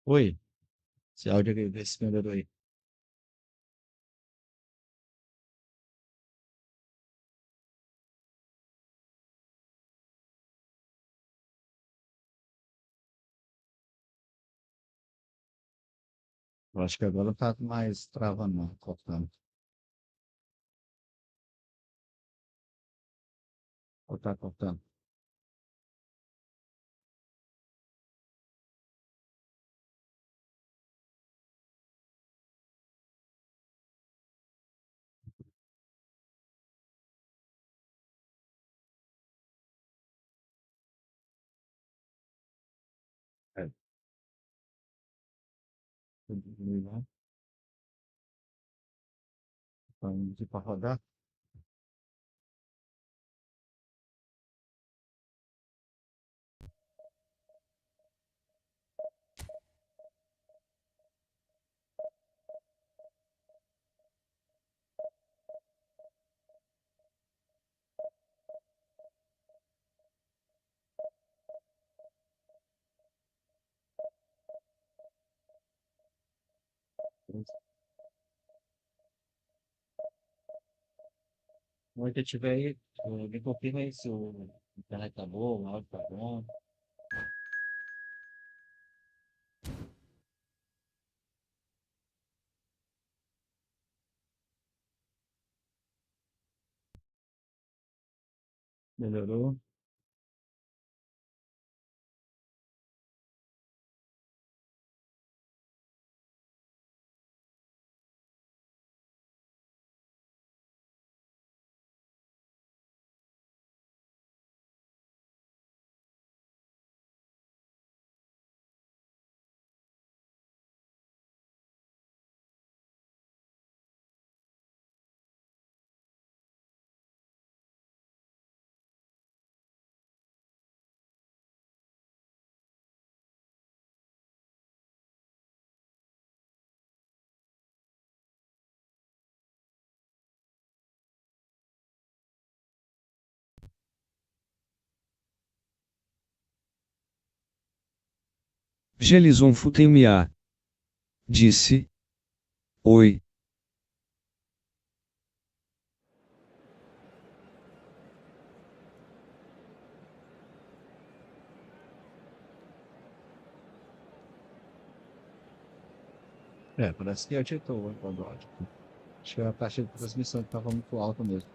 Oi, esse áudio aqui desse vendedor aí. Eu acho que agora não tá mais travando, não, cortando. Ou tá cortando? É, tudo bem, né? Vamos ir para rodar? Quando eu tiver aí, me confirma aí se o internet tá bom, o áudio tá bom. Melhorou? Jelison Fut-MA disse: Oi. É, parece que ajeitou o áudio. Acho que a taxa de transmissão estava muito alta mesmo.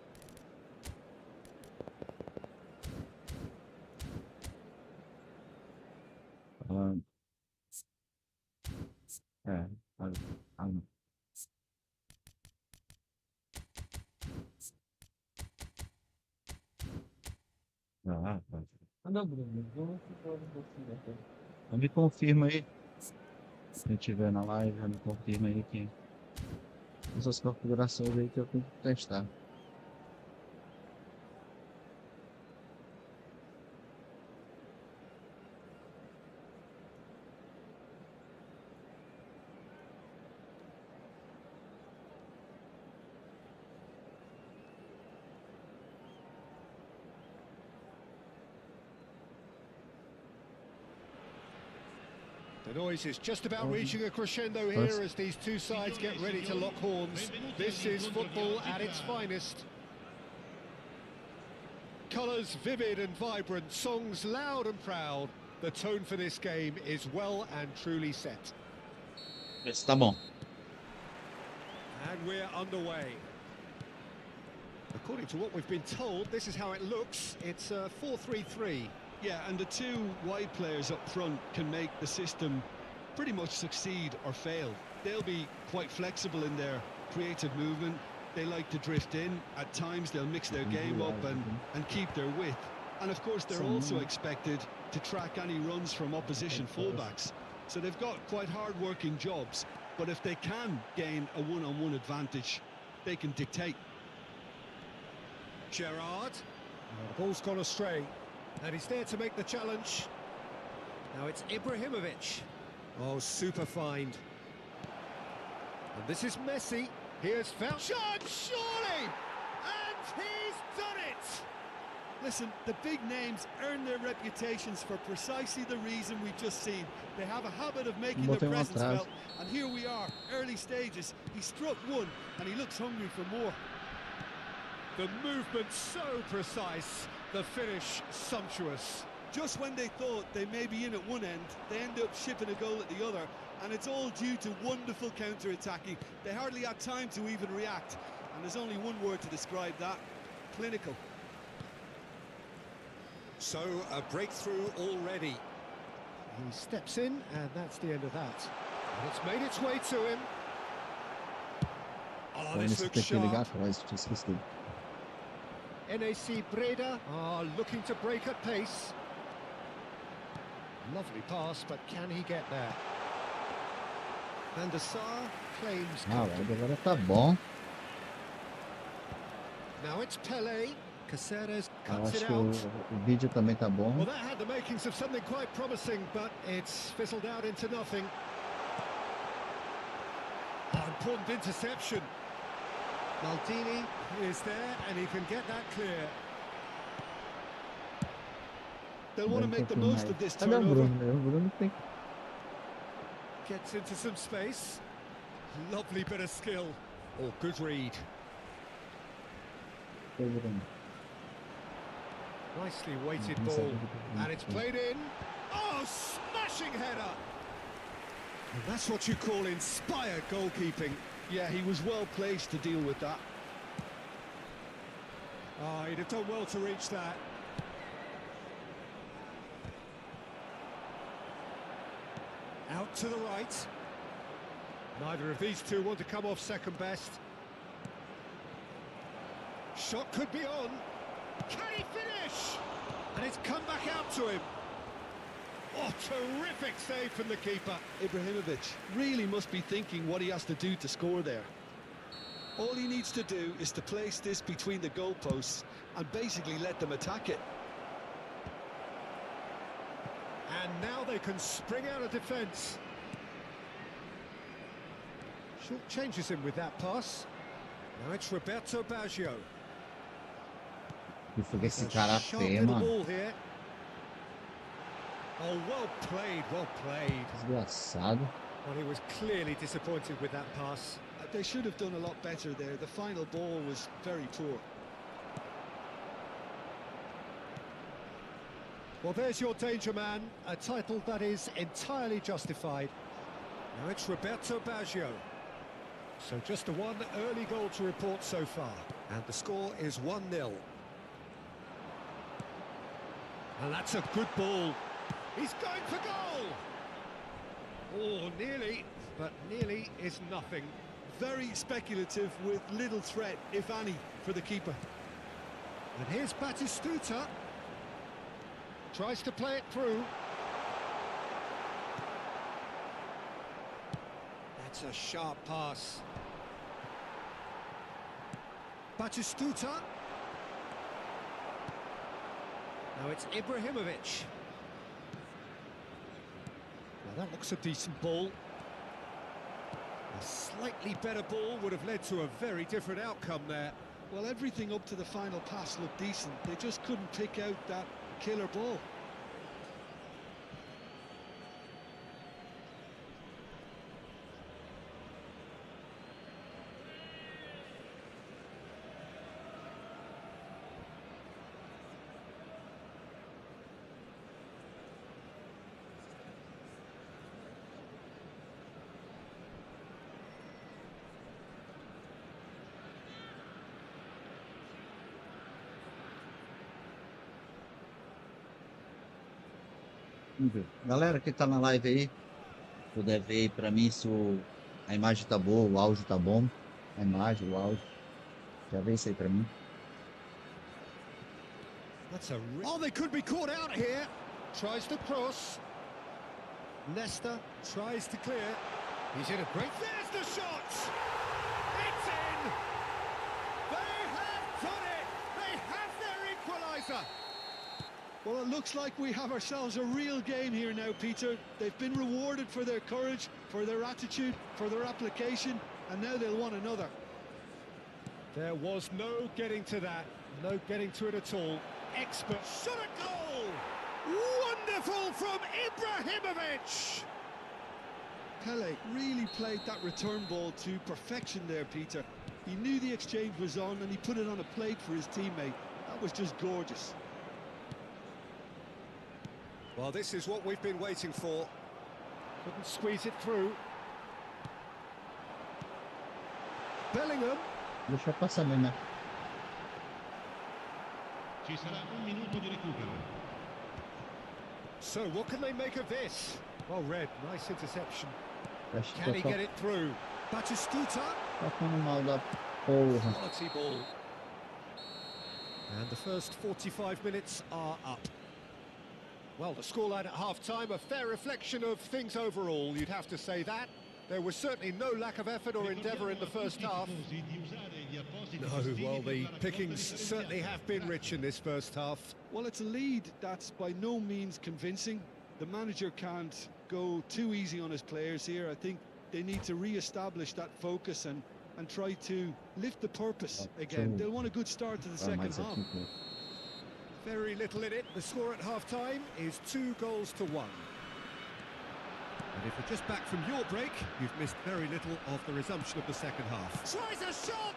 Ah, é, ah, ah, tá. Ah, não, Bruno, vamos embora um pouquinho, né? Então me confirma aí. Se estiver na live, já me confirma aí que essas configurações aí que eu tenho que testar. The noise is just about reaching a crescendo here as these two sides get ready to lock horns. This is football at its finest. colours vivid and vibrant, songs loud and proud. The tone for this game is well and truly set. Esse tá bom. And we're underway. According to what we've been told, this is how it looks. It's a 4-3-3. Yeah, and the two wide players up front can make the system pretty much succeed or fail. They'll be quite flexible in their creative movement. They like to drift in. At times they'll mix their game up and keep their width. And of course they're also expected to track any runs from opposition fullbacks. So they've got quite hard-working jobs. But if they can gain a one-on-one advantage, they can dictate. Gerrard. The ball's gone astray. And he's there to make the challenge. Now it's Ibrahimovic. Oh, super find. And this is Messi. Here's found. Shot, surely! And he's done it! Listen, the big names earn their reputations for precisely the reason we've just seen. They have a habit of making their presence felt, and here we are, early stages. He struck one, and he looks hungry for more. The movement so precise, the finish sumptuous. Just when they thought they may be in at one end, they end up shipping a goal at the other, and it's all due to wonderful counter-attacking. They hardly had time to even react, and there's only one word to describe that: clinical. So, a breakthrough already. He steps in, and that's the end of that. And it's made its way to him. Oh, this looks sharp. NAC Breda are looking to break at pace. Lovely pass, but can he get there? Van der Sar claims comfort. Agora tá bom. Now it's Pele. Caceres Eu cuts acho it que out. o vídeo também tá bom. Well, that had the makings of something quite promising, but it's fizzled out into nothing. Oh, important interception. Maldini is there, and he can get that clear. They'll want to make the most of this Cadê o turnover. Bruno? O Bruno tem Gets into some space. Lovely bit of skill. Oh, good read. que o Bruno. Nicely weighted ball. And it's played in. Oh, smashing header! And that's what you call inspired goalkeeping. Yeah, he was well placed to deal with that. Oh, he'd have done well to reach that. Out to the right. Neither of these two want to come off second best. Shot could be on. Can he finish? And it's come back out to him. Oh, terrific save from the keeper. Ibrahimovic really must be thinking what he has to do to score there. All he needs to do is to place this between the goalposts and basically let them attack it. And now they can spring out of defence. Short changes him with that pass. Now it's Roberto Baggio. E foi esse A cara sharp feio, little mano. ball here. Oh, well played, well played. Desgraçado. Well, he was clearly disappointed with that pass. They should have done a lot better there. The final ball was very poor. Well, there's your danger man, a title that is entirely justified. Now it's Roberto Baggio. So just a one early goal to report so far. And the score is 1-0. And that's a good ball. He's going for goal! Oh, nearly, but nearly is nothing. Very speculative with little threat, if any, for the keeper. And here's Batistuta. Tries to play it through. That's a sharp pass. Batistuta. Now it's Ibrahimovic. Well, that looks a decent ball. A slightly better ball would have led to a very different outcome there. Well, everything up to the final pass looked decent. They just couldn't pick out that killer ball. Vamos ver. Galera que tá na live aí, puder ver aí pra mim se a imagem tá boa, o áudio tá bom. A imagem, o áudio. Já vê isso aí pra mim. Oh, they could be caught out here. Tries to cross. Leicester tries to clear. He's in a great... There's the shot! It's in! They have done it! They have their equaliser! Well, it looks like we have ourselves a real game here now, Peter. They've been rewarded for their courage, for their attitude, for their application, and now they'll want another. There was no getting to that, no getting to it at all. Expert shot at goal! Wonderful from Ibrahimovic! Pele really played that return ball to perfection there, Peter. He knew the exchange was on and he put it on a plate for his teammate. That was just gorgeous. Well, this is what we've been waiting for. Couldn't squeeze it through. Bellingham. Deixa eu passar bem, né? Ci sarà un minuto di recupero. So, what can they make of this? Well read, nice interception. Acho que Can he tô get it through? Batistuta. falando mal da porra. Quality ball. And the first 45 minutes are up. Well, the scoreline at half-time, a fair reflection of things overall, you'd have to say that. There was certainly no lack of effort or endeavour in the first half. No, well, the pickings certainly have been rich in this first half. Well, it's a lead that's by no means convincing. The manager can't go too easy on his players here. I think they need to re-establish that focus and try to lift the purpose again. They'll want a good start to the second half. Very little in it. The score at half-time is 2-1. And if you're just back from your break, you've missed very little of the resumption of the second half. Tries a shot!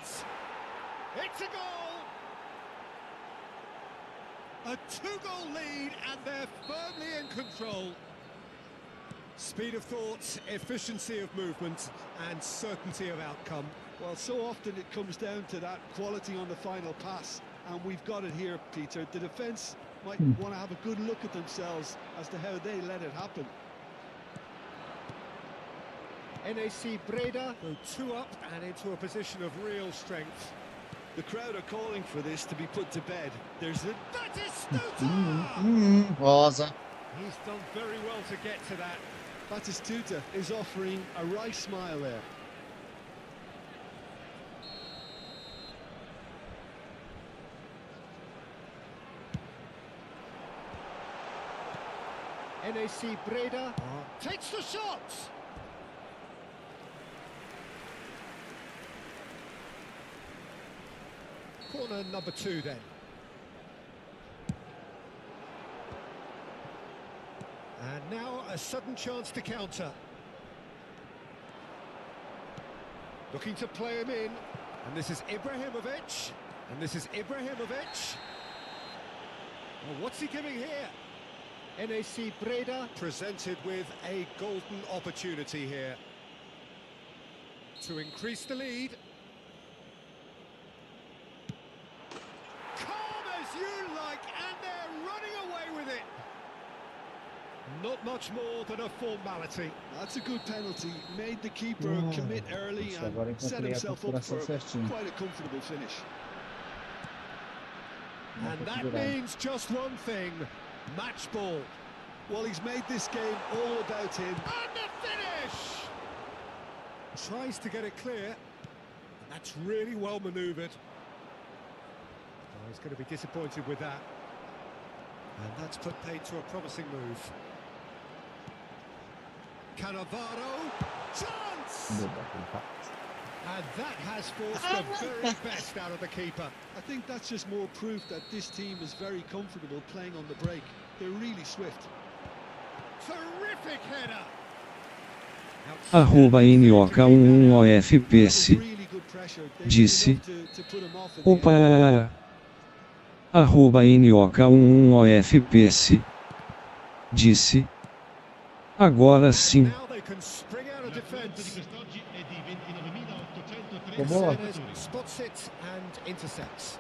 It's a goal! A 2-goal lead, and they're firmly in control. Speed of thought, efficiency of movement, and certainty of outcome. Well, so often it comes down to that quality on the final pass, and we've got it here, Peter. The defence might want to have a good look at themselves as to how they let it happen. NAC Breda go 2 up and into a position of real strength. The crowd are calling for this to be put to bed. There's a... Batistuta! Rosa. He's done very well to get to that. Batistuta is offering a wry smile there. NAC Breda takes the shot! Corner number 2 then. And now a sudden chance to counter. Looking to play him in. And this is Ibrahimovic. And this is Ibrahimovic. Well, what's he giving here? NAC Breda presented with a golden opportunity here to increase the lead. Calm as you like, and they're running away with it. Not much more than a formality. That's a good penalty. Made the keeper commit early agora and set encontrei a himself up for configuração certinho. quite a comfortable finish. And that means just one thing, match ball. Well, he's made this game all about him. And the finish! Tries to get it clear. And that's really well manoeuvred. Oh, he's going to be disappointed with that. And that's put paid to a promising move. Cannavaro, chance! And that has forced the very best out of the keeper. I think that's just more proof that this team is very comfortable playing on the break. They're really swift. Terrific header. @NOCA11OFPS disse: Opa! @NOCA11OFPS disse: Agora sim. Now they can spring out of defense. Quest'oggi è di 29.803. Sinceras spots it and intercepts.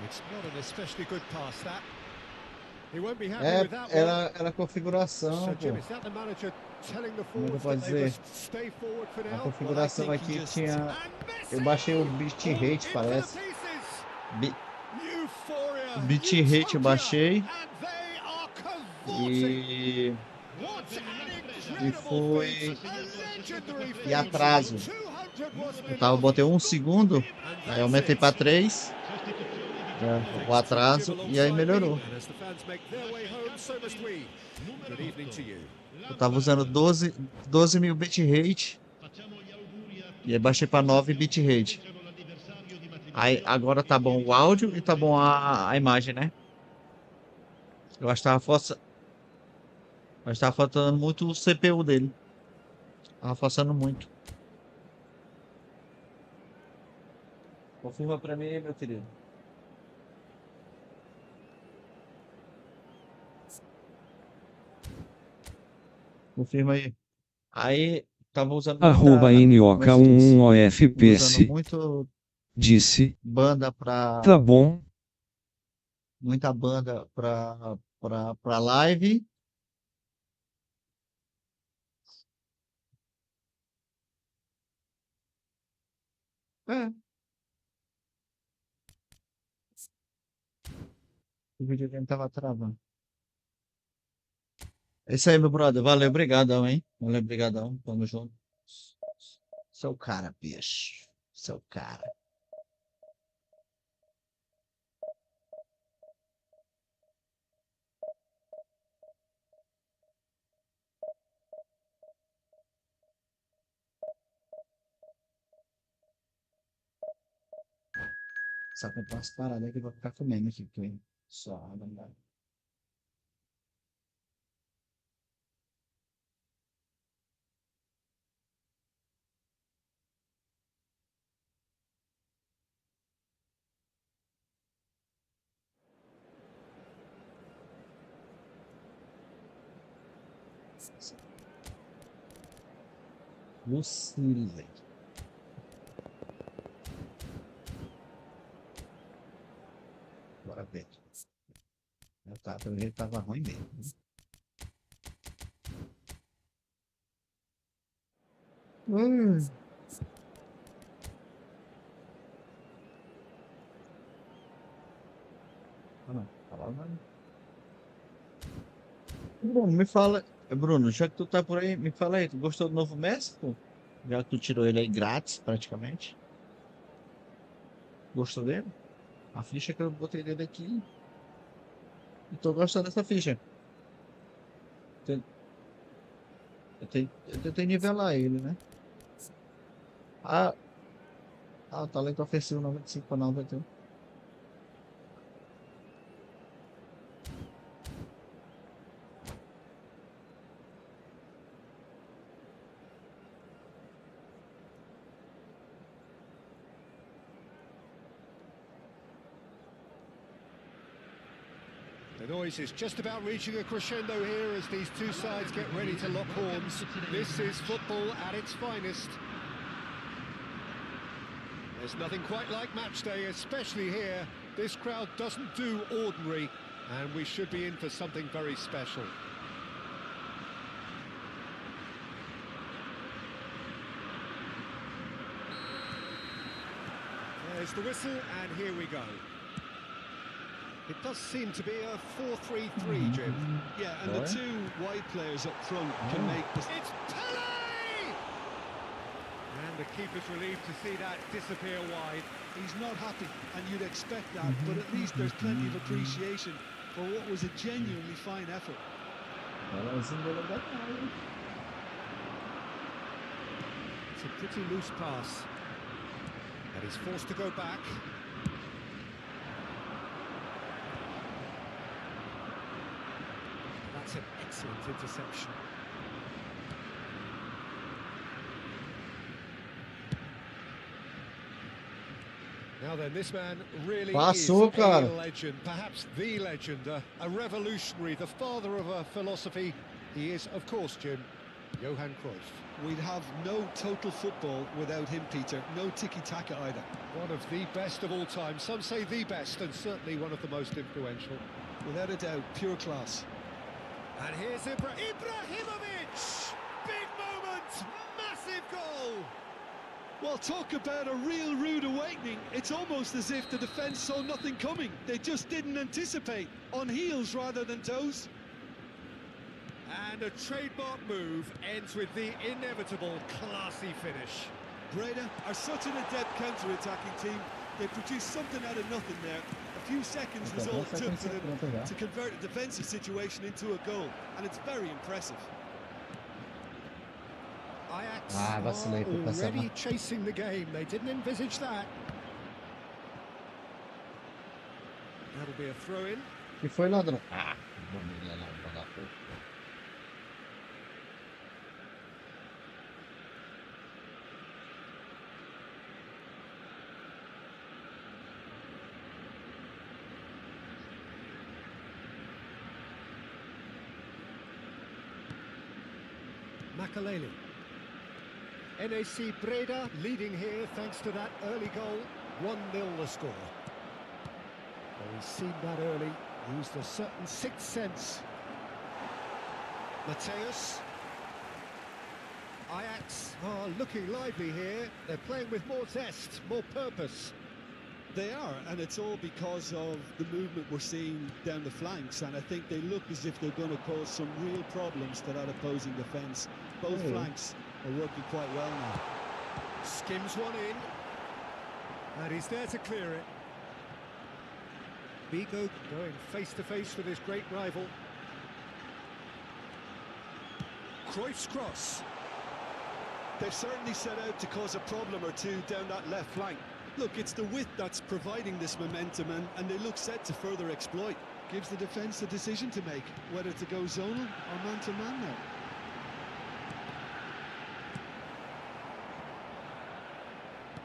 It's not an especially good pass, that. He won't be happy É, with that one. era a configuração, So, Jim, pô. is that the manager telling the Como é que eu forwards posso that they dizer? must stay forward for A now? configuração Well, I think aqui he just- tinha... And Messi! Eu baixei o All bitrate, in parece. for the pieces. Bi- Euphoria, Bitrate eu utopia, baixei. and they are cavorting. E... What an E incredible foi... feat, a legendary E feat. atraso. 200 wasn't Eu botei enough. 1 segundo, And aí that's aumentei it. para 3, o atraso, e aí melhorou. And as the fans make their way home, so must we. Good evening to you. Eu tava usando 12 mil bitrate, e aí baixei para 9 bitrate. Aí agora tá bom o áudio e tá bom a imagem, né? Eu acho que tava faltando muito o CPU dele. Tava forçando muito. Confirma pra mim aí, meu querido. Confirma aí. Aí, tava usando Arroba como é que se diz? Usando NOK11OFPS. muito Disse. banda Tá bom. muita banda pra live. É, o videogame tava travando. É isso aí, meu brother. Valeu, obrigadão, hein? Valeu, obrigadão. Tamo junto. Seu cara, bicho. Seu cara. Só comprar umas paradas aqui pra ficar comendo aqui, porque só água não dá. Lucille. Bora ver. Tá, pelo jeito tava ruim mesmo. Hum. Ah, não. Tá lá, não. Bruno, me fala. Bruno, já que tu tá por aí, me fala aí, tu gostou do novo Messi, pô? Já que tu tirou ele aí grátis, praticamente. Gostou dele? A ficha que eu botei dele aqui. E tô gostando dessa ficha. Tem- eu tentei nivelar ele, né? Ah, talento ofensivo 95 para 91. The noise is just about reaching a crescendo here as these two sides get ready to lock horns. This is football at its finest. There's nothing quite like match day, especially here. This crowd doesn't do ordinary, and we should be in for something very special. There's the whistle, and here we go. It does seem to be a 4-3-3, Jim. Yeah, and the two wide players up front can make this. It's Pele! And the keeper's relieved to see that disappear wide. He's not happy, and you'd expect that, but at least there's plenty of appreciation for what was a genuinely fine effort. It's a pretty loose pass. And he's forced to go back. That's an excellent interception. Now then, this man really Passou, is cara. a legend, perhaps the legend, a revolutionary, the father of a philosophy. He is, of course, Jim, Johan Cruyff. We'd have no total football without him, Peter. No tiki-taka either. One of the best of all time. Some say the best, and certainly one of the most influential. Without a doubt, pure class. And here's Ibrahimovic! Big moment! Massive goal! Well, talk about a real rude awakening. It's almost as if the defence saw nothing coming. They just didn't anticipate. On heels rather than toes. And a trademark move ends with the inevitable classy finish. Breda are such an adept counter-attacking team. They produced something out of nothing there. A few seconds was all it took for them to convert a defensive situation into a goal. And it's very impressive. Ajax vacilei, are foi passar already chasing the game. They didn't envisage that. That'll be a throw-in. Que foi, ladrão? Ah, vamos lá, lá, Makaleli. NAC Breda leading here thanks to that early goal. 1-0 the score. Well, he's seen that early, used a certain sixth sense. Mateus. Ajax are looking lively here. They're playing with more zest, more purpose. They are, and it's all because of the movement we're seeing down the flanks, and I think they look as if they're going to cause some real problems to that opposing defence. Both flanks are working quite well now. Skims one in, and he's there to clear it. Vigo going face-to-face with his great rival. Cruyff's cross. They've certainly set out to cause a problem or two down that left flank. Look, it's the width that's providing this momentum, and they look set to further exploit. Gives the defence a decision to make, whether to go zonal or man-to-man now.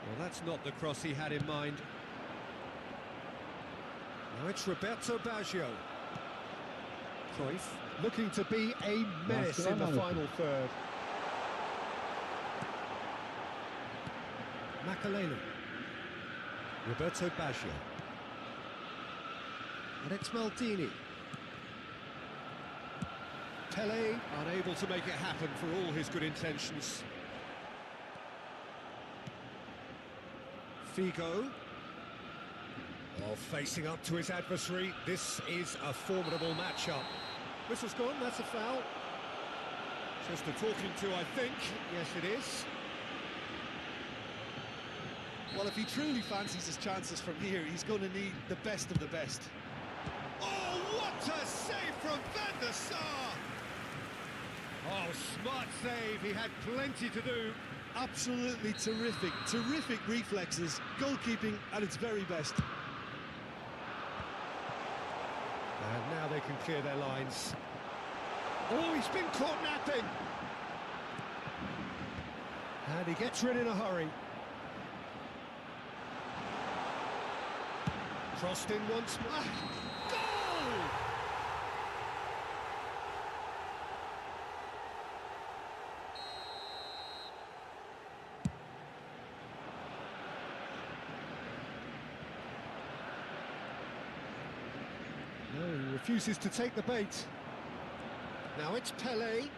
Well, that's not the cross he had in mind. Now it's Roberto Baggio. Cruyff looking to be a menace in the final third. Makaleli. Roberto Baggio. And it's Maldini. Pele unable to make it happen for all his good intentions. Figo. Oh, facing up to his adversary. This is a formidable matchup. Whistle's gone, that's a foul. Just a talking to, I think. Yes, it is. Well, if he truly fancies his chances from here, he's going to need the best of the best. Oh, what a save from Van der Sar! Oh, smart save. He had plenty to do. Absolutely terrific, terrific reflexes. Goalkeeping at its very best. And now they can clear their lines. Oh, he's been caught napping. And he gets rid in a hurry. Crossed in once more. Goal! No, he refuses to take the bait. Now it's Pele.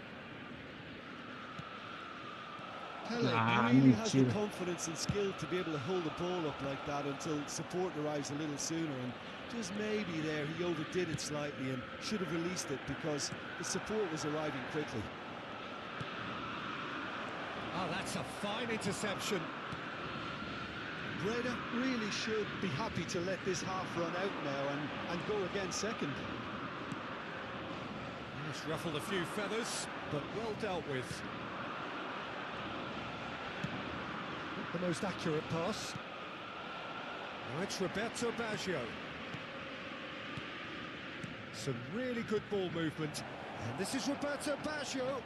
Pele really has the confidence and skill to be able to hold the ball up like that until support arrives a little sooner, and just maybe there he overdid it slightly and should have released it because the support was arriving quickly. Oh, that's a fine interception. Breda really should be happy to let this half run out now and go again second. It's ruffled a few feathers, but well dealt with. Not the most accurate pass. Now it's Roberto Baggio. Some really good ball movement. And this is Roberto Baggio.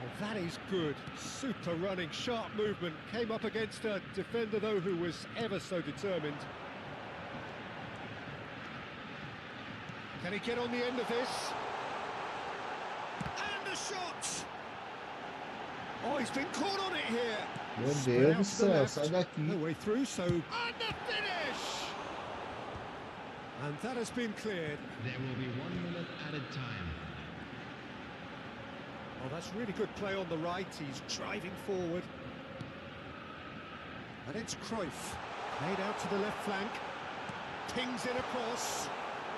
Well, that is good. Super running, sharp movement. Came up against a defender, though, who was ever so determined. Can he get on the end of this? And a shot! Oh, he's been caught on it here. Meu Deus do céu, sai daqui. No way through, so... And the finish! And that has been cleared. There will be 1 minute added time. Oh, that's really good play on the right. He's driving forward. And it's Cruyff. Played out to the left flank. Pings it across.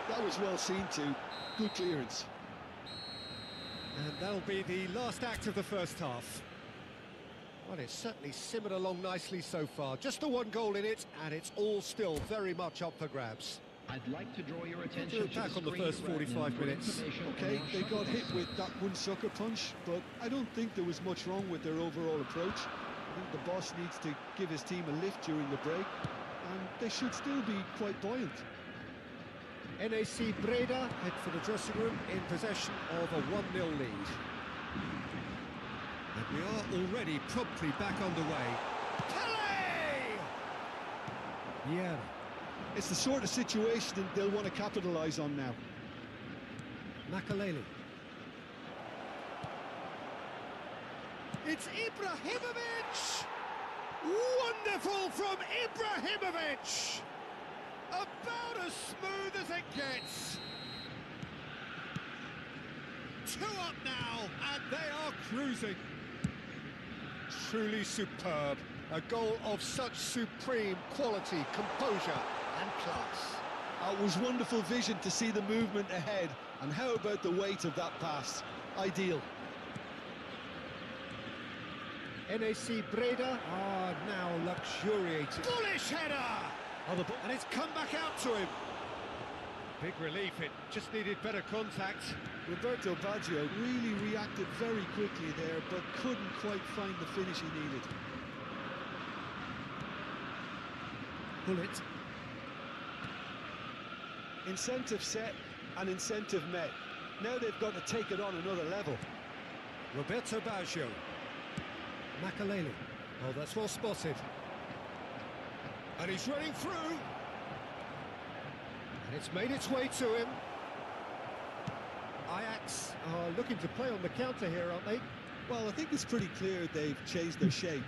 That was well seen too. Good clearance. And that'll be the last act of the first half. Well, it's certainly simmered along nicely so far. Just the 1 goal in it, and it's all still very much up for grabs. I'd like to draw your attention to Back on the screen first right 45 now for minutes. information on Okay, our they got shuttle hit with that one sucker punch, but I don't think there was much wrong with their overall approach. I think the boss needs to give his team a lift during the break, and they should still be quite buoyant. NAC Breda head for the dressing room in possession of a 1-0 lead. And we are already promptly back underway. Pele! Yeah. It's the sort of situation that they'll want to capitalise on now. Makaleli. It's Ibrahimovic! Wonderful from Ibrahimovic! About as smooth as it gets. 2 up now, and they are cruising. Truly superb. A goal of such supreme quality, composure and class. It was wonderful vision to see the movement ahead, and how about the weight of that pass? Ideal. NAC Breda are now luxuriating. Bullish header! And it's come back out to him. Big relief, it just needed better contact. Roberto Baggio really reacted very quickly there, but couldn't quite find the finish he needed. Bullet. Incentive set and incentive met. Now they've got to take it on another level. Roberto Baggio. Makaleli. Oh, that's well spotted. And he's running through. And it's made its way to him. Ajax are looking to play on the counter here, aren't they? Well, I think it's pretty clear they've changed their shape,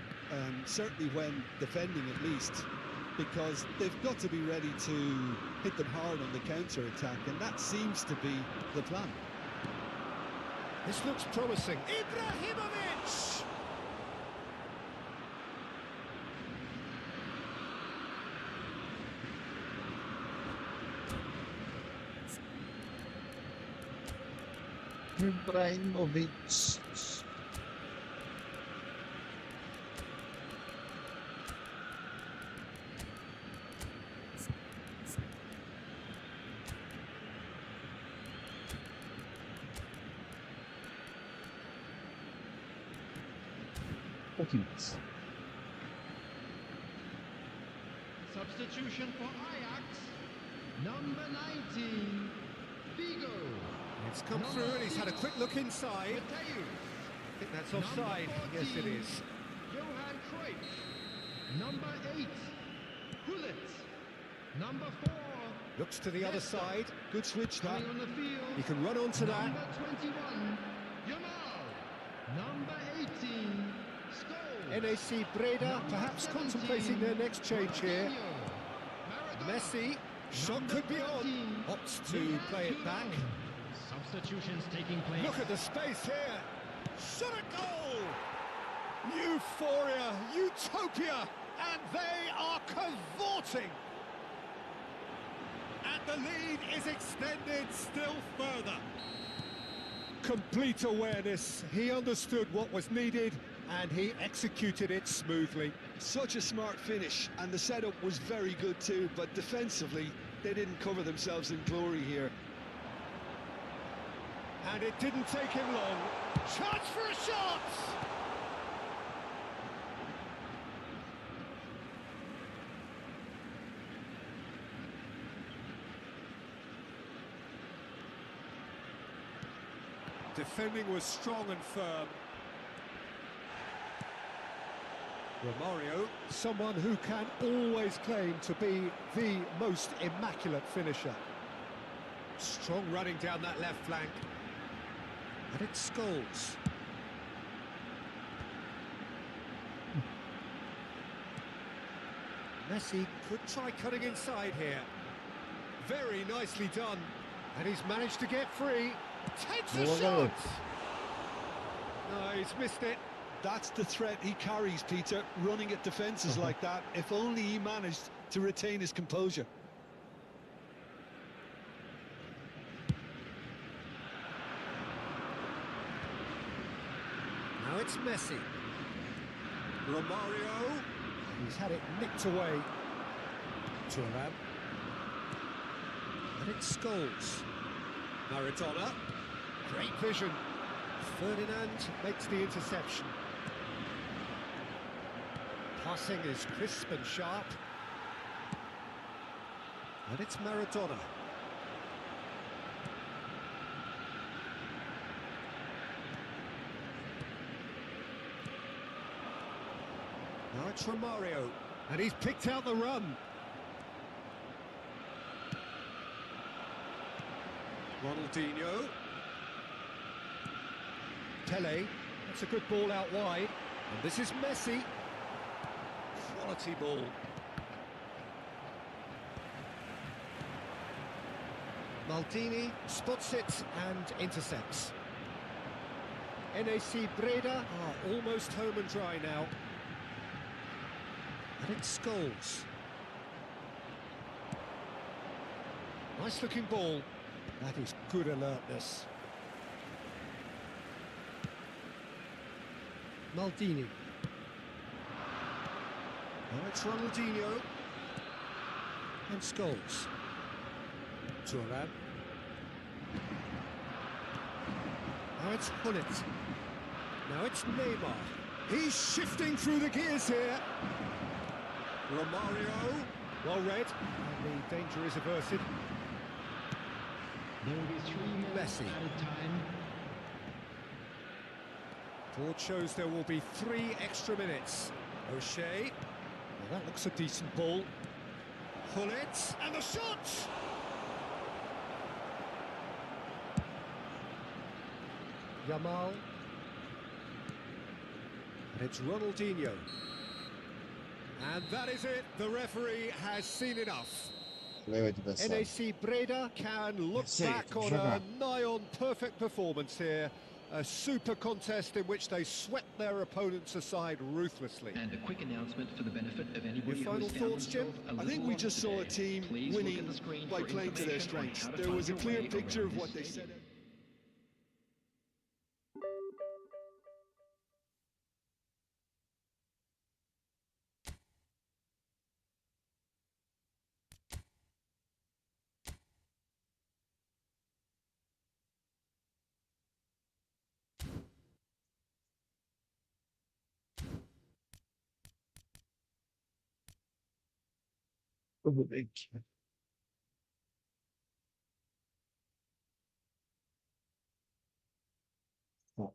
certainly when defending at least, because they've got to be ready to hit them hard on the counter-attack, and that seems to be the plan. This looks promising. Ibrahimovic! Ibrahimovic. Quentes. Substitution for Ajax, number 19, Vigo. It's come through and he's had a quick look inside. I think that's offside. Yes, it is. Johan Cruyff. Number 8, Gullit. Number 4, Looks to the other side. Good switch that. coming on the field. He can run onto that. Number 21, Yamal. Number 18, Scholes. NAC Breda Number perhaps 17, contemplating their next change here. Ronaldinho. Maradona. Messi, shot Number could be on. 13, Opts to play it back. Substitutions taking place. Look at the space here. Shot a goal! Euphoria, utopia, and they are cavorting. And the lead is extended still further. Complete awareness. He understood what was needed and he executed it smoothly. Such a smart finish, and the setup was very good too, but defensively, they didn't cover themselves in glory here. And it didn't take him long. Chance for a shot! Defending was strong and firm. Romario, someone who can always claim to be the most immaculate finisher. Strong running down that left flank. And it's Scholes. Messi could try cutting inside here. Very nicely done. And he's managed to get free. Takes a Boa, shot! garoto. No, he's missed it. That's the threat he carries, Peter, running at defences like that. If only he managed to retain his composure. Now it's Messi. Romario. He's had it nicked away. Thuram. And it's Scholes. Maradona. Great vision. Ferdinand makes the interception. Passing is crisp and sharp. And it's Maradona. Now it's Romario. And he's picked out the run. Ronaldinho. Pele. That's a good ball out wide. And this is Messi. Quality ball. Maldini spots it and intercepts. NAC Breda are almost home and dry now. And it's Scholes. Nice looking ball. That is good alertness. Maldini. Now it's Ronaldinho. And Scholes. Thuram. Now it's Hullet. Now it's Neymar. He's shifting through the gears here. Romario. Well read. And the danger is averted. There will be 3 minutes Messi. added time. Board shows there will be 3 extra minutes. O'Shea. Well, that looks a decent ball. Hullet. And the shot! Yamal. And it's Ronaldinho. And that is it. The referee has seen enough. Meu adversário. NAC Breda can look Esse, back on jogar. a nigh-on perfect performance here. A super contest in which they swept their opponents aside ruthlessly. And a quick announcement for the benefit of anybody Your who final has found thoughts, Jim? themselves a I little think we lost just saw a today. team Please look at winning the screen by for playing to their information on strengths. how to There find was a your clear way picture around of what this they stadium. set out. Tudo bem. Tá.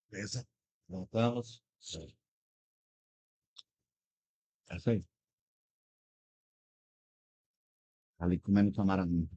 Beleza? Voltamos. É isso aí. Ali comendo camarão.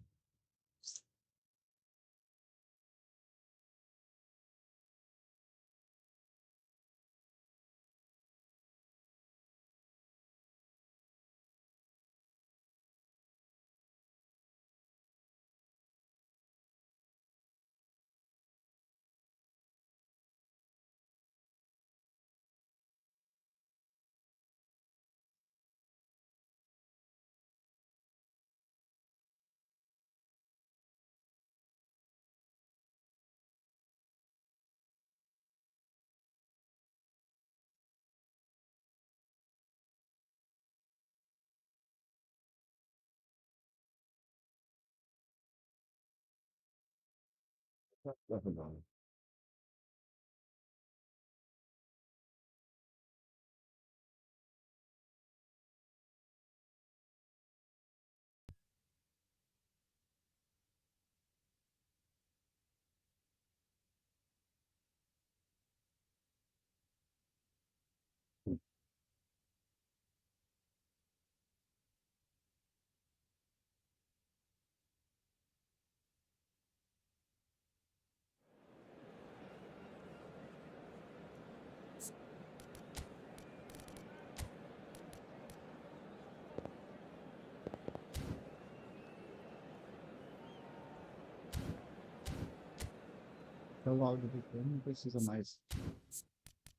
Então o áudio do filme não precisa mais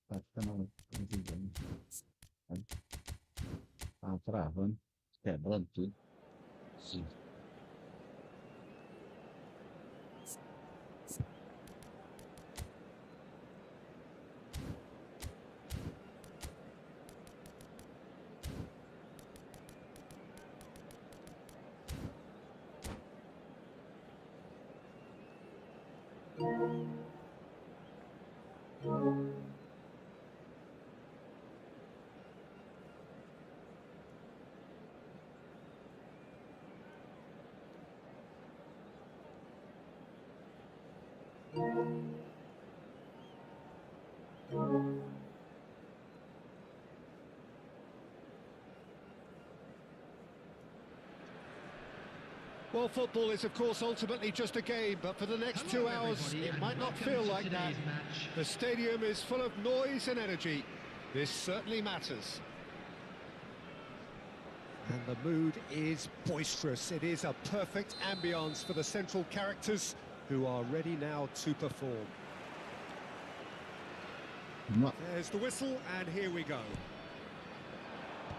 estar ficando vídeo. Tá travando, quebrando tudo. Sim. Well, football is, of course, ultimately just a game, but for the next 2 hours, it might not feel like that. The stadium is full of noise and energy. This certainly matters. And the mood is boisterous. It is a perfect ambience for the central characters who are ready now to perform. There's the whistle, and here we go.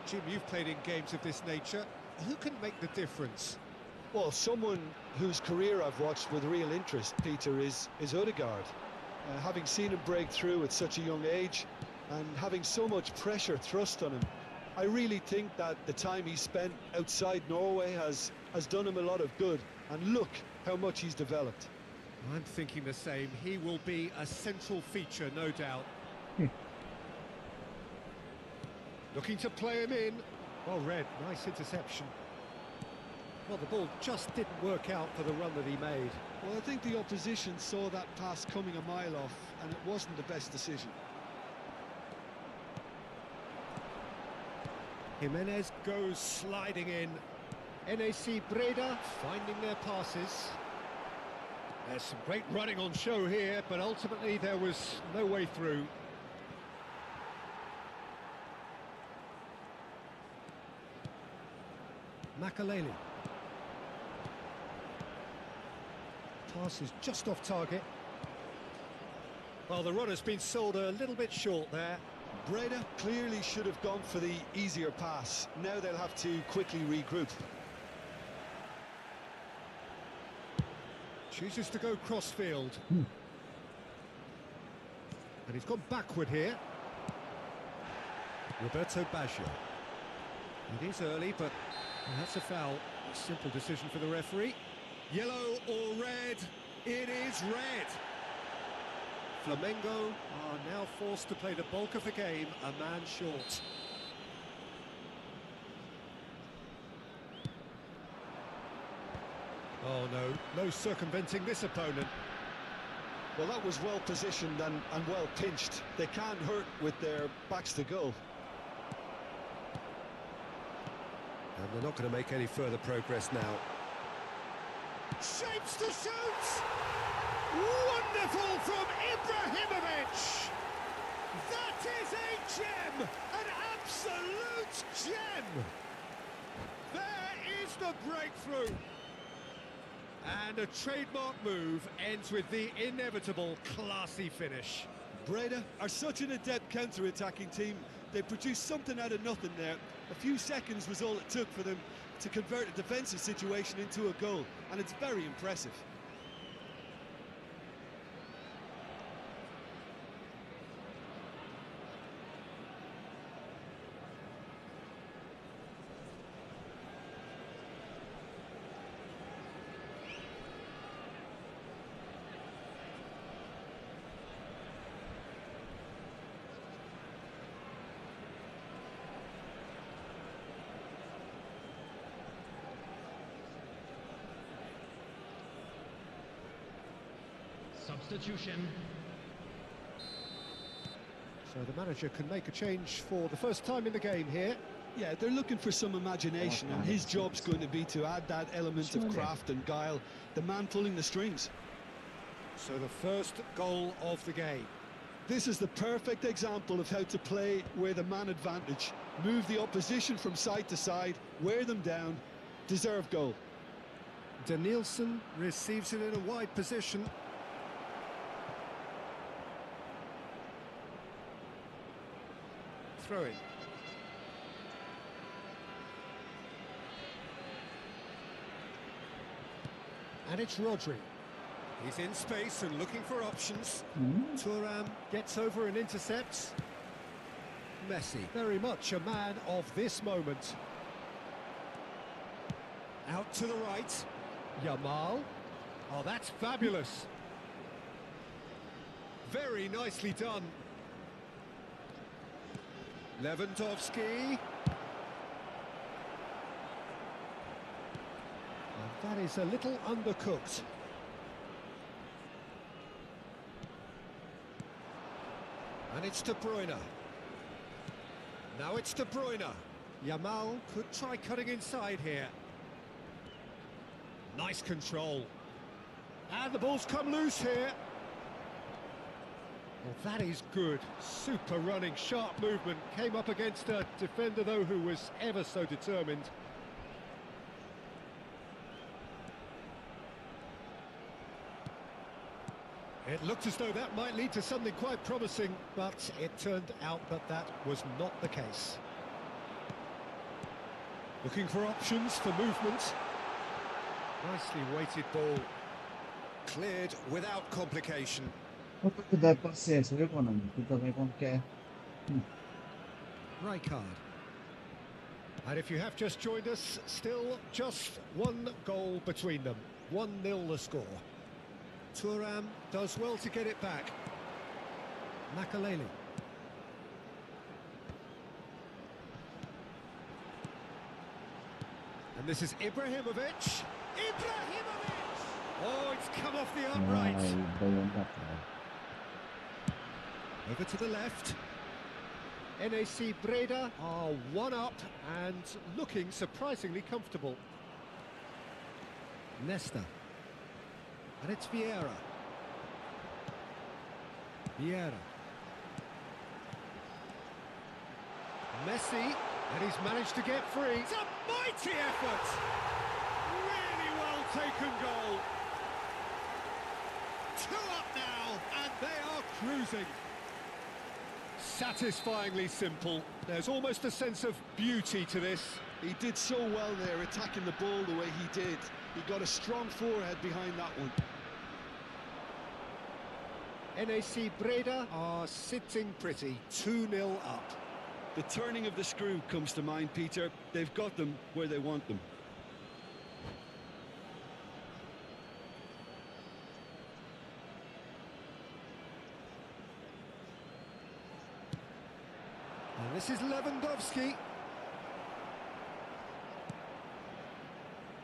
Jim, you've played in games of this nature. Who can make the difference? Well, someone whose career I've watched with real interest, Peter, is Odegaard. Having seen him break through at such a young age and having so much pressure thrust on him, I really think that the time he spent outside Norway has done him a lot of good. And look how much he's developed. I'm thinking the same. He will be a central feature, no doubt. Looking to play him in. Well read, nice interception. Well, the ball just didn't work out for the run that he made. Well, I think the opposition saw that pass coming a mile off, and it wasn't the best decision. Jimenez goes sliding in. NAC Breda finding their passes. There's some great running on show here, but ultimately there was no way through. Makaleli. Pass is just off target. Well, the run has been sold a little bit short there. Breda clearly should have gone for the easier pass. Now they'll have to quickly regroup. Chooses to go cross-field. And he's gone backward here. Roberto Baggio. It is early, but that's a foul. A simple decision for the referee. Yellow or red? It is red. Flamengo are now forced to play the bulk of the game, a man short. Oh no, no circumventing this opponent. Well, that was well positioned and well pinched. They can't hurt with their backs to goal. And they're not going to make any further progress now. Shapes to shoot! Wonderful from Ibrahimovic! That is a gem! An absolute gem! There is the breakthrough! And a trademark move ends with the inevitable classy finish. Breda are such an adept counter-attacking team. They produced something out of nothing there. A few seconds was all it took for them to convert a defensive situation into a goal, and it's very impressive. Substitution. So the manager can make a change for the first time in the game here. Yeah, they're looking for some imagination, and his job's going to be to add that element of craft and guile, the man pulling the strings. So the first goal of the game. This is the perfect example of how to play with a man advantage. Move the opposition from side to side, wear them down, deserve goal. Danielson receives it in a wide position. Throwing. And it's Rodri. He's in space and looking for options. Thuram gets over and intercepts. Messi, very much a man of this moment. Out to the right. Yamal. Oh, that's fabulous. Very nicely done. Lewandowski. And that is a little undercooked. And it's De Bruyne. Now it's De Bruyne. Yamal could try cutting inside here. Nice control. And the ball's come loose here. Well, that is good. Super running, sharp movement. Came up against a defender, though, who was ever so determined. It looked as though that might lead to something quite promising, but it turned out that that was not the case. Looking for options for movement. Nicely weighted ball. Cleared without complication. Dá paciência, viu, Bonano? Tu também quando quer. Rijkaard. And if you have just joined us, still just one goal between them. 1-0 the score. Thuram does well to get it back. Makaleli. And this is Ibrahimovic. Ibrahimovic! Oh, it's come off the upright. Over to the left. NAC Breda are one up and looking surprisingly comfortable. Nesta. And it's Vieira. Vieira. Messi, and he's managed to get free. It's a mighty effort! Really well taken goal. 2 up now, and they are cruising. Satisfyingly simple. There's almost a sense of beauty to this. He did so well there, attacking the ball the way he did. He got a strong forehead behind that one. NAC Breda are sitting pretty, 2-0 up. The turning of the screw comes to mind, Peter. They've got them where they want them. And this is Lewandowski.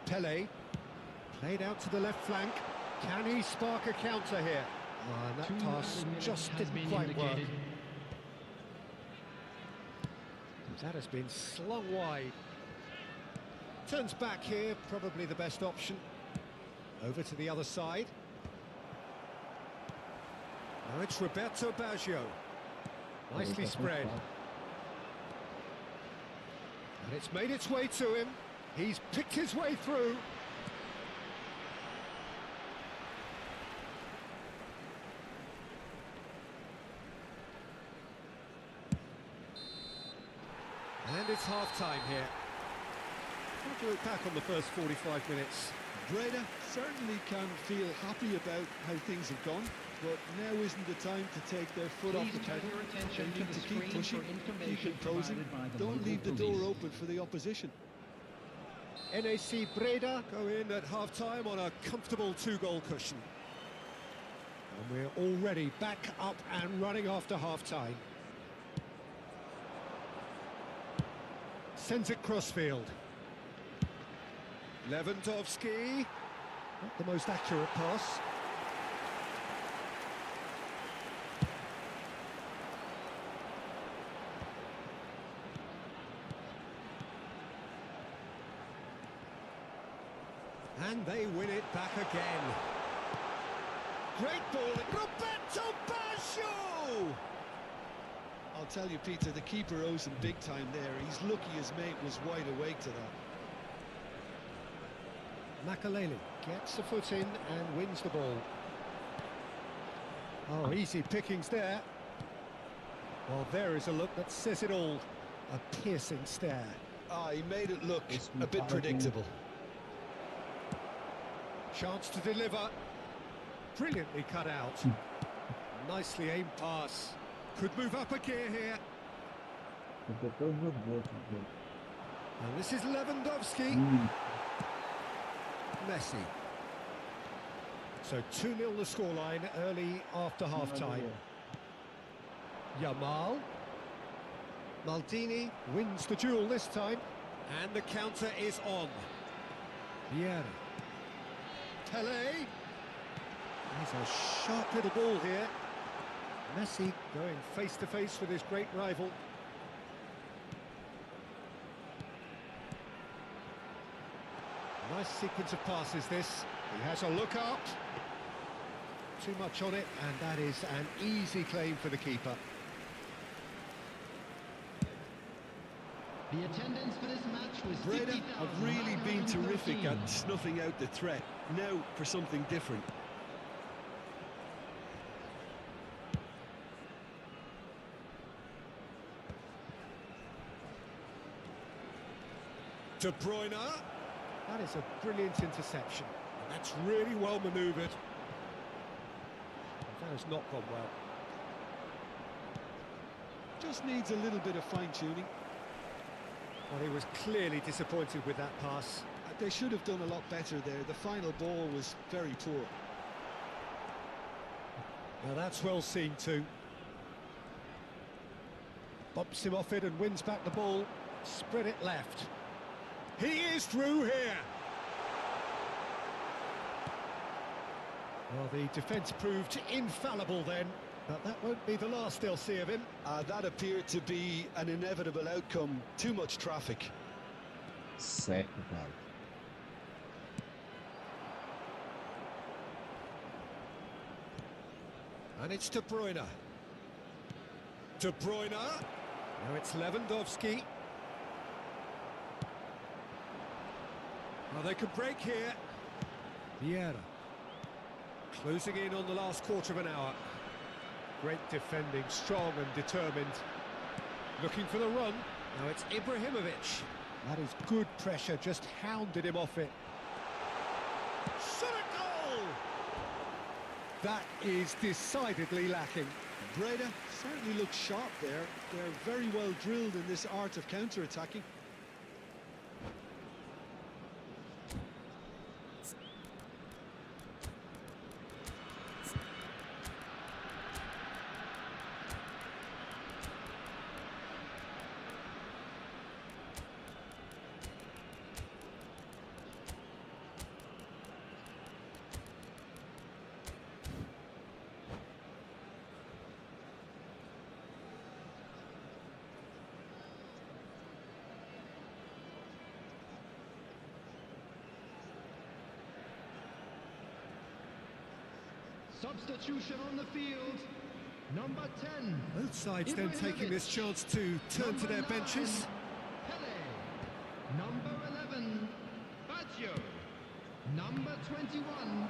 Pele, played out to the left flank. Can he spark a counter here? And that Two pass minutes just has didn't been quite work. indicated. That has been slung wide. Turns back here, probably the best option. Over to the other side. Now it's Roberto Baggio. Nicely spread. And it's made its way to him. He's picked his way through. And it's half-time here. What do you look back on the first 45 minutes? Breda certainly can feel happy about how things have gone, but now isn't the time to take their foot off the Please turn pedal. your attention They to need the to keep screen pushing, for keep information imposing. provided by the Don't local leave the police. door open for the opposition. NAC Breda go in at half-time on a comfortable 2-goal cushion. And we're already back up and running after half-time. Sends it crossfield. Lewandowski. Not the most accurate pass. And they win it back again. Great ball, Roberto Baggio! I'll tell you, Peter, the keeper owes him big time there. He's lucky his mate was wide awake to that. Makaleli gets a foot in and wins the ball. Oh, easy pickings there. Well, there is a look that says it all. A piercing stare. Ah, he made it look a bit predictable. Chance to deliver. Brilliantly cut out. Nicely aimed pass. Could move up a gear here. And this is Lewandowski. Messi. So 2-0 the scoreline early after half-time. Yamal. Maldini wins the duel this time. And the counter is on. Vieira. Pele. He's a sharp little ball here. Messi going face-to-face with his great rival. Nice sequence of passes this. He has a look up. Too much on it, and that is an easy claim for the keeper. The attendance for this match was Breda have really been terrific at snuffing out the threat. Now for something different. De Bruyne. That is a brilliant interception. And that's really well manoeuvred. That has not gone well. Just needs a little bit of fine-tuning. Well, he was clearly disappointed with that pass. They should have done a lot better there. The final ball was very poor. Now that's well seen too. Bumps him off it and wins back the ball. Spread it left. He is through here. Well, the defence proved infallible then, but that won't be the last they'll see of him. That appeared to be an inevitable outcome. Too much traffic. Certo, cara. And it's De Bruyne. De Bruyne. Now it's Lewandowski. Well, they could break here. Vieira. Closing in on the last quarter of an hour. Great defending, strong and determined. Looking for the run. Now it's Ibrahimovic. That is good pressure, just hounded him off it. Shot a goal! That is decidedly lacking. Breda certainly looks sharp there. They're very well drilled in this art of counter-attacking. Substitution on the field. Number 10. Both sides then taking this chance to turn to their benches. Pele. Number 11. Baggio. Number 21.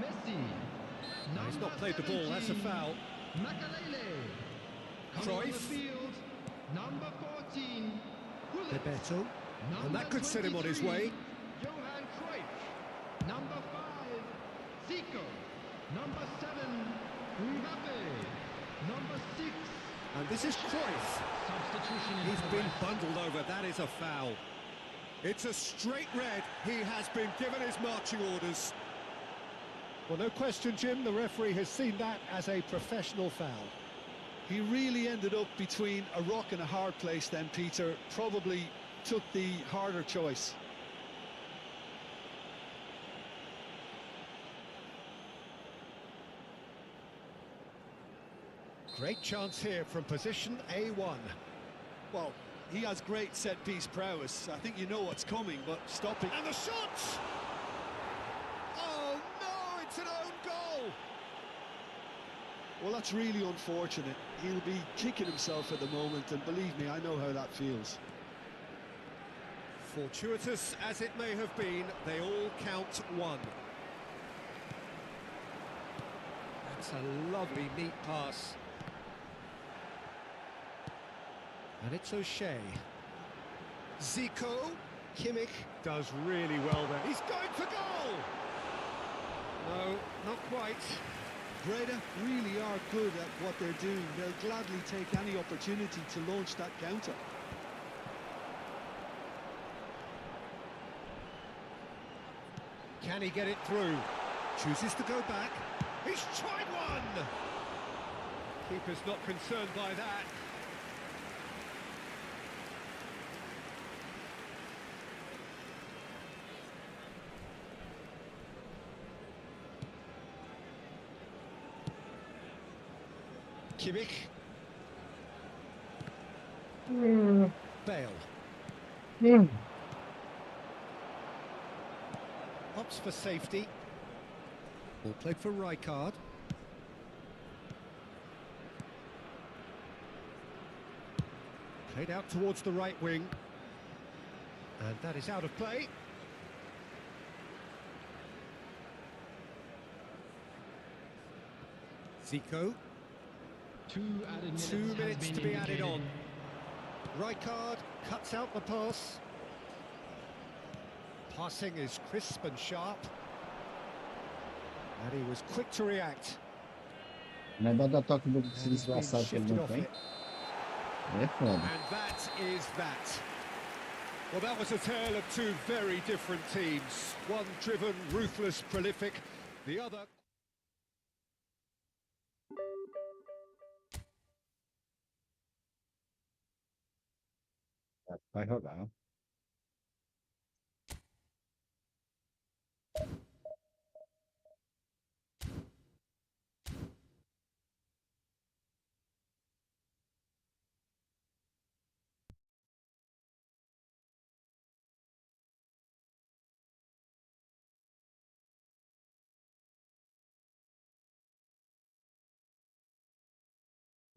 Messi. No, he's not played the ball, that's a foul. Makalele. Coming on the Cruyff. field. Number 14. Gullit. Bebeto. And that could set him on his 23, way. Johan Cruyff. Number 5. Zico. Number 7. Mbappe. Number 6. And this is Cruyff. Substitution He's been bundled over, that is a foul. It's a straight red, he has been given his marching orders. Well, no question, Jim, the referee has seen that as a professional foul. He really ended up between a rock and a hard place then, Peter. Probably took the harder choice. Great chance here from position A1. Well, he has great set-piece prowess. I think you know what's coming, but stopping. And the shot! Oh no, it's an own goal! Well, that's really unfortunate. He'll be kicking himself at the moment, and believe me, I know how that feels. Fortuitous as it may have been, they all count one. That's a lovely, neat pass. And it's O'Shea. Zico. Kimmich does really well there. He's going for goal! No, not quite. Breda really are good at what they're doing. They'll gladly take any opportunity to launch that counter. Can he get it through? Chooses to go back. He's tried one! Keeper's not concerned by that. Kimmich. Bale. Opts for safety. Ball played for Rijkaard. Played out towards the right wing. And that is out of play. Zico. 2 added 2 minutes, minutes has to been be added indicated. on. Rijkaard cuts out the pass. Passing is crisp and sharp. And he was quick to react. O negócio da toque do And he's been desgraçado que ele shifted não off tem. it. É foda. And that is that. Well, that was a tale of two very different teams. One driven, ruthless, prolific. The other... Vai jogar.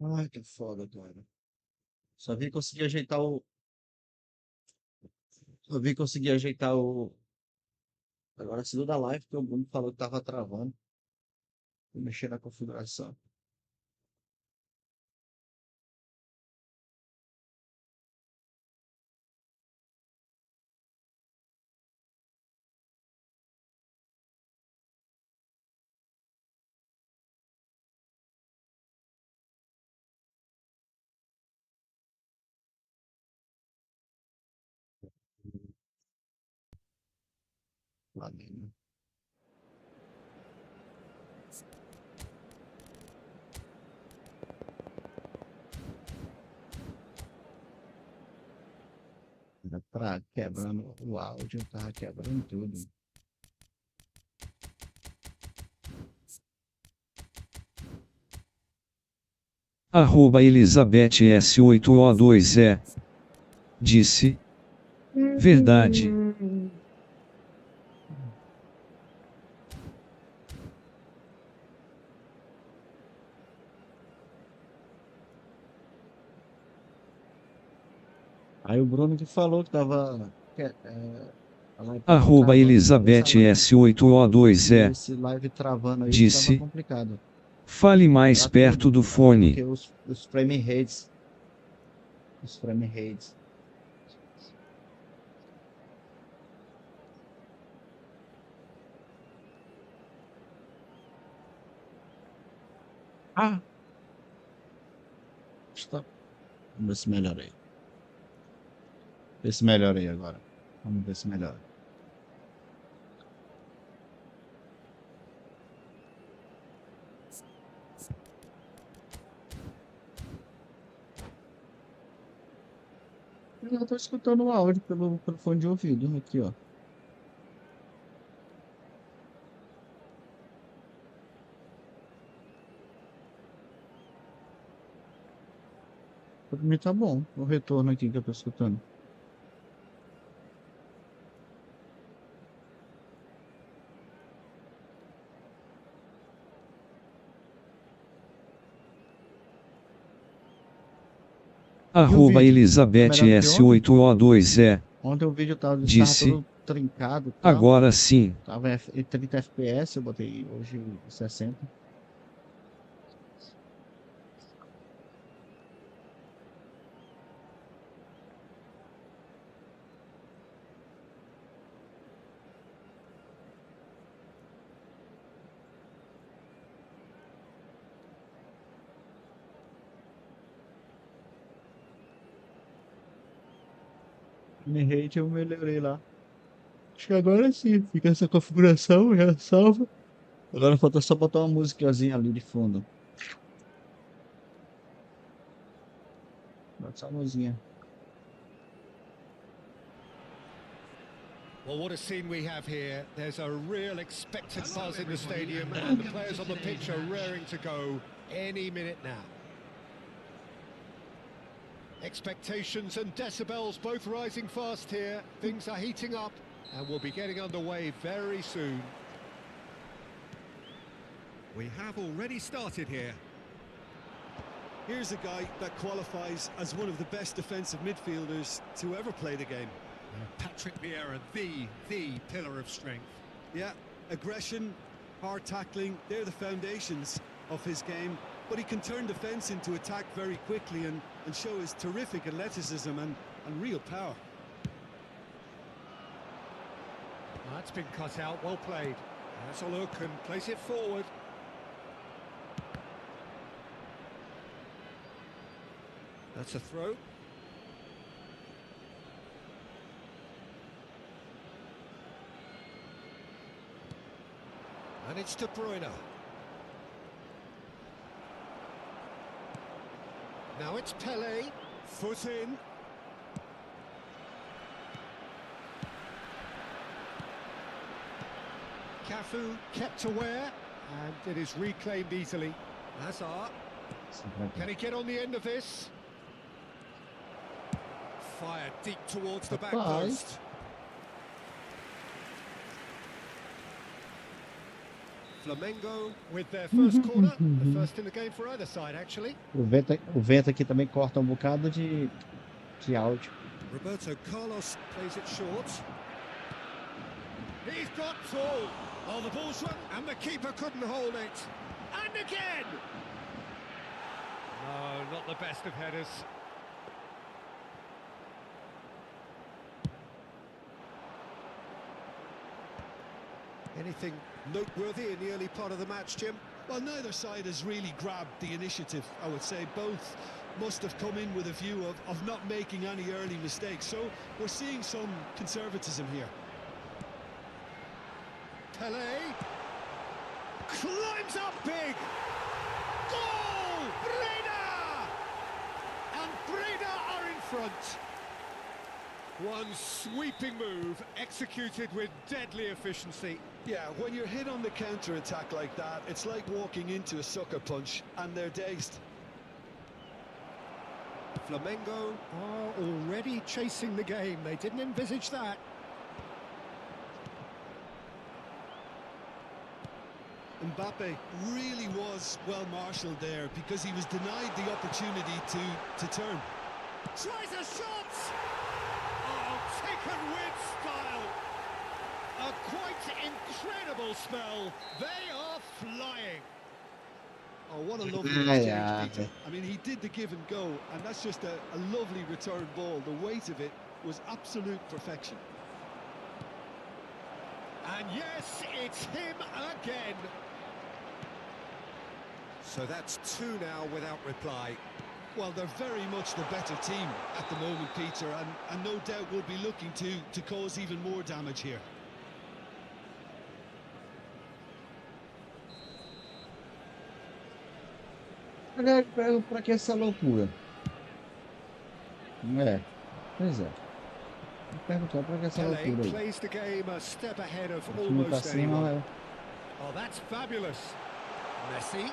Ai, que foda, cara. Só vim conseguir ajeitar o. Só vim conseguir ajeitar o. Agora saiu da live, porque o Bruno falou que tava travando. Vou mexer na configuração. Lá dentro. Quebrando o áudio, tava quebrando tudo. Elizabeth S8O2E disse: verdade. Aí o Bruno que falou que tava. A live tava Arroba travando, Elizabeth S8O2E esse live travando aí que tava disse: complicado. fale mais Pra perto tudo. do Porque fone. os frame rates. Os frame rates. Ah! Está. Vamos ver se melhora aí. Ver se melhora aí agora. Vamos ver se melhora. Eu tô escutando o áudio pelo fone de ouvido aqui, ó. Pra mim tá bom. O retorno aqui que eu tô escutando. Arroba vídeo? Elizabeth Tá melhor do que ontem? S8O2E Ontem o vídeo tava disse: todo trincado e tal. agora sim. Tava em 30 FPS, eu botei hoje em 60. Me rate eu melhorei lá. Acho que agora sim, fica essa configuração, já salva. Agora falta só botar uma musicazinha ali de fundo. Bota essa musiquinha. Well, what a scene we have here. There's a real expectant buzz in the stadium, and the players on the pitch are raring to go any minute now. Expectations and decibels both rising fast here. Things are heating up, and we'll be getting underway very soon. We have already started here. Here's a guy that qualifies as one of the best defensive midfielders to ever play the game. Patrick Vieira, the pillar of strength. Yeah, aggression, hard tackling, they're the foundations of his game. But he can turn defence into attack very quickly and show his terrific athleticism and real power. That's been cut out, well played. That's a look and place it forward. That's a throw. And it's De Bruyne. Now it's Pele, foot in. Cafu kept aware, and it is reclaimed easily. Hazard, can he get on the end of this? Fired deep towards the back post. Flamengo with their first corner, the first in the game for either side, actually. O vento aqui também corta bocado de áudio. Roberto Carlos plays it short. He's got tall. Oh, the ball's run, and the keeper couldn't hold it. And again! No, not the best of headers. Anything noteworthy in the early part of the match, Jim? Well, neither side has really grabbed the initiative, I would say. Both must have come in with a view of not making any early mistakes. So we're seeing some conservatism here. Pele climbs up big. Goal! Breda! And Breda are in front. One sweeping move executed with deadly efficiency. Yeah, when you're hit on the counter-attack like that, it's like walking into a sucker punch and they're dazed. Flamengo are already chasing the game. They didn't envisage that. Mbappe really was well marshalled there because he was denied the opportunity to turn. Tries a shot! and with style. A quite incredible spell. They are flying. Oh, what a lovely exchange, Peter. I mean, he did the give and go, and that's just a lovely return ball. The weight of it was absolute perfection. And yes, it's him again. So that's 2 now without reply. Well, they're very much the better team at the moment, Peter, and no doubt will be looking to cause even more damage here. Aliás, pra que essa loucura? Pois é. Vou perguntar pra que essa Pele loucura aí. plays the game a step ahead of O time pra almost cima anyone. é. Oh, that's fabulous. Messi.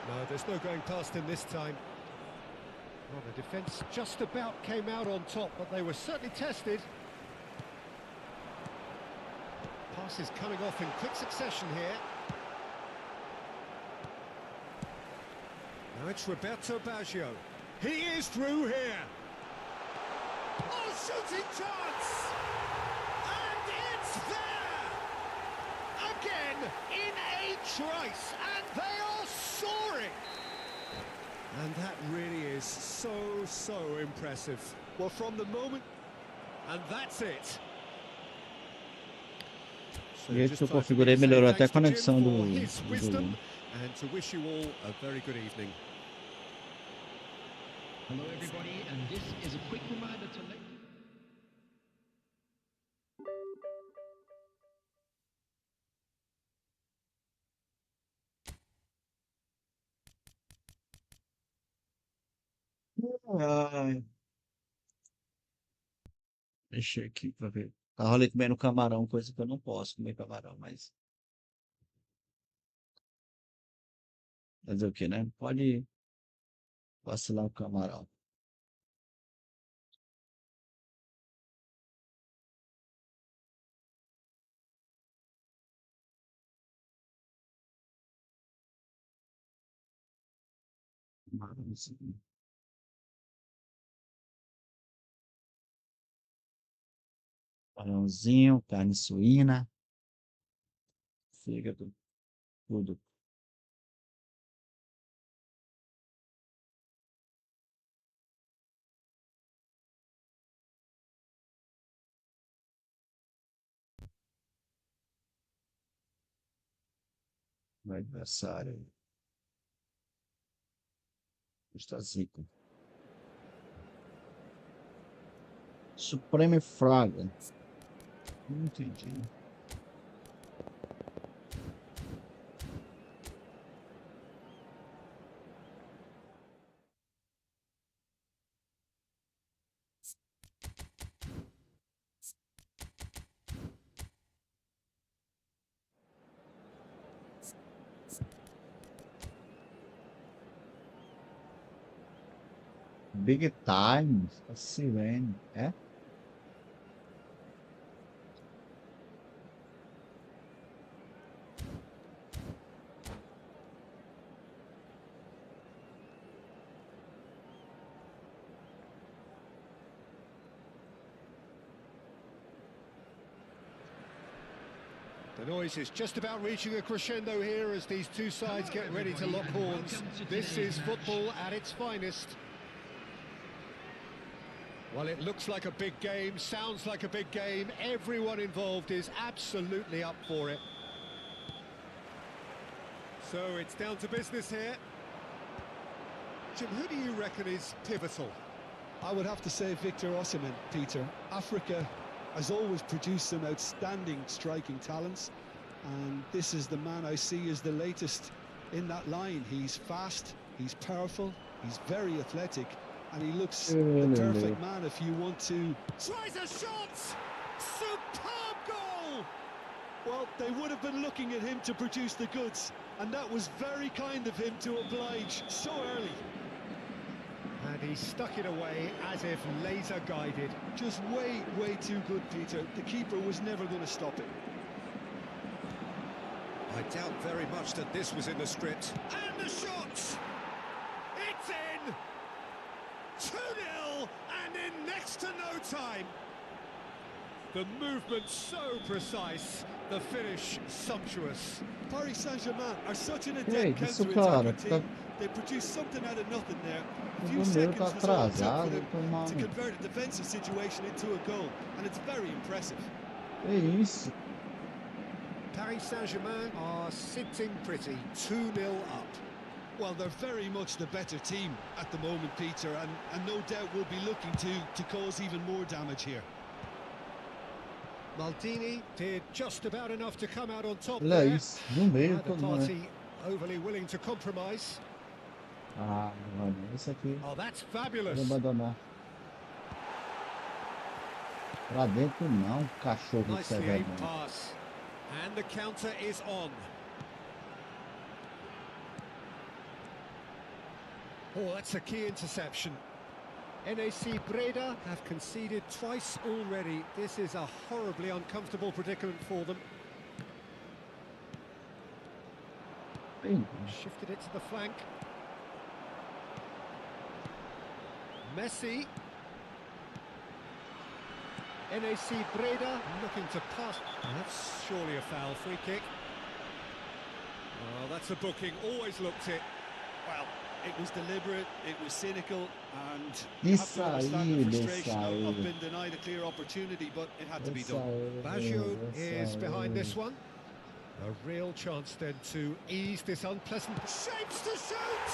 No, there's no going past him this time. Well, the defence just about came out on top, but they were certainly tested. Passes coming off in quick succession here. Now it's Roberto Baggio. He is through here. Oh, shooting chance! And it's there! Again, in a trice, and they are soaring! And that really is so impressive. Well, from the moment... And that's it. So O jeito just que eu time for me configurei to say melhorou até a thanks to Jim conexão for his do. wisdom, and to wish you all a very good evening. Hello, everybody, and this is a quick reminder to let Ai, deixa aqui pra ver. Tava ali comendo camarão, coisa que eu não posso comer camarão, mas. Fazer o quê, né? Pode vacilar o camarão. Camarãozinho. Camarãozinho, carne suína, fígado, tudo. Meu aniversário. Está zica. Supreme Fraga. Não entendi. Big Times, a Sirene, é? The noise is just about reaching a crescendo here as these two sides get ready to lock horns. This is football at its finest. Well, it looks like a big game, sounds like a big game. Everyone involved is absolutely up for it. So it's down to business here. Jim, who do you reckon is pivotal? I would have to say Victor Osimhen, Peter. Africa has always produced some outstanding striking talents, and this is the man I see as the latest in that line. He's fast, he's powerful, he's very athletic, and he looks the perfect man if you want to... Tries a shot! Superb goal! Well, they would have been looking at him to produce the goods, and that was very kind of him to oblige so early. And he stuck it away as if laser guided. Just way too good, Peter. The keeper was never going to stop it. I doubt very much that this was in the script. And the shot! It's in! 2-0 and in next to no time. The movement so precise, the finish sumptuous. Paris Saint-Germain are such an Ei, adept isso, counter-attacking cara, team. They produce something out of nothing there. A o few meu seconds tá was all it took for atrasado, them tomar to no... convert a defensive situation into a goal, and it's very impressive. Que isso? Paris Saint-Germain are sitting pretty, 2-0 up. Well, they're very much the better team at the moment, Peter, and no doubt will be looking to cause even more damage here. Maldini did just about enough to come out on top Olha there. isso, no meio Neither todo mundo. party overly willing to compromise. Ah, mano, isso aqui Oh, that's vou fabulous. abandonar. Pra dentro não, cachorro que você Nicely é aimed velho. pass. And the counter is on. Oh, that's a key interception. NAC Breda have conceded twice already. This is a horribly uncomfortable predicament for them. Bem, Shifted it to the flank. Messi. NAC Breda looking to pass. That's surely a foul. Free kick. Oh, that's a booking. Always looked it. Well, it was deliberate, it was cynical, and you have Isso to understand the aí, frustration isso of aí. being denied a clear opportunity, but it had to be Isso done. aí, Baggio isso is behind aí. this one. A real chance then to ease this unpleasant... Shapes to shoot!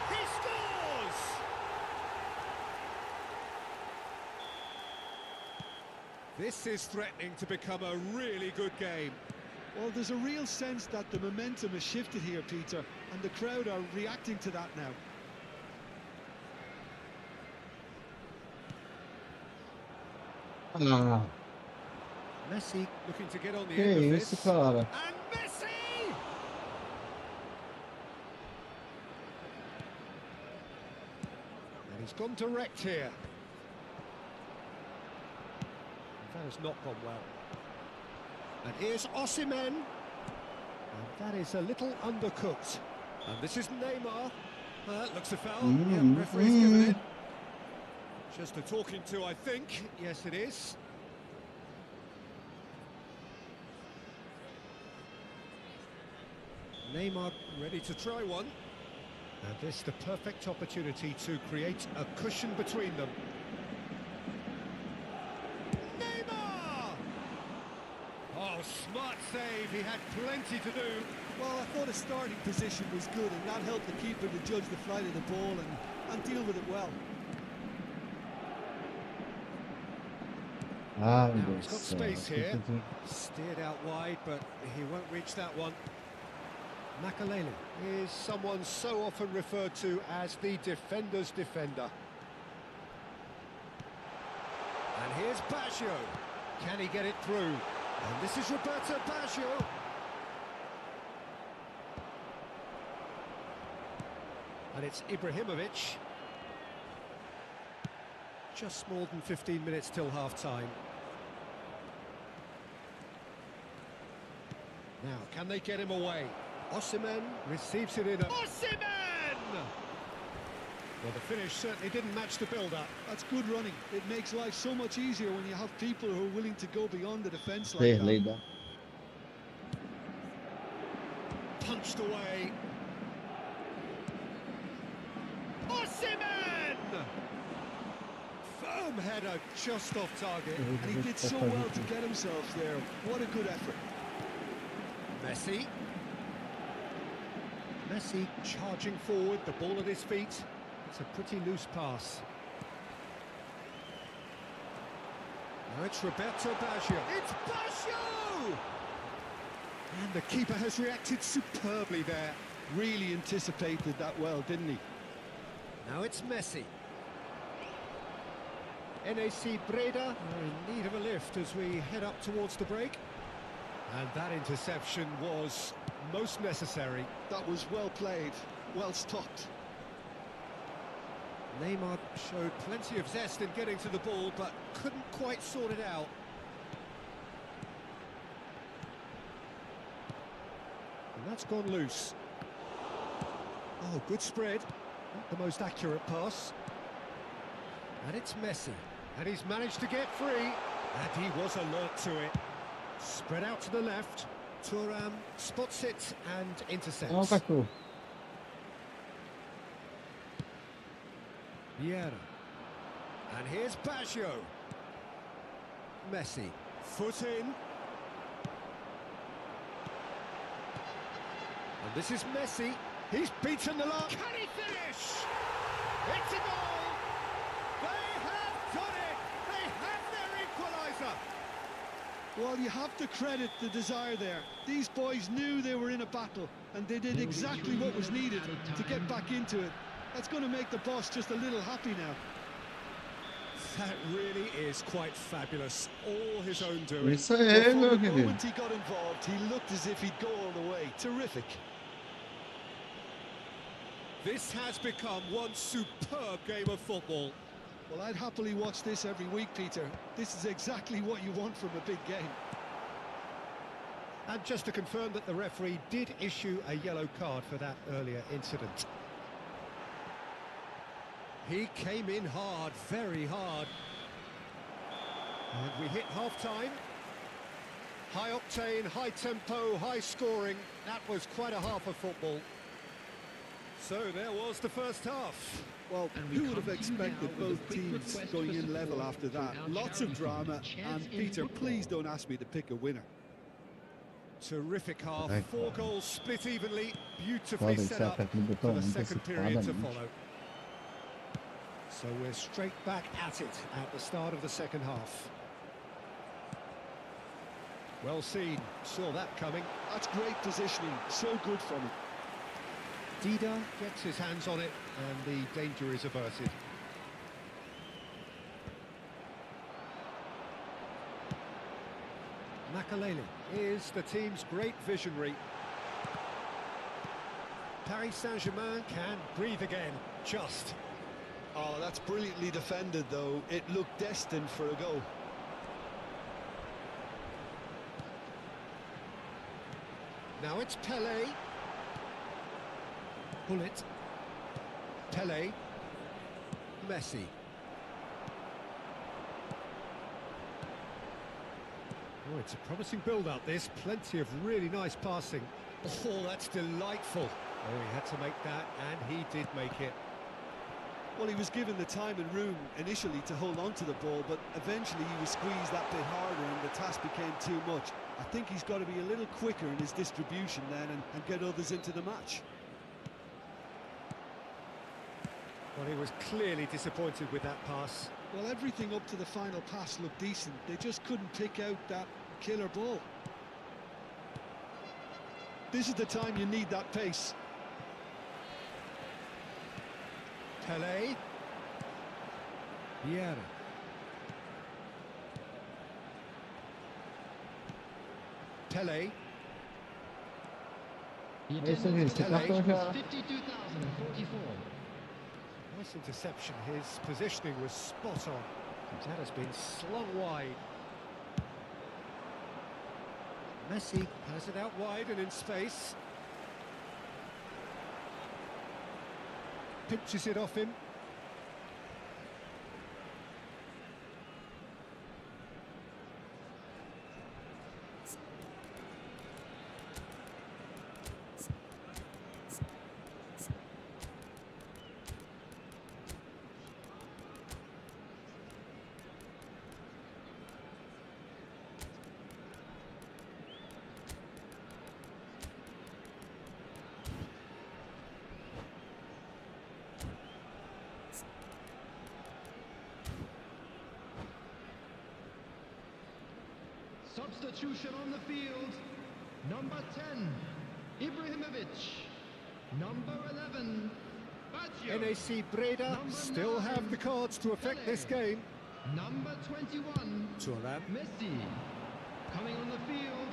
He scores! This is threatening to become a really good game. Well, there's a real sense that the momentum has shifted here, Peter, and the crowd are reacting to that now. Ah, Messi looking to get on the que end of isso, this. cara? And Messi! And he's gone direct here. That has not gone well. And here's Osimhen. And that is a little undercooked. And this is Neymar. Looks a foul. Yeah, referee's given it. Just a talking to, I think. Yes, it is. Neymar ready to try one. And this the perfect opportunity to create a cushion between them. Neymar! Oh, smart save. He had plenty to do. Well, I thought his starting position was good, and that helped the keeper to judge the flight of the ball and deal with it well. Ai, Now Deus he's got do céu. space Aqui here. tem que- Steered out wide, but he won't reach that one. Makalele is someone so often referred to as the defender's defender. And here's Baggio. Can he get it through? And this is Roberto Baggio. And it's Ibrahimovic. Just more than 15 minutes till half-time. Now, can they get him away? Osimhen receives it in a... Osimhen! Well, the finish certainly didn't match the build-up. That's good running. It makes life so much easier when you have people who are willing to go beyond the defence like Perlei that. da... Punched away. Osimhen! Firm header just off target. And he did so well to get himself there. What a good effort. Messi. Messi charging forward, the ball at his feet. It's a pretty loose pass. Now it's Roberto Baggio. It's Baggio! And the keeper has reacted superbly there. Really anticipated that well, didn't he? Now it's Messi. NAC Breda are in need of a lift as we head up towards the break. And that interception was most necessary. That was well played, well stopped. Neymar showed plenty of zest in getting to the ball, but couldn't quite sort it out. And that's gone loose. Oh, good spread. Not the most accurate pass. And it's Messi. And he's managed to get free. And he was alert to it. Spread out to the left. Thuram spots it and Ó, o intercepts. cachorro. Vieira. And here's Baggio. Messi. Foot in. And this is Messi. He's beaten the line. Can he finish? It's a goal. They have done it. They have their equaliser. Well, you have to credit the desire there. These boys knew they were in a battle, and they did exactly what was needed to get back into it. That's going to make the boss just a little happy now. That really is quite fabulous. All his own doing. Isso aí, Well, from meu the querido. moment he got involved, he looked as if he'd go all the way. Terrific. This has become one superb game of football. Well, I'd happily watch this every week, Peter. This is exactly what you want from a big game. And just to confirm that the referee did issue a yellow card for that earlier incident. He came in hard, very hard. And we hit half-time. High octane, high tempo, high scoring. That was quite a half of football. So there was the first half. Well, And we who would have come to you expected now with a both quick teams request going for in level support after to that? our Lots of charity drama, Chairs and in Peter, Football. please don't ask me to pick a winner. Terrific half. Right. 4 goals split evenly. Beautifully Pode set ser up até aquele for botão, the não second period to antecipadamente. follow. So we're straight back at it at the start of the second half. Well seen, saw that coming. That's great positioning, so good from him. Dida gets his hands on it and the danger is averted. Makalele is the team's great visionary. Paris Saint-Germain can breathe again, just. Oh, that's brilliantly defended, though. It looked destined for a goal. Now it's Pelé. Pull it. Pelé. Messi. Oh, it's a promising build-up, this. Plenty of really nice passing. Oh, that's delightful. Oh, he had to make that, and he did make it. Well, he was given the time and room initially to hold on to the ball, but eventually he was squeezed that bit harder and the task became too much. I think he's got to be a little quicker in his distribution then and get others into the match. Well, he was clearly disappointed with that pass. Well, everything up to the final pass looked decent. They just couldn't pick out that killer ball. This is the time you need that pace. Pelé. Vieira. Pelé. The É isso aí, attendance esse Pelé. cartão was já... 52,044. Nice interception. His positioning was spot on. That has been slung wide. Messi has it out wide and in space. Pinches it off him. Substitution on the field. Number 10, Ibrahimovic. Number 11, Baggio. NAC Breda Number still 9, have the cards to affect this game. Number 21, Thuram. Messi. Coming on the field,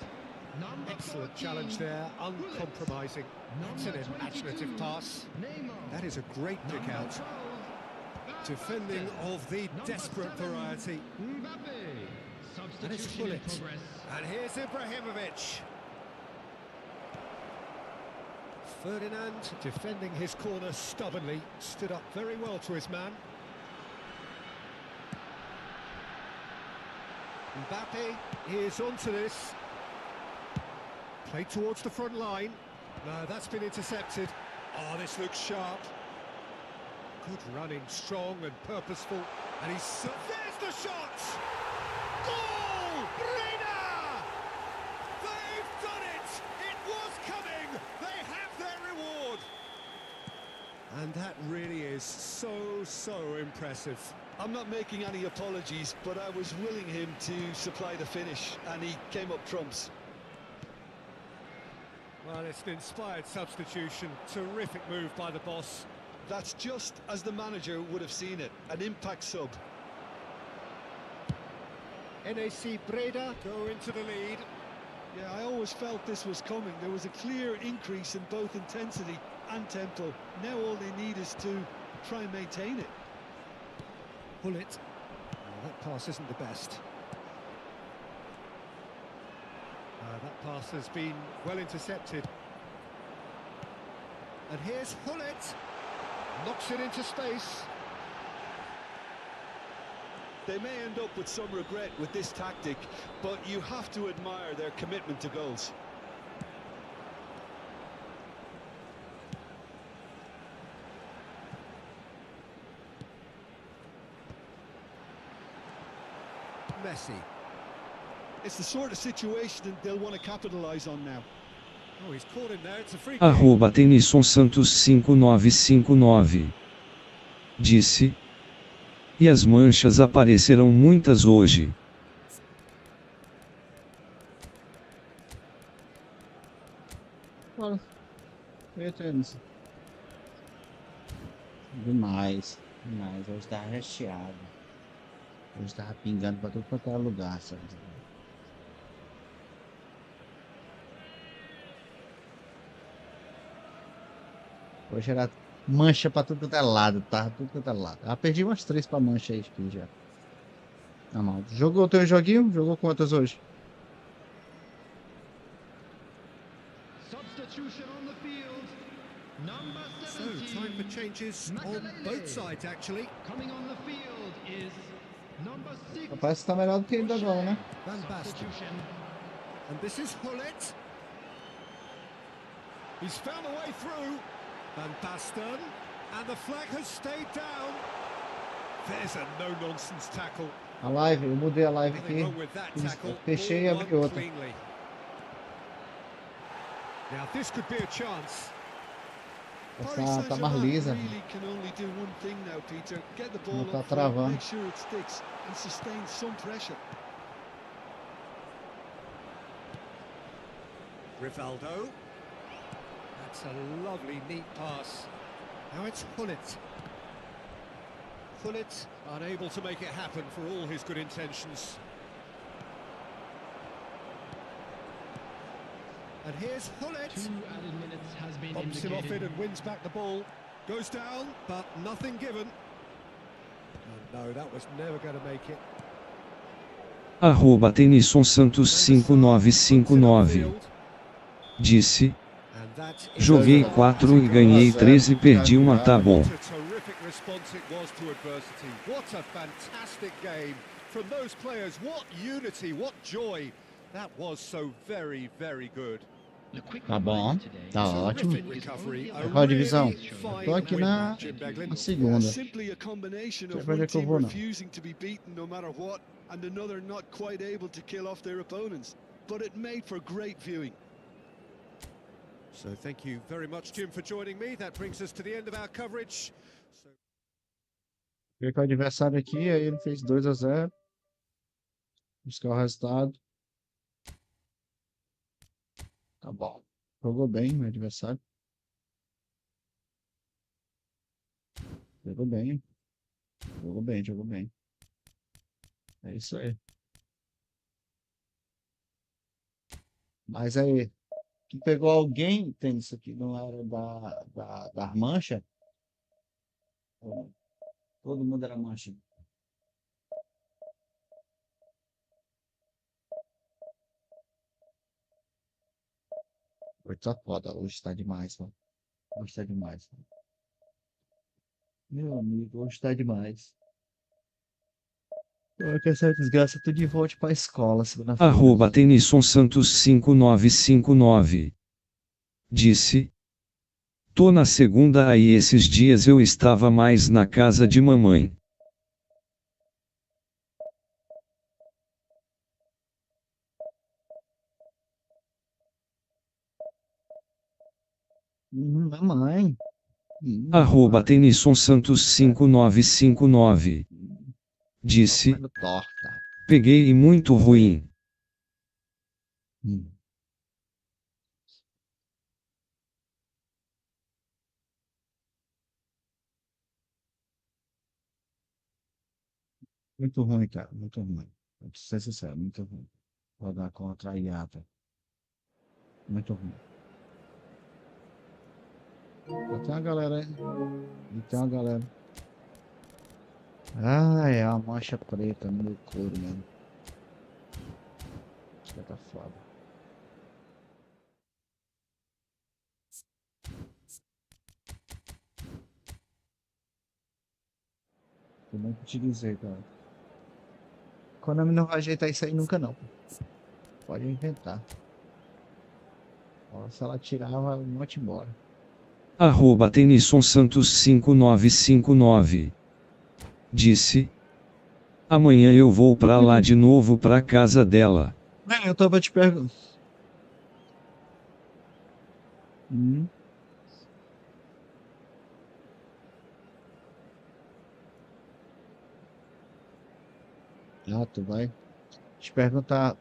number Excellent 14, challenge there, Gullit. uncompromising. That's an Number imaginative 22, pass. Neymar. That is a great pick Number out. 12, Defending Valverde. of the Number desperate 7, variety. Mbappe. And it's Substitution in Gullit. progress. And here's Ibrahimovic. Ferdinand defending his corner stubbornly, stood up very well to his man. Mbappe is onto this. Play towards the front line. No, that's been intercepted. Oh, this looks sharp. Good running, strong and purposeful. And there's the shot! Goal! Reina! They've done it! It was coming! They have their reward! And that really is so impressive. I'm not making any apologies, but I was willing him to supply the finish, and he came up trumps. Well, it's an inspired substitution. Terrific move by the boss. That's just as the manager would have seen it, an impact sub. NAC Breda go into the lead. Yeah, I always felt this was coming. There was a clear increase in both intensity and tempo. Now all they need is to try and maintain it. Pull it. Oh, that pass isn't the best. That pass has been well intercepted. And here's Hullet. Knocks it into space. They may end up with some regret with this tactic, but you have to admire their commitment to goals. Messi. It's the sort of situation that they'll want to capitalize on now. Oh, he's caught him there. It's a free kick. Arroba Jelison Santos 5959. Disse. E as manchas aparecerão muitas hoje. Fala. Temos. Demais. Hoje tá recheado. Hoje tava pingando pra tudo quanto era lugar, sabe? Hoje era mancha pra tudo quanto é lado, tá? Tudo quanto é lado. Ah, perdi umas 3 pra mancha aí aqui já. Tá mal. Jogou o teu joguinho? Jogou quantas hoje? Substitution on the field. Number So, 17. time for changes on both sides, actually. Coming on the field is number 6. Parece que tá melhor do que ainda agora, né? Van Basten. Substitution. And this is Hullet. He's found a way through. Van Basten. And the flag has stayed down. There's a no-nonsense tackle. A live, eu mudei a live Nothing aqui. wrong with that tackle. Fechei e All abri won outra. cleanly. Now this could be a chance. Tá mais lisa. really can only do one thing now, Peter. Get the ball Não tá up front, travando. make sure it sticks and sustain some pressure. Rivaldo. That's a lovely, neat pass. Now it's Hullet. Hullet unable to make it happen for all his good intentions. And here's Hullet. 2 added minutes has been Bumps him off it indicated. and wins back the ball. Goes down, but nothing given. Oh, no, that was never going to make it. Arroba Jelison Santos 5959. Disse. And that is Joguei 4 e ganhei 13 e perdi uma, tá bom. What a terrific response it was to adversity. What a fantastic game from those players. What unity, what joy. That was so very, very good. Tá bom, tá ótimo. Terrific recovery. A Qual a divisão? really fine Tô aqui win na, by Jim Beglin. na segunda. Simply a combination Deixa eu of ver onde one é que eu team vou, não. refusing to be beaten no matter what, and another not quite able to kill off their opponents. But it made for great viewing. So thank you very much, Jim, for joining me. That brings us to the end of our coverage. So... Ver que o adversário aqui, aí ele fez 2-0. Buscar o resultado. Tá bom. Jogou bem o adversário. Jogou bem. Jogou bem, jogou bem. É isso aí. Mas aí, que pegou alguém, tem isso aqui, não era da mancha? Todo mundo era mancha. Hoje tá foda, hoje tá demais, mano. Hoje tá demais. Mano. Meu amigo, hoje tá demais. Eu quero essa desgraça tudo de volta pra escola, segunda-feira. Arroba Tenison Santos 5959. Disse. Tô na segunda aí esses dias eu estava mais na casa de mamãe. Mamãe. Arroba Tenison Santos 5959. Disse. Comendo torta. Peguei e muito ruim. Hum. Muito ruim, cara. Muito ruim. Vou ser sincero, muito ruim. Vou dar contra a IATA. Muito ruim. Já tem uma galera aí. E tem uma galera. Ah, é uma mancha preta no meu couro mesmo. Acho que tá foda. Eu nem te dizer, cara. Konami não vai ajeitar isso aí nunca, não. Pode inventar. Ó, se ela tirar, vai um monte embora. Arroba Tenison Santos 5959. Disse. Amanhã eu vou pra lá de novo pra casa dela. Eu tava te perguntando. Ah, tu vai te perguntar.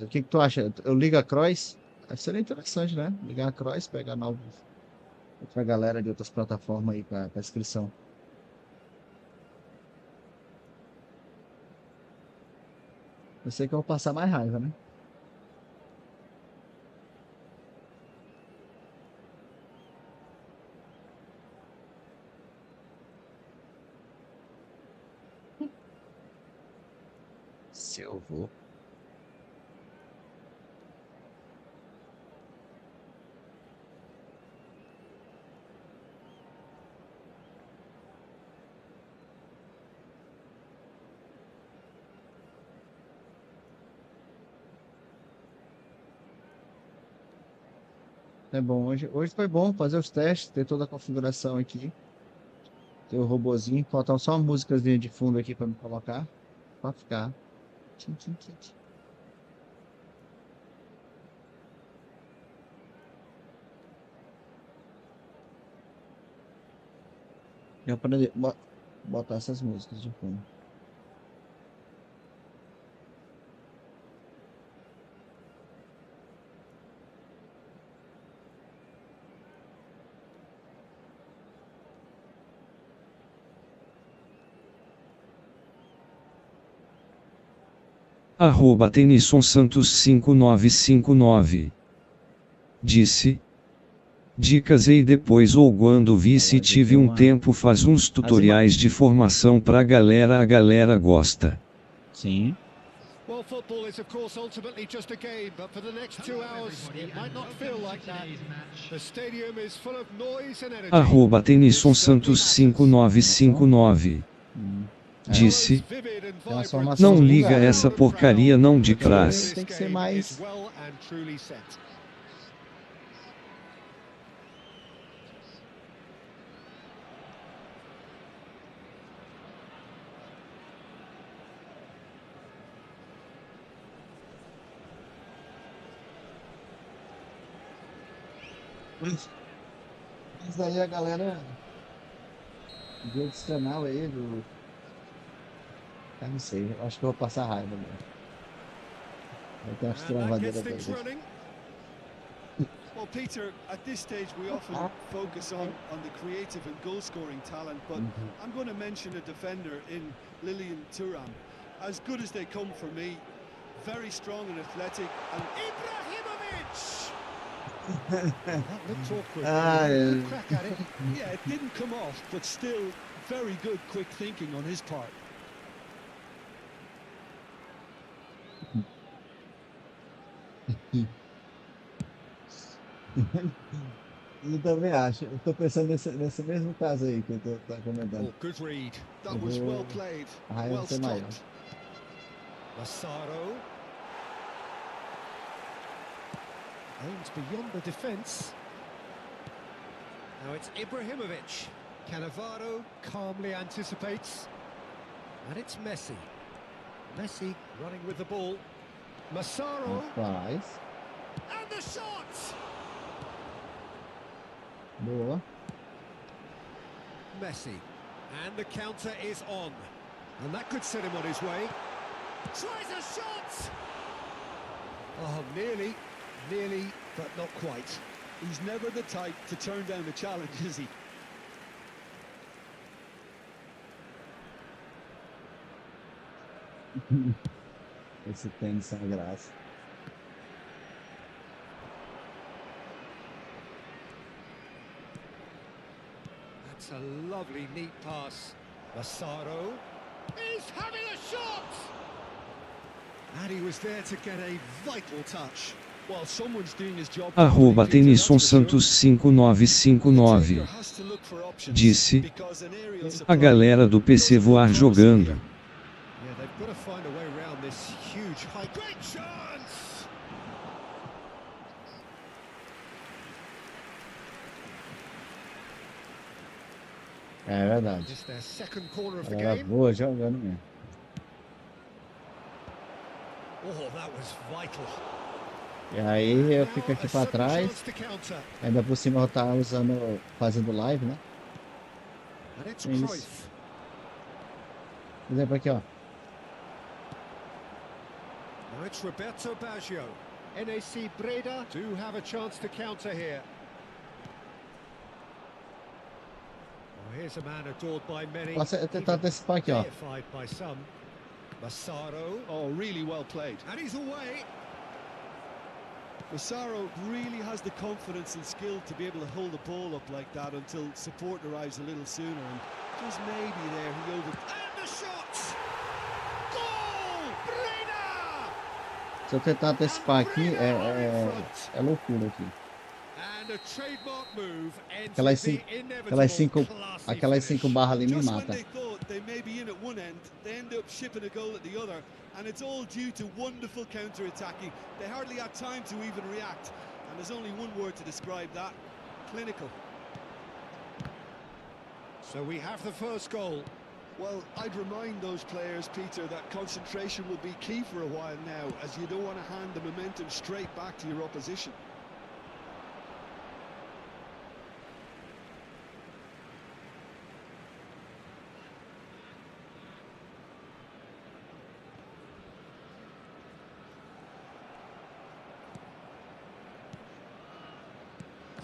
O que que tu acha? Eu ligo a Cross? Seria interessante, né? Ligar a Cross, pegar novos. Outra galera de outras plataformas aí pra inscrição. Eu sei que eu vou passar mais raiva, né? Se eu vou. É bom, hoje foi bom fazer os testes, ter toda a configuração aqui. Ter o robozinho, faltam só músicas de fundo aqui pra me colocar. Pra ficar. Tchim, tchim, tchim, tchim. Eu aprendi botar essas músicas de fundo. Arroba Tenison Santos 5959. Disse. Dicas e depois ou quando vi se tive um tempo faz uns tutoriais de formação pra galera, a galera gosta. Sim. Well, football is, of course, ultimately just a game, but for the next 2 hours, it might not feel like that. The stadium is full of noise and energy. Arroba Tenison Santos 5959. Disse. Não liga essa porcaria não de trás. Tem que ser mais. Mas aí a galera viu esse canal aí do. Eu não sei, eu acho que eu vou passar raiva mesmo. Vai ter umas travadeiras deles. Well, Peter, at this stage we often focus on the creative and goal-scoring talent, but I'm going to mention a defender in Lilian Thuram. As good as they come for me, very strong and athletic, and Ibrahimovic! That looked awkward. Yeah. Crack at it. Yeah, it didn't come off, but still very good quick thinking on his part. Eu também acho. Eu tô pensando nesse mesmo caso aí que eu tô comentando. Oh, good read. That was well played, A raiva well vai ser maior. stopped. Massaro. Aims beyond the defence. Now it's Ibrahimovic. Cannavaro calmly anticipates. And it's Messi. Messi running with the ball. Massaro. Rapaz. And the shot! Boa. Messi. And the counter is on. And that could set him on his way. Tries a shot! Oh, nearly, but not quite. He's never the type to turn down a challenge, is he? Esse tênis sem graça. That's a lovely, neat pass. Massaro. He's having a shot! And he was there to get a vital touch. While someone's doing his job. Tenison Santos 5959 disse: a galera do PC voar jogando. Yeah, they've got to find a way around this huge high. Great chance! É verdade. It's their second corner of the Ela game. boa jogando mesmo. Oh, that was vital. E aí eu fico aqui pra trás. Ainda por cima eu tava fazendo live, né? And it's É isso. Cruyff. Por exemplo, aqui, ó. Now it's Roberto Baggio. NAC Breda do have a chance to counter here. Oh, here's a man adored by many. Posso tentar antecipar aqui, ó. Deified by some. Massaro. Oh, really well played. And he's away. Massaro really has the confidence and skill to be able to hold the ball up like that until support arrives a little sooner, and just maybe there he over. And the shot! Goal! Breda! Se eu tentar antecipar aqui, é loucura aqui. And a trademark move ends Aquelas with the cinco, inevitable classy aquelas cinco finish. barras ali me Just when matam. they thought they may be in at one end, they end up shipping a goal at the other, and it's all due to wonderful counter-attacking. They hardly had time to even react, and there's only one word to describe that: clinical. So we have the first goal. Well, I'd remind those players, Peter, that concentration will be key for a while now, as you don't want to hand the momentum straight back to your opposition.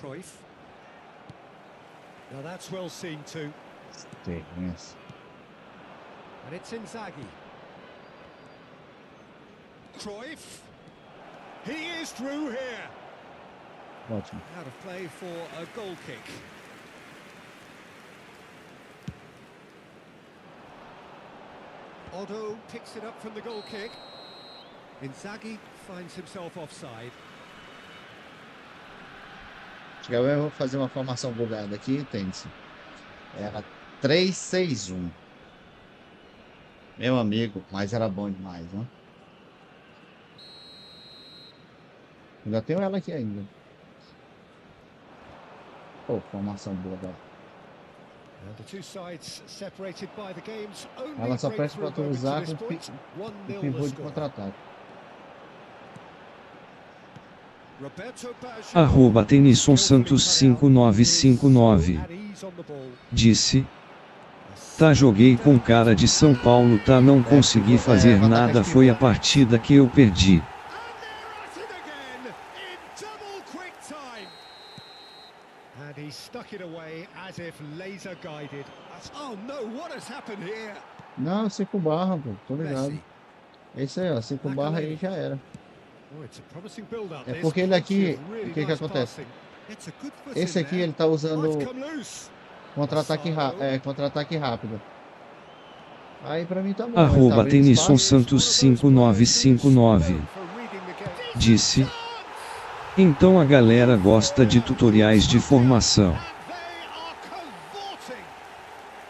Cruyff. Now that's well seen too. Yes. And it's Inzaghi. Cruyff. He is through here. Ótimo. Out of play for a goal kick. Otto picks it up from the goal kick. Inzaghi finds himself offside. Eu vou fazer uma formação bugada aqui, tênis. Era 3-6-1. Meu amigo, mas era bom demais, né? Ainda tenho ela aqui ainda. Pô, formação boa, velho. And the two sides separated by the game's only Ela só presta breakthrough pra tu moment usar to this com point. 1-0 pivô the de score. contra-ataque. Roberto Baggio Tenison Santos 5959 disse: tá, joguei com cara de São Paulo, tá, não consegui fazer nada, foi a partida que eu perdi. And they're at it again in double quick time. And he stuck it away as if laser guided. Oh no, what has happened here? Não, 5 barras, pô, tô ligado. Messi. É isso aí, ó, 5 barras aí já era. Oh, it's a promising build-up. É This porque ele aqui, plenty of really o que que nice acontece? passing. It's a good foot Esse in aqui there. ele tá usando Oh, it's come loose. contra-ataque rápido. Aí pra mim tá bom. ele tá abrindo Tenison espaço. Santos 5959 disse: então a galera gosta de tutoriais de formação. And they are cavorting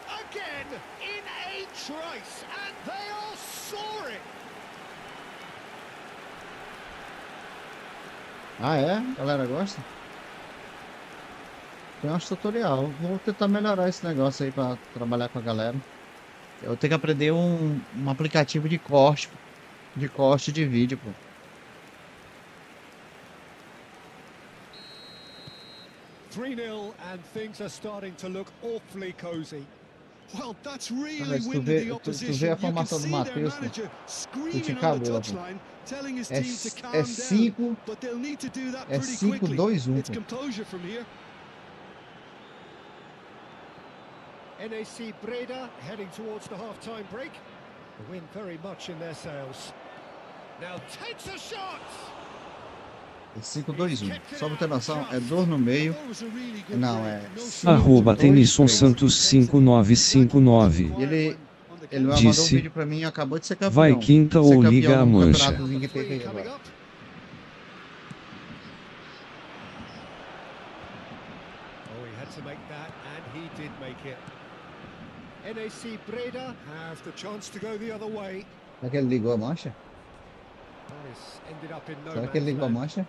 again in a trice, and they are soaring. Tem uns tutorial. Vou tentar melhorar esse negócio aí pra trabalhar com a galera. Eu tenho que aprender um aplicativo de corte de vídeo, pô. 3-0 and things are starting to look awfully cozy. Well, that's really Mas tu winded the vê opposition. a You can formação do see their Matheus, pô. manager Chute screaming on the acabou, pô. touchline, telling his É, team to é calm down. 5, But they'll need to do that é pretty 5, quickly. 2, 1, It's pô. composure from here. NAC Breda heading towards the half-time break. The wind very much in their sails. Now takes a shot! É 5, 2, 1. Só pra ter noção, é 2 no meio. That was a really good Não, break. é No 5, Arroba 2, Tenison 3. Santos 5959. E ele mandou um Disse, vídeo pra mim e acabou de ser campeão. vai quinta Ser ou campeão liga a no mancha. campeonatozinho que Number teve 3 aí coming agora. up. Oh, he had to make that, and he did make it. NAC Breda have the chance to go the other way. Será que ele ligou a mancha? This ended up in no Será que ele man's ligou a land. mancha?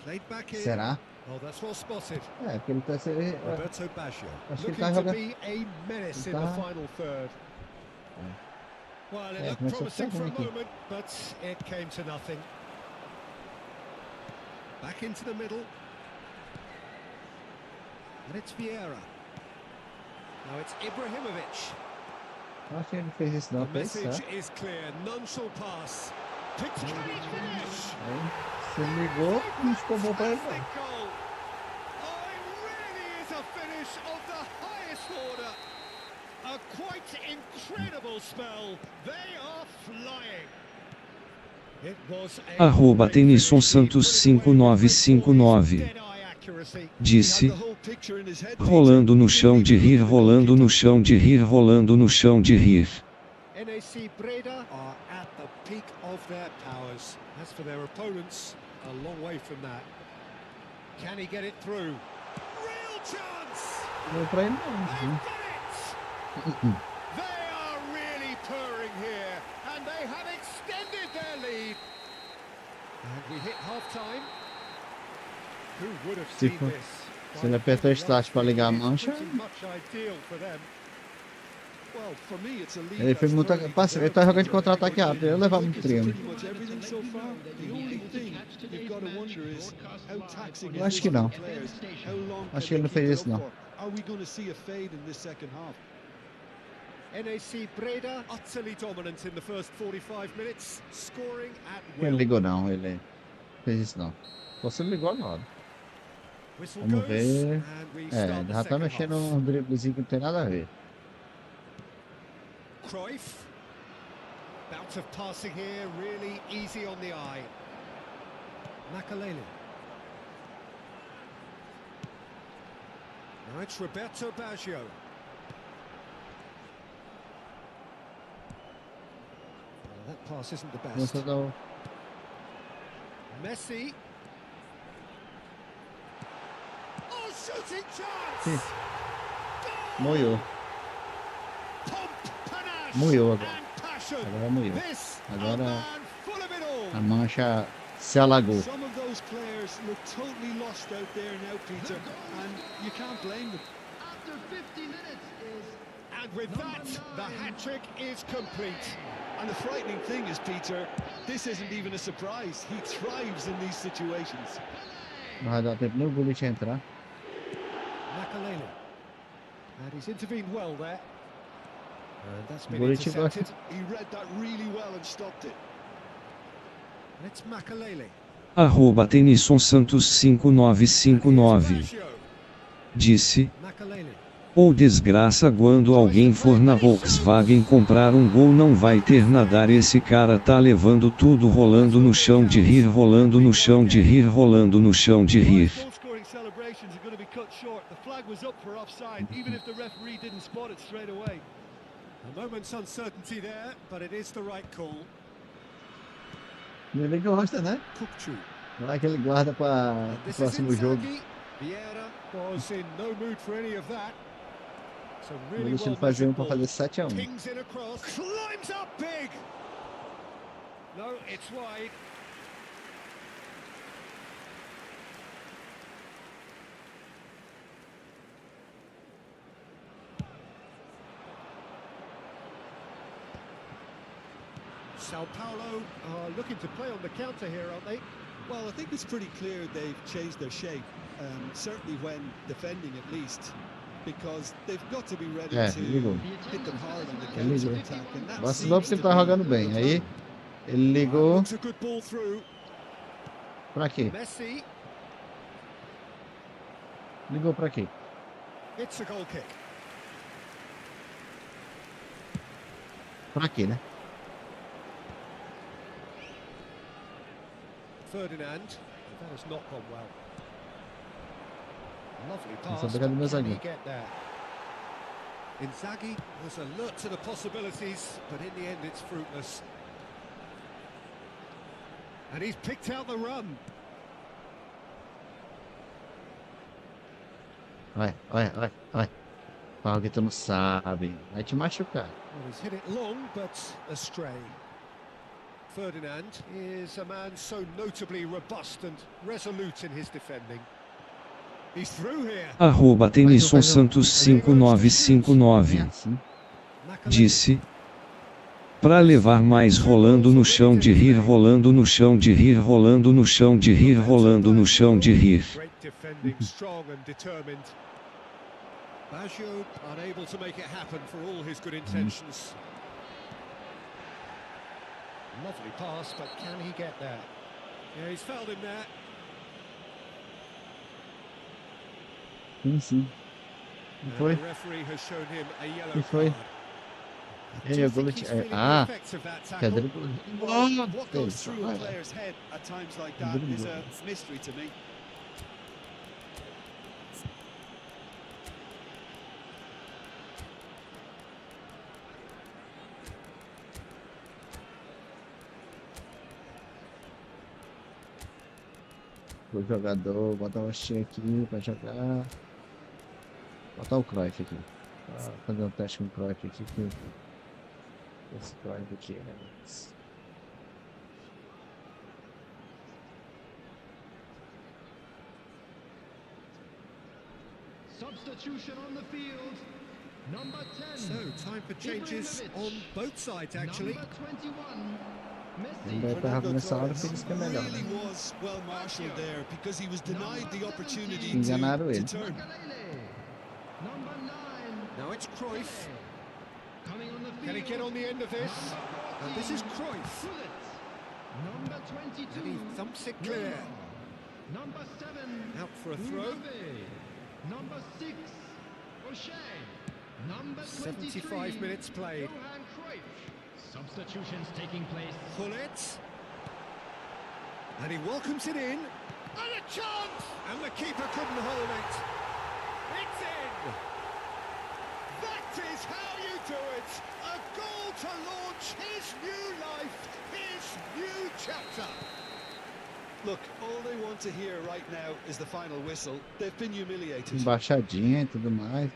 Played back in. Será? Oh, that's well spotted. É, porque ele tá sendo. Roberto Baggio Acho que ele looking tá to jogando. be a menace in Ele the tá- final third. Well, it É, looked começou a promising ficar for a ruim aqui. moment, but it came to nothing. Back into the middle. And it's Vieira. Now it's Ibrahimovic. Acho que ele fez isso não, The fez, message certo? is clear. None shall pass. Picked can he finish? Aí, se ele ligou, não ficou bom pra ele. Fantastic Não. goal. Oh, it really is a finish of the highest order. A quite incredible spell. They are flying. It was a Arroba great Tenison finish. Santos He put it away with 5959. dead-eye accuracy. Disse, He had the whole picture in his head, rolando Peter. no chão de rir, rolando no chão de rir, rolando no chão de rir. NAC Breda are at the peak of their powers. As for their opponents, a long way from that. Can he get it through? Real chance! Não pra ele não. They've Né? done it! They are really purring here, and they have extended their lead. And we hit half-time. Who would have seen Tipo, this? se ele apertou start pra ligar a mancha, Pretty much ideal for them. Well, for me, it's a lead ele fez that's muita. thoroughly Parceiro, ele tá deserved, jogando de Peter. contra-ataque rápido. Ele levava um It's trio. pretty much everything so far. The only thing you've got to wonder is how taxing Eu is acho this que for não. the players? How long Acho que can ele não they fez keep isso, it up não. for? Are we going to see a fade in this second half? NAC Breda utterly dominant in the first 45 minutes, scoring at Ele will. ligou não, ele fez isso não. Você ligou agora. Whistle Vamos goes, ver. and we É, start the já tá second mexendo half. num driblezinho que não tem nada a ver. Cruyff. Bout of passing here, really easy on the eye. Makalele. Now it's Roberto Baggio. Well, that pass isn't the best. Começou a dar o. Messi. Oh, shooting chance! Sim. Moiou. Pomp, panache, Moiou agora. and passion. Agora moiou. This a Agora man full of it all. a mancha se alagou. Some of those players look totally lost out there now, Peter, and you can't blame them. After 50 minutes is And with that, the hat-trick is complete. And the frightening thing is, Peter, this isn't even a surprise. He thrives in these situations. Não vai dar tempo nem o Gullit entrar. Makalele. And he's intervened well there. And that's been Gullit gosta. intercepted. He read that really well and stopped it. And it's Makalele. Arroba Tenison Santos 5959. Baggio. Disse, Makalele. ou desgraça quando alguém for na Volkswagen comprar um gol não vai ter nadar, esse cara tá levando tudo, rolando no chão de rir, rolando no chão de rir, rolando no chão de rir. Goal-scoring celebrations are going to be cut short. The flag was up for offside, even if the referee didn't spot it straight away. A moment's uncertainty there, but it is the right call. Ele gosta, né? Kukcu. Vai que ele guarda para And o this is próximo jogo. Inzaghi. Vieira was in no mood for any of that. So Vou really deixar well ele fazer measured para ball. fazer 7-1. Pings in across, climbs up big. No, it's wide. Sao Paulo are looking to play on the counter here, aren't they? Well, I think it's pretty clear they've changed their shape, certainly when defending at least, because they've got to be ready to ligou. hit them hard on the Ele counter ligou. attack. And that Vacilou seems porque ele to tá be jogando bem. the Aí, plan. ele ligou. Looks a good ball through. Pra quê? Messi, Ligou pra quê? it's a goal kick. Pra quê, né? Ferdinand, that has not gone well. Lovely Essa pass, é a but pegada do meu can he zagueiro. get there? Inzaghi was alert to the possibilities, but in the end it's fruitless. And he's picked out the run. Vai. Alguém tu não sabe. Vai te machucar. Well, he's hit it long, but astray. Ferdinand is a man so notably robust and resolute in his defending. He's through here. Arroba Tenison Santos 5959 Assim. disse: pra levar mais rolando no chão de rir, rolando no chão de rir, rolando no chão de rir, rolando no chão de rir. Great defending, strong and determined. Baggio unable to make it happen for all his good intentions. Lovely pass, but can he get there? Yeah, he's fouled him there. Sim. And Foi. the referee has shown him a E yellow foi. card. E Do aí, you o think goleiro. he's feeling the Ah, effects of that que tackle? drible. Well, what goes through a player's head at times like that is a mystery to me. O jogador, botar o Che aqui pra jogar. Botar o Cruyff aqui. Fazer um teste com o Cruyff aqui. Esse Cruyff aqui, né? Substitution on the field. Number 10. So, time for changes on both sides, actually. Number 21. Ele Messi. vai estar nessa hora que eles que é melhor. Really was well marshaled there because he was denied the opportunity Enganaram to ele. turn. Makalele. Number 9. Now it's Cruyff. Coming on the field. Can he get on the end of this? And this is Cruyff. Bullet. Number 22. And he thumps it clear. Number 7. Out for a throw. Ugarte. Number 6. O'Shea. Number 23. 75 minutes played. Johan Cruyff. Substitutions taking place. Pull it. And he welcomes it in. And a chance! And the keeper couldn't hold it. It's in! That is how you do it! A goal to launch his new life, his new chapter. Look, all they want to hear right now is the final whistle. They've been humiliated. Embaixadinha e tudo mais.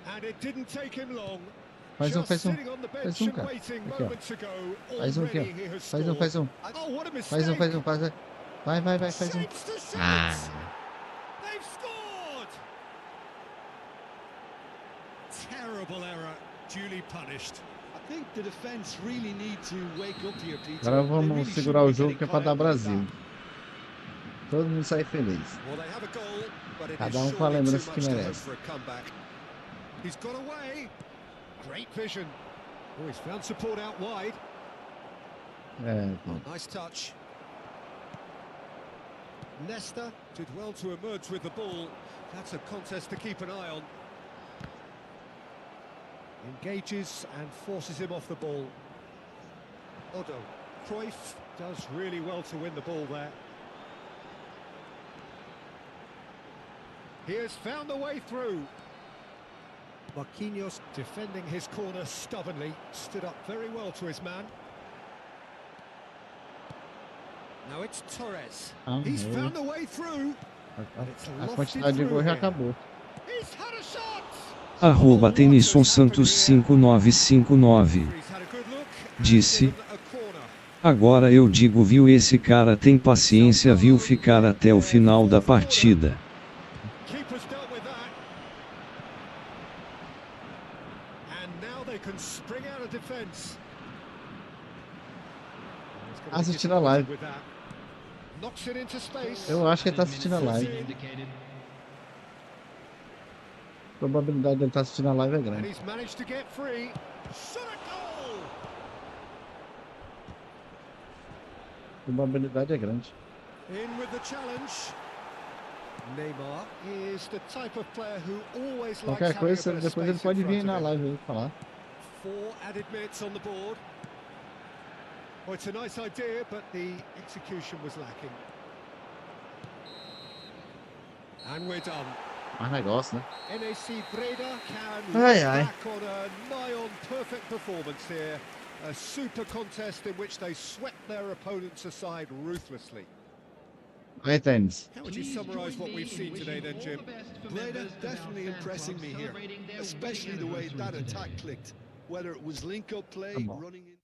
And it didn't take him long. Faz um, Just faz um. sitting on the bench Faz um, and cara. waiting Aqui, ó. moments ago. Faz um aqui, Already ó. he has Faz um, scored. faz um. Oh, what a Faz mistake! um, faz um, faz um. Vai, faz um. Shapes to shoot. Ah, They've scored! Terrible error, duly punished. I think the defense really need to wake up here, Peter. agora They vamos really segurar o shouldn't be jogo que é pra getting dar caught out like Brasil. that. Todo mundo sai feliz. Well, they have a goal, but it Cada is com a surely too lembrança que much to hope merece. for a comeback. He's got away. Great vision. Oh, he's found support out wide. É, Nice touch. Nesta did well to emerge with the ball. That's a contest to keep an eye on. Engages and forces him off the ball. Odo. Cruyff does really well to win the ball there. He has found a way through. Marquinhos defending his corner stubbornly. Stood up very well to his man. Now it's Torres. He's é. found a way through. A quantidade de gol já acabou. He's had a shot. Arroba Tenison Santos 5959 He's had a good look and disse: given a corner. agora eu digo, viu, esse cara tem paciência, viu, ficar até o final da partida. Keeper's dealt with that. And now they can spring out of defence. Assistindo a live. Eu acho que ele tá assistindo a live. A probabilidade dele estar assistindo a live é grande. A probabilidade é grande. Qualquer coisa, depois ele pode vir na live aí falar. 4 added minutes on the board. Well, it's a nice idea, but the execution was lacking. And we're done. Mais negócio, né? NAC Breda can Ai, look ai. back on a nigh-on perfect performance here. A super contest in which they swept their opponents aside ruthlessly. Aí, Tênis. How would you summarise what we've seen today then, Jim? Breda definitely impressing me here, especially the way that attack clicked. Whether it was link-up play, Tá bom. running in...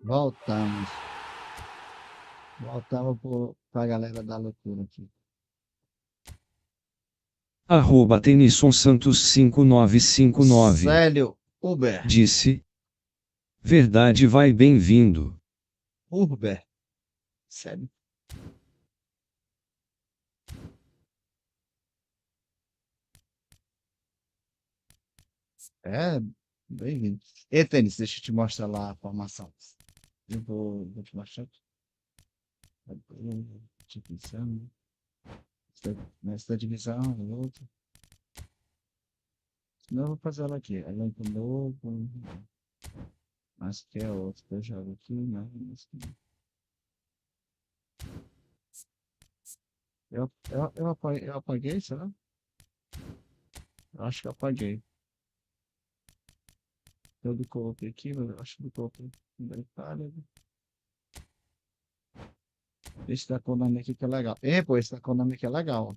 Voltamos. Voltamos pra galera da loucura aqui. Arroba Tenison Santos 5959. Célio Uber. Disse. Verdade vai bem-vindo. Uber. Sério. É, bem-vindo. E Tênis, deixa eu te mostrar lá a formação. Eu vou te mostrar. Divisão. Nessa divisão, outra. Senão eu vou fazer ela aqui. Elenco novo. Mas que é outro que eu jogo aqui, né? Eu apaguei, será? Eu acho que eu apaguei. Eu coloquei aqui, mas eu acho que eu coloquei na Itália. Esse da Konami aqui que é legal. Pô, esse da Konami aqui é legal.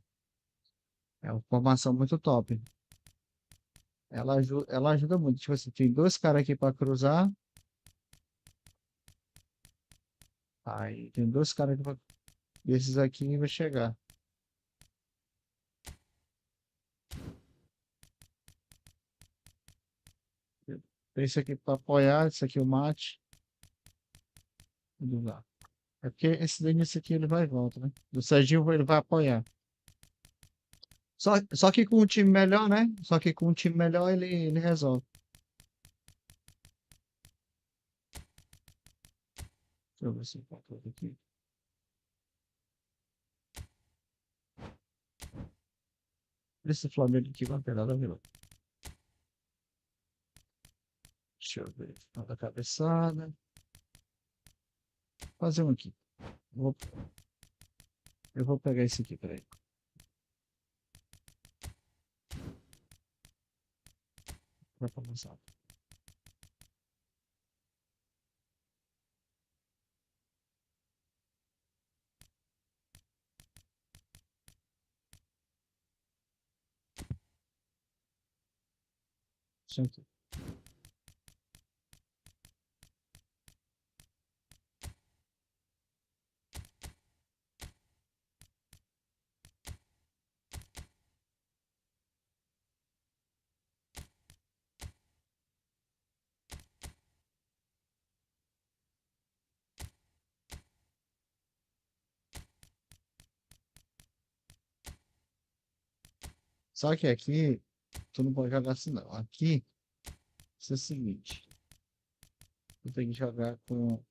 É uma formação muito top. Ela ajuda muito. Tipo assim, tem dois caras aqui para cruzar. Aí tem dois caras aqui desses aqui vai chegar. Tem esse aqui para apoiar, esse aqui o mate. Tudo lá. É porque esse aqui ele vai e volta, né? Do Serginho ele vai apoiar. Só que com um time melhor, né? Só que com um time melhor ele resolve. Deixa eu ver se encontrou aqui. Esse Flamengo aqui vai ter nada a ver. Deixa eu ver. Nada cabeçada. Fazer um aqui. Eu vou pegar esse aqui, peraí. Vai começar. Isso aqui. Só que aqui, tu não pode jogar assim não. Aqui, isso é o seguinte. Tu tem que jogar com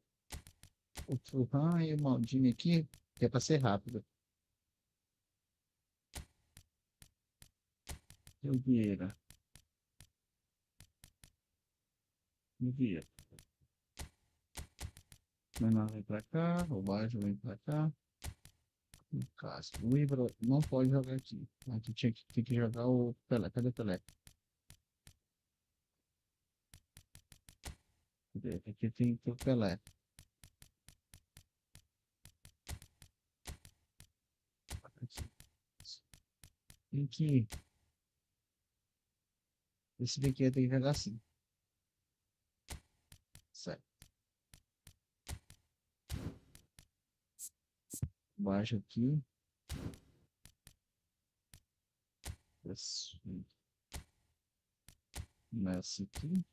o Furran e o Maldini aqui, que é pra ser rápido. E o Vieira. O Vieira. O Menor vem pra cá, o Baixo vem pra cá. O Cássio. O Ibra não pode jogar aqui. Aqui tem que jogar o Pelé. Cadê o Pelé? Aqui tem o Pelé. Tem que. Esse daqui tem que jogar assim. Certo. Baixo aqui. Isso. Nessa aqui.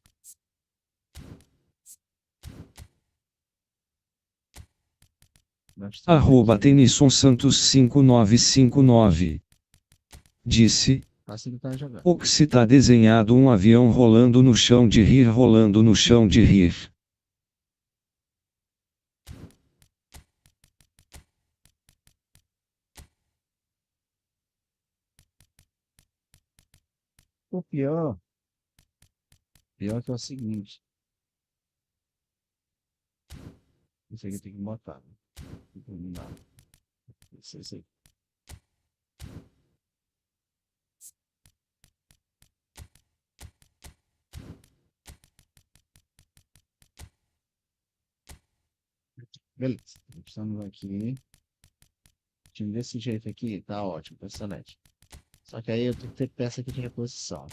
Arroba Tenison Santos 5959. Disse, Facilitar jogar. o que se tá desenhado um avião rolando no chão de rir, rolando no chão de rir. O pior que é o seguinte. Isso aqui tem que botar. Não dá. Isso aí. Beleza. Estamos aqui. Time desse jeito aqui, tá ótimo, excelente. Só que aí eu tenho que ter peça aqui de reposição.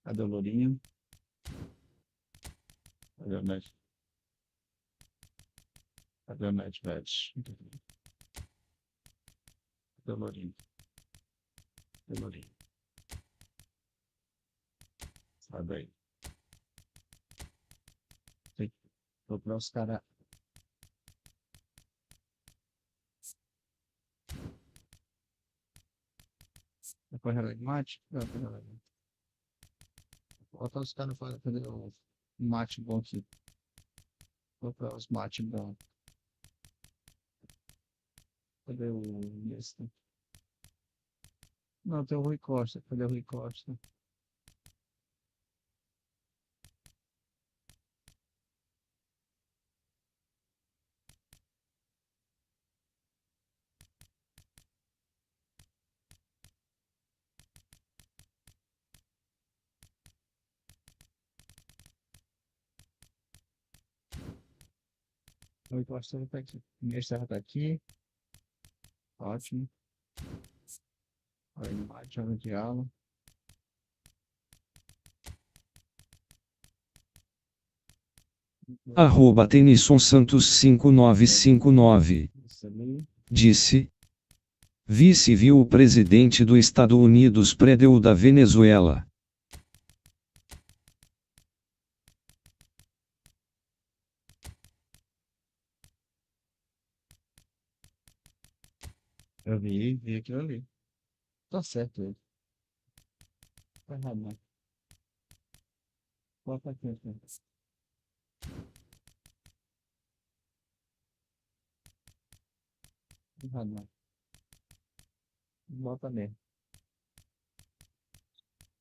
Cadê o lourinho? Cadê o match? Cadê o match? Cadê o lourinho? Cadê o lourinho? Sai daí. Tem que procurar os caras. Depois relé de mate? Não, depois relé de mate. Botar os caras para fazer o mate bom aqui. Procurar os mate bom. Cadê o esse? Não, tem o Rui Costa. Cadê o Rui Costa? O Rui Costa tá aqui. Minha estrada tá aqui. Ótimo. Olha, mate, joga de aula. Arroba Tenison Santos 5959. Isso ali. Disse, vice viu o presidente dos Estados Unidos prendeu da Venezuela. Eu vi aquilo ali. Tá certo ele. Tá errado, não. Bota aqui, aqui. Tá errado, não. Bota mesmo.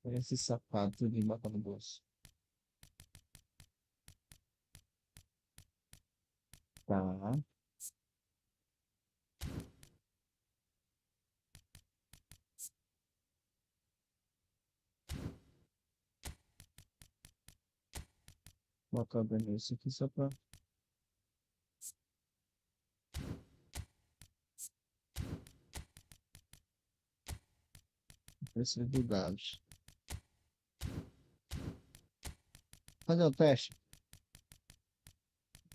Pega esse sapato e bota no bolso. Tá. Bota bem isso aqui só pra. Precisa de dados. Fazer o teste.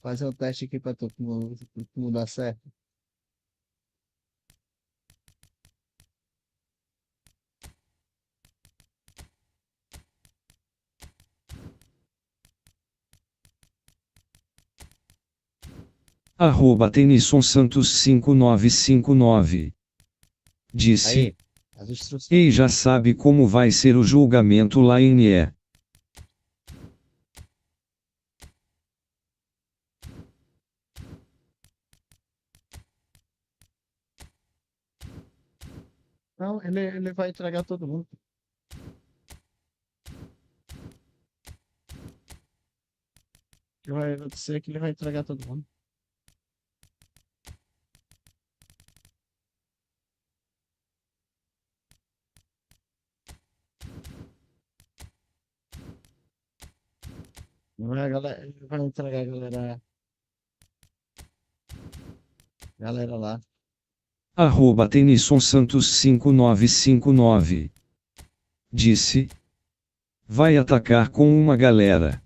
Fazer o teste aqui pra tu não dar certo. Arroba Tenison Santos 5959. Disse, Aí, as instruções. ei, já sabe como vai ser o julgamento lá em E. Não, ele vai entregar todo mundo. O que vai acontecer é que ele vai entregar todo mundo. Ele vai entregar a galera. Galera lá. Arroba Tenison Santos 5959. Disse, vai atacar com uma galera.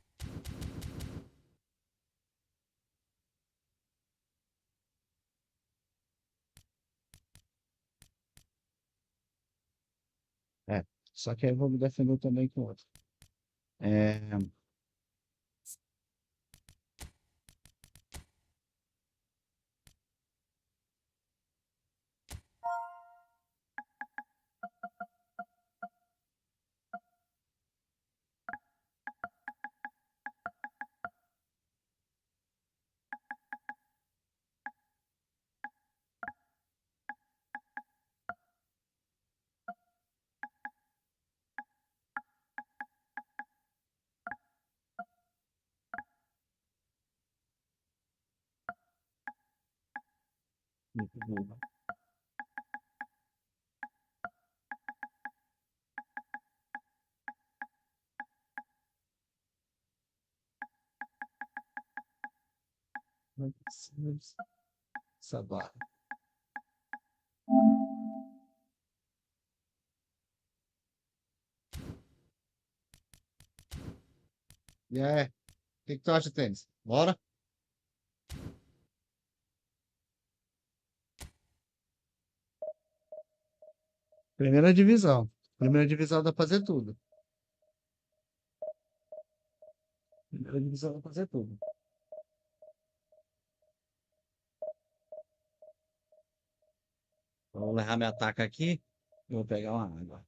Só que aí eu vou me defender também com outro. É... Muito bom. Essa barra. E aí, o que tu acha, Tênis? Bora? Primeira divisão. Primeira divisão dá pra fazer tudo. Primeira divisão dá pra fazer tudo. Vou levar minha taca aqui e vou pegar uma água.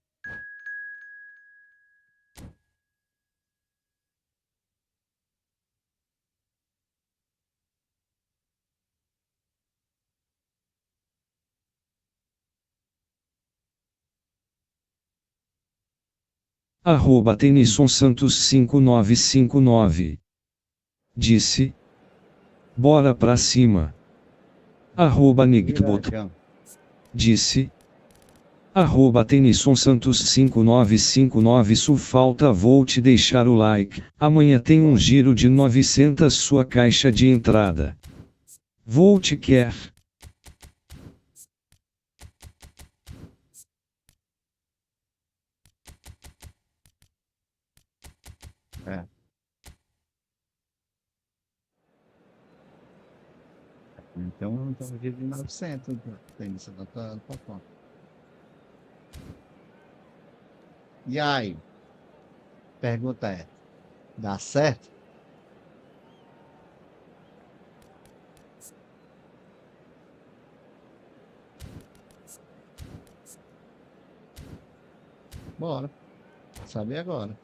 Arroba Tenison Santos 5959. Disse. Bora pra cima. Arroba Nigbot. Disse. Arroba Tenison Santos 5959. Falta, vou te deixar o like. Amanhã tem um giro de 900 sua caixa de entrada. Vou te quer. É. Então vídeo de 900, tem isso, tá conta. E aí? Pergunta é, dá certo? Bora. Saber agora.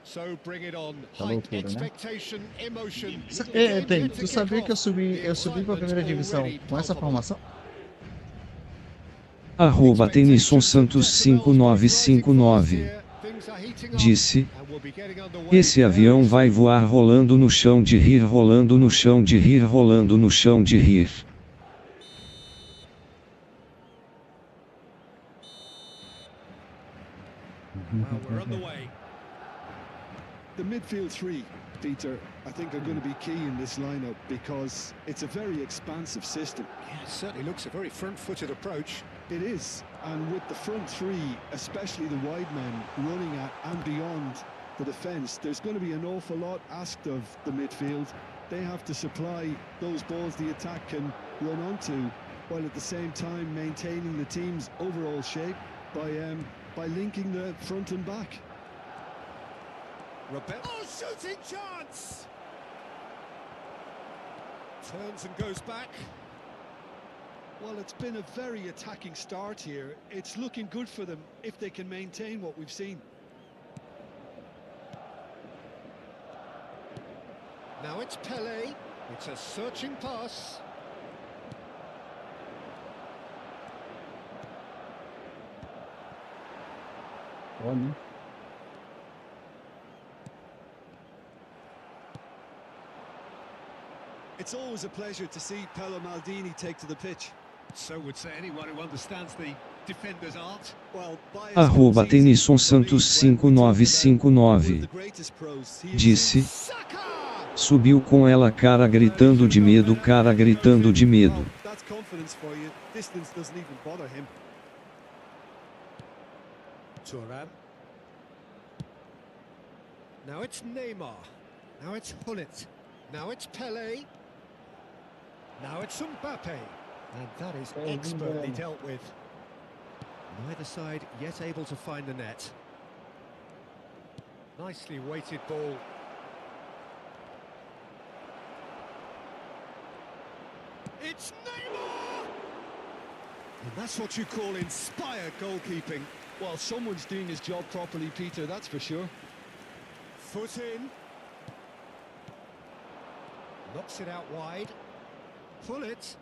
So bring it on. Tá Hype, loucura, né? expectation, emotion. Tem, tu sabia que eu subi pra primeira divisão com essa formação? Arroba Tenison Santos 5959. Disse. Esse avião vai voar rolando no chão de rir, rolando no chão de rir, rolando no chão de rir. Well, we're underway. The midfield three, Peter, I think are going to be key in this lineup because it's a very expansive system. Yeah, it certainly looks a very front-footed approach. It is, and with the front three, especially the wide men running at and beyond the defence, there's going to be an awful lot asked of the midfield. They have to supply those balls the attack can run onto, while at the same time maintaining the team's overall shape by linking the front and back. Oh, shooting chance! Turns and goes back. Well, it's been a very attacking start here. It's looking good for them if they can maintain what we've seen. Now it's Pele. It's a searching pass. Olha. It's always a pleasure to see Paolo Maldini take to the pitch. So would say anyone who understands the defender's art. Well, bias Arroba comes easy Tenison for me Santos when we talk about one of 5959 the greatest pros. He disse. exists. Saka! Subiu com ela, cara gritando de medo, cara gritando de medo. Well, that's confidence for you. Distance doesn't even bother him. Thuram. Now it's Neymar. Now it's Hullet. Now it's Pele. Now it's Mbappe. And that is expertly dealt with. Neither side yet able to find the net. Nicely weighted ball. It's Neymar! And that's what you call inspired goalkeeping. Well, someone's doing his job properly, Peter, that's for sure. Foot in. Knocks it out wide. Pull it.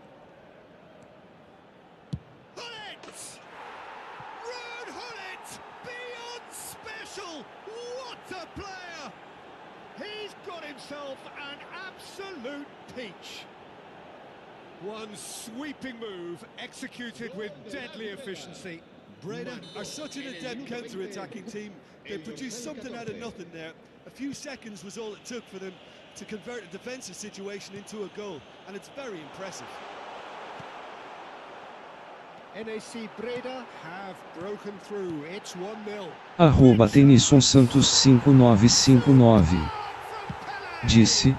Hullet! Ruud Hullet! Beyond special! What a player! He's got himself an absolute peach. One sweeping move executed with deadly efficiency. Breda are such an adept counter-attacking team. They produced something out of nothing there. A few seconds was all it took for them to convert a defensive situation into a goal, and it's very impressive. NAC Breda have broken through. It's 1-0. Arroba Tenison Santos 5959 disse.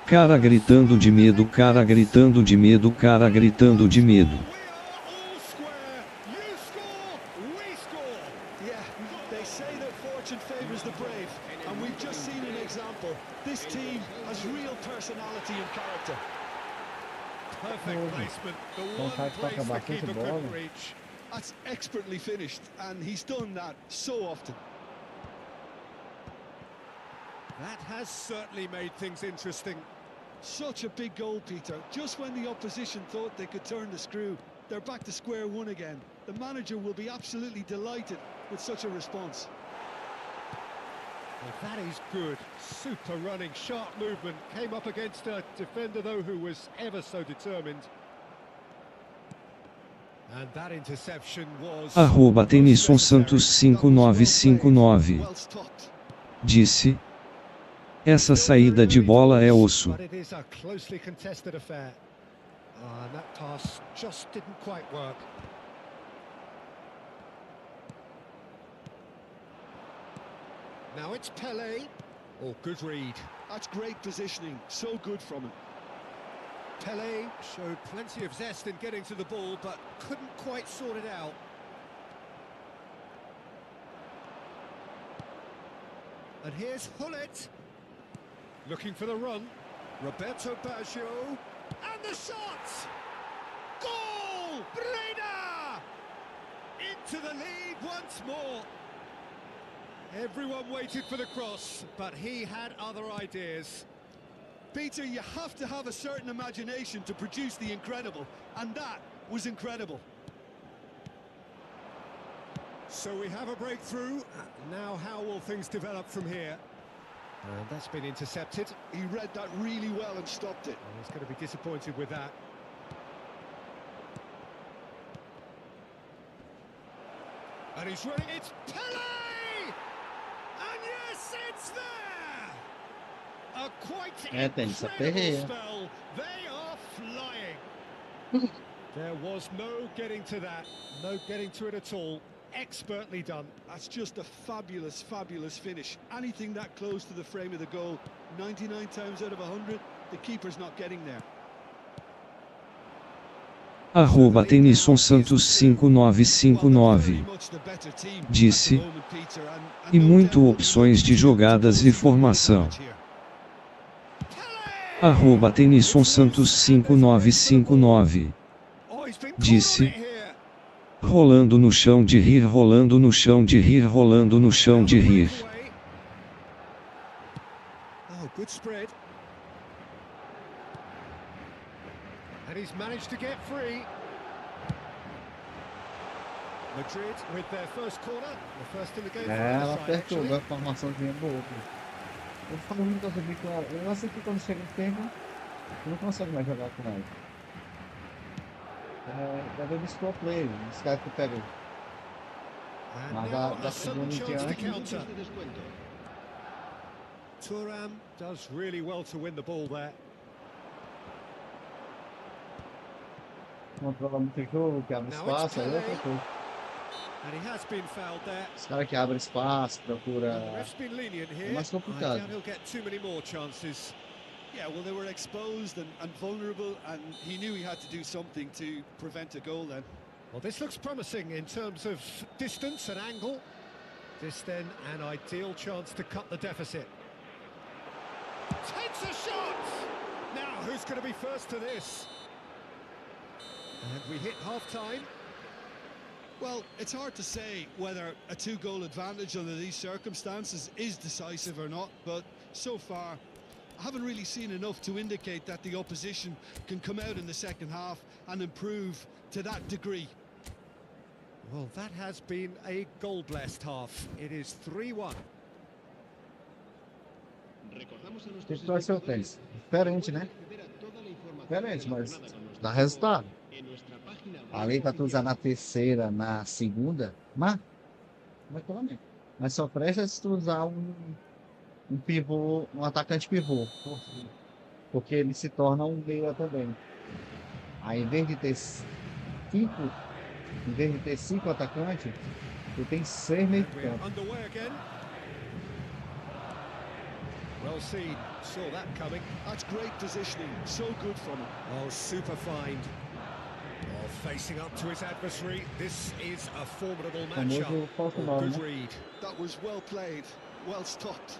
Cara gritando de medo, cara gritando de medo, cara gritando de medo. We are all square. You score, we score. Yeah, they say that fortune favours the brave, and we've just seen an example. This team has real personality and character. Perfect placement. The one place the keeper couldn't reach. That's expertly finished, and he's done that so often. That has certainly made things interesting. Such a big goal, Peter. Just when the opposition thought they could turn the screw, they're back to square one again. The manager will be absolutely delighted with such a response. Well, that is good. Super running, sharp movement. Came up against a defender, though, who was ever so determined. And that interception was... Arroba Tenison Santos 5959 Well stopped. disse. Essa saída de bola é osso. But it is a closely contested affair. And that pass just didn't quite work. Now it's Pele. Oh, good read. That's great positioning. So good from him. Pele showed plenty of zest in getting to the ball, but couldn't quite sort it out. And here's Hullet. Looking for the run. Roberto Baggio. And the shot! Goal! Breda! Into the lead once more. Everyone waited for the cross, but he had other ideas. Peter, you have to have a certain imagination to produce the incredible, and that was incredible. So we have a breakthrough. Now how will things develop from here? And that's been intercepted. He read that really well and stopped it. He's going to be disappointed with that. And he's running, it's Pele! And yes, it's there! A quite Temos, incredible aperreia. spell. They are flying. There was no getting to that, no getting to it at all. Expertly done. That's just a fabulous, fabulous finish. Anything that close to the frame of the goal, 99 times out of 100, the keeper's not getting there. Arroba Tenison Santos 5959 disse. E muito opções de jogadas e formação. Arroba Tenison Santos 5959 disse. Rolando no chão de rir, rolando no chão de rir, rolando no chão de rir. Oh, good spread. And he's managed to get free. Madrid with their first corner, the first in the game. Ela perturba a formaçãozinha boa. Eu falo muito sobre isso, eu não sei que quando chega o tempo, não consegue mais jogar com ela. Deve ver pro play, os caras que pegam. And Mas now da a sudden segunda em chance to diante, counter. De descuento. Thuram does really well to win the ball there. controla muito o jogo, que abre Now espaço, aí é outra Pele. coisa. And he has been fouled there. Os caras que abrem espaço, And the procura. ref's been lenient É here. mais I complicado. doubt he'll get too many more chances. Yeah, well, they were exposed and vulnerable, and he knew he had to do something to prevent a goal then. Well, this looks promising in terms of distance and angle. This then an ideal chance to cut the deficit. Takes a shot! Now, who's going to be first to this? And we hit half-time. Well, it's hard to say whether a two-goal advantage under these circumstances is decisive or not, but so far I haven't really seen enough to indicate that the opposition can come out in the second half and improve to that degree. Well, that has been a goal-blessed half. It is 3-1. Recordamos a O nuestros que vai ser o tênis? Diferente, né? acceder a toda la información Diferente, mas relacionada con nuestro dá resultado. en nuestra página web Ali pra tu usar oficial. na terceira, na segunda, mas vai pelo menos. Mas só presta se tu usar um pivô, um atacante pivô. Porque ele se torna um meia também. Aí em vez de ter cinco atacantes, tu tem 6 meio And we're campo. underway again. Well seen. Saw that coming. That's great positioning, so good from him. Oh, super find. Oh, facing up to his adversary. This is a formidable matchup. Famoso falso Oh, mal, good né? read. That was well played, well stopped.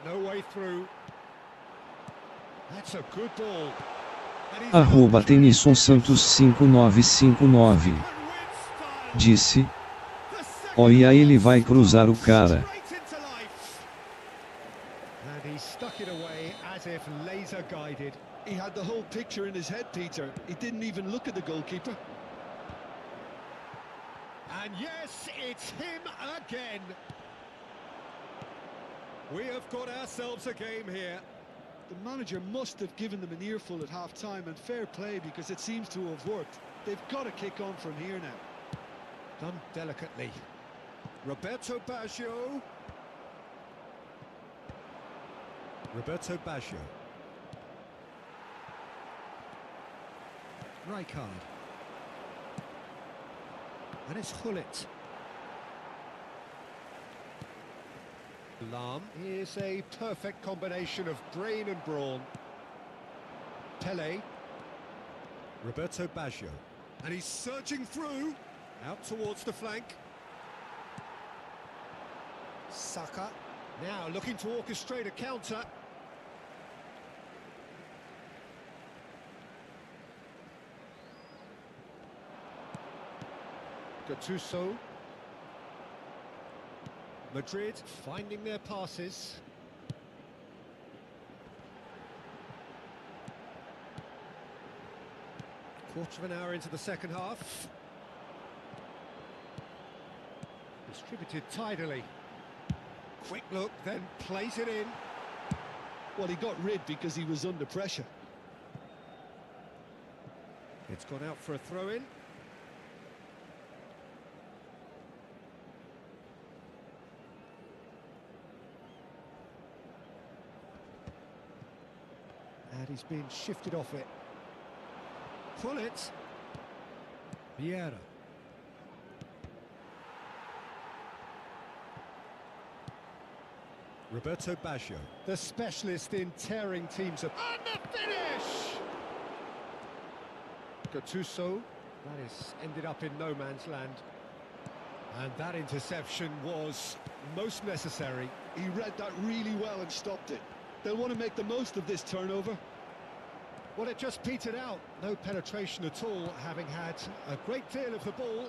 No way through. That's a good ball. And he's Arroba got the Tenison tremendous Santos 5959. and with style. Disse, The second olha ele vai half cruzar o cara. straight into life. And he stuck it away as if laser guided. He had the whole picture in his head, Peter. He didn't even look at the goalkeeper. And yes, it's him again. We have got ourselves a game here. The manager must have given them an earful at half-time, and fair play because it seems to have worked. They've got to kick on from here now. Done delicately. Roberto Baggio. Roberto Baggio. Rijkaard. And it's Gullit. Lahm is a perfect combination of brain and brawn. Pele. Roberto Baggio. And he's surging through. Out towards the flank. Saka. Now looking to orchestrate a counter. Gattuso. Madrid finding their passes. Quarter of an hour into the second half. Distributed tidily. Quick look, then plays it in. Well, he got rid because he was under pressure. It's gone out for a throw-in. And he's been shifted off it. Pull it. Vieira. Roberto Baggio, the specialist in tearing teams apart. And the finish! Gattuso, that is ended up in no man's land. And that interception was most necessary. He read that really well and stopped it. They'll want to make the most of this turnover. Well, it just petered out. No penetration at all, having had a great deal of the ball.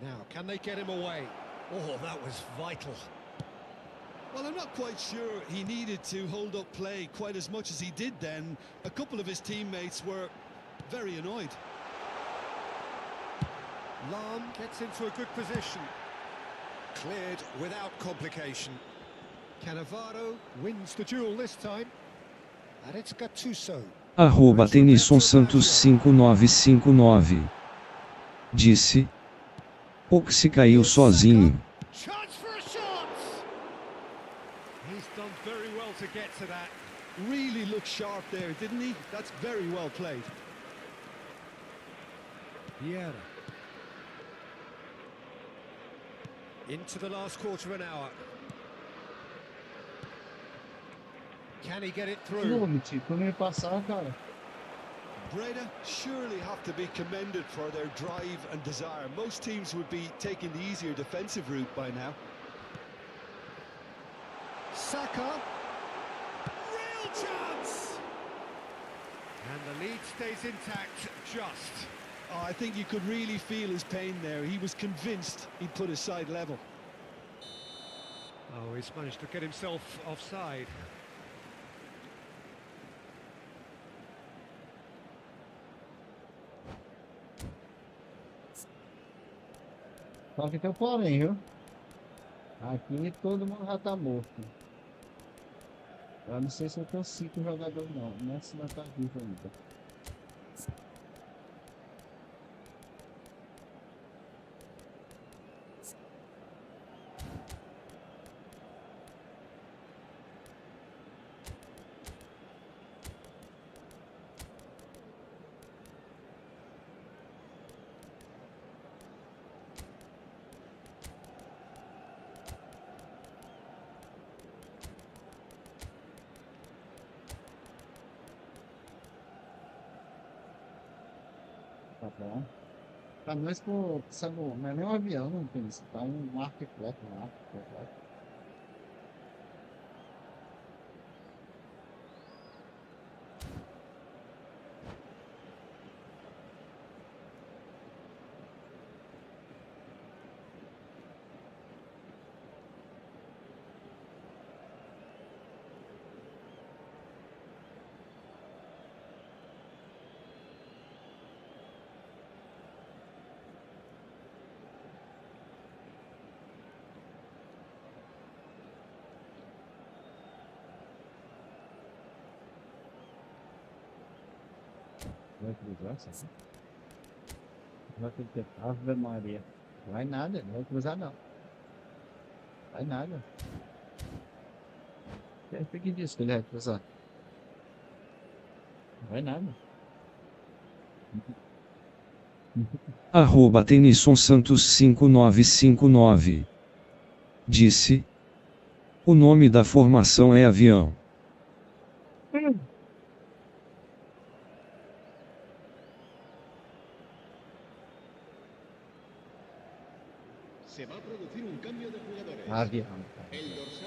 Now, can they get him away? Oh, that was vital. Well, I'm not quite sure he needed to hold up play quite as much as he did then. A couple of his teammates were very annoyed. Lahm gets into a good position. Cleared without complication. Cannavaro wins the duel this time. And it's Gattuso. Tenison Santos 5959 disse: Oxi caiu sozinho. Chance for a shot. He's done very well to get to that. Really looked sharp there, didn't he? That's very well played. Vieira. Into the last quarter of an hour. Can he get it through? Não, tipo, não ia passar, cara. Breda surely have to be commended for their drive and desire. Most teams would be taking the easier defensive route by now. Saka. Real chance. And the lead stays intact, just. Oh, I think you could really feel his pain there. He was convinced he'd put his side level. Oh, he's managed to get himself offside. Só que tem um porém, viu? Aqui todo mundo já tá morto. Eu não sei se eu tenho 5 jogadores não. Nessa não tá vivo ainda. Tá bom. Pra nós, pô, sabe, não é nem um avião, não tem isso. Tá um arquiteto, um arquiteto. Vai cruzar, sabe? Vai ter que ter Ave Maria. Vai nada, não vai cruzar não. Vai nada. O que disse que ele vai cruzar? Vai nada. Tenison Santos 5959 disse: O nome da formação é avião. Avião.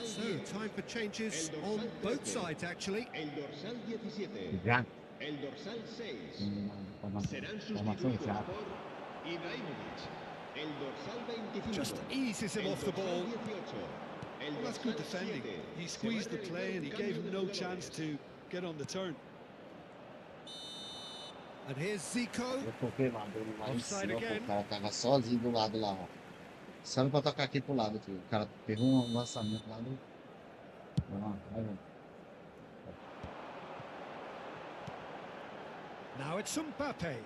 So, time for changes on both sides, actually. Já. Formação já. Just eases him off the ball. Well, that's good defending. He squeezed the play and he gave him no chance to get on the turn. And here's Zico. Eu toquei lá em Offside cima, again. o cara tava sozinho do lado lá, ó. Só pra tocar aqui pro lado, tio. O cara pegou um lançamento lá do... vai ver. Now it's Mbappe.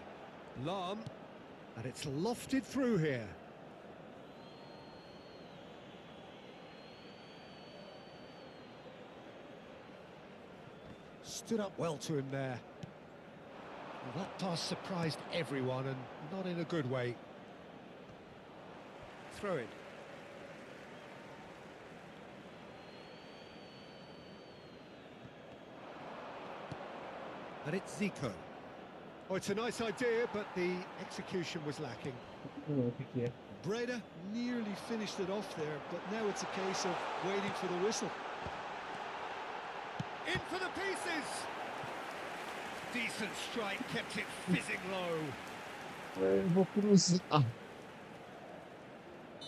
Lam. And it's lofted through here. Stood up well to him there. Well, that pass surprised everyone and not in a good way. Throw it. And it's Zico. Oh, it's a nice idea, but the execution was lacking. O que é? Breda nearly finished it off there, but now it's a case of waiting for the whistle. In for the pieces! Decent strike, kept it fizzing low. Eu vou cruzar.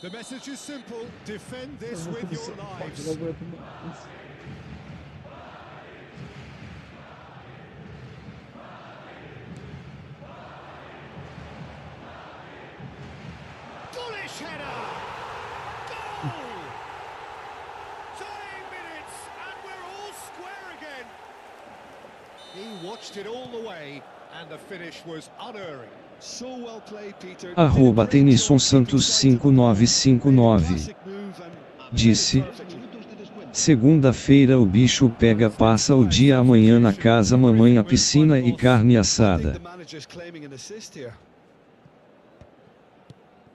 The message is simple: defend Eu this vou with your cruzar. lives. Eu não aguento mais. Bullish header! Goal! Tying minute watched it all the way, and the finish was unerring. So well played, Peter. Arroba Tenison Santos 5959 disse: segunda-feira o bicho pega, passa o dia amanhã na casa mamãe, a piscina e carne assada.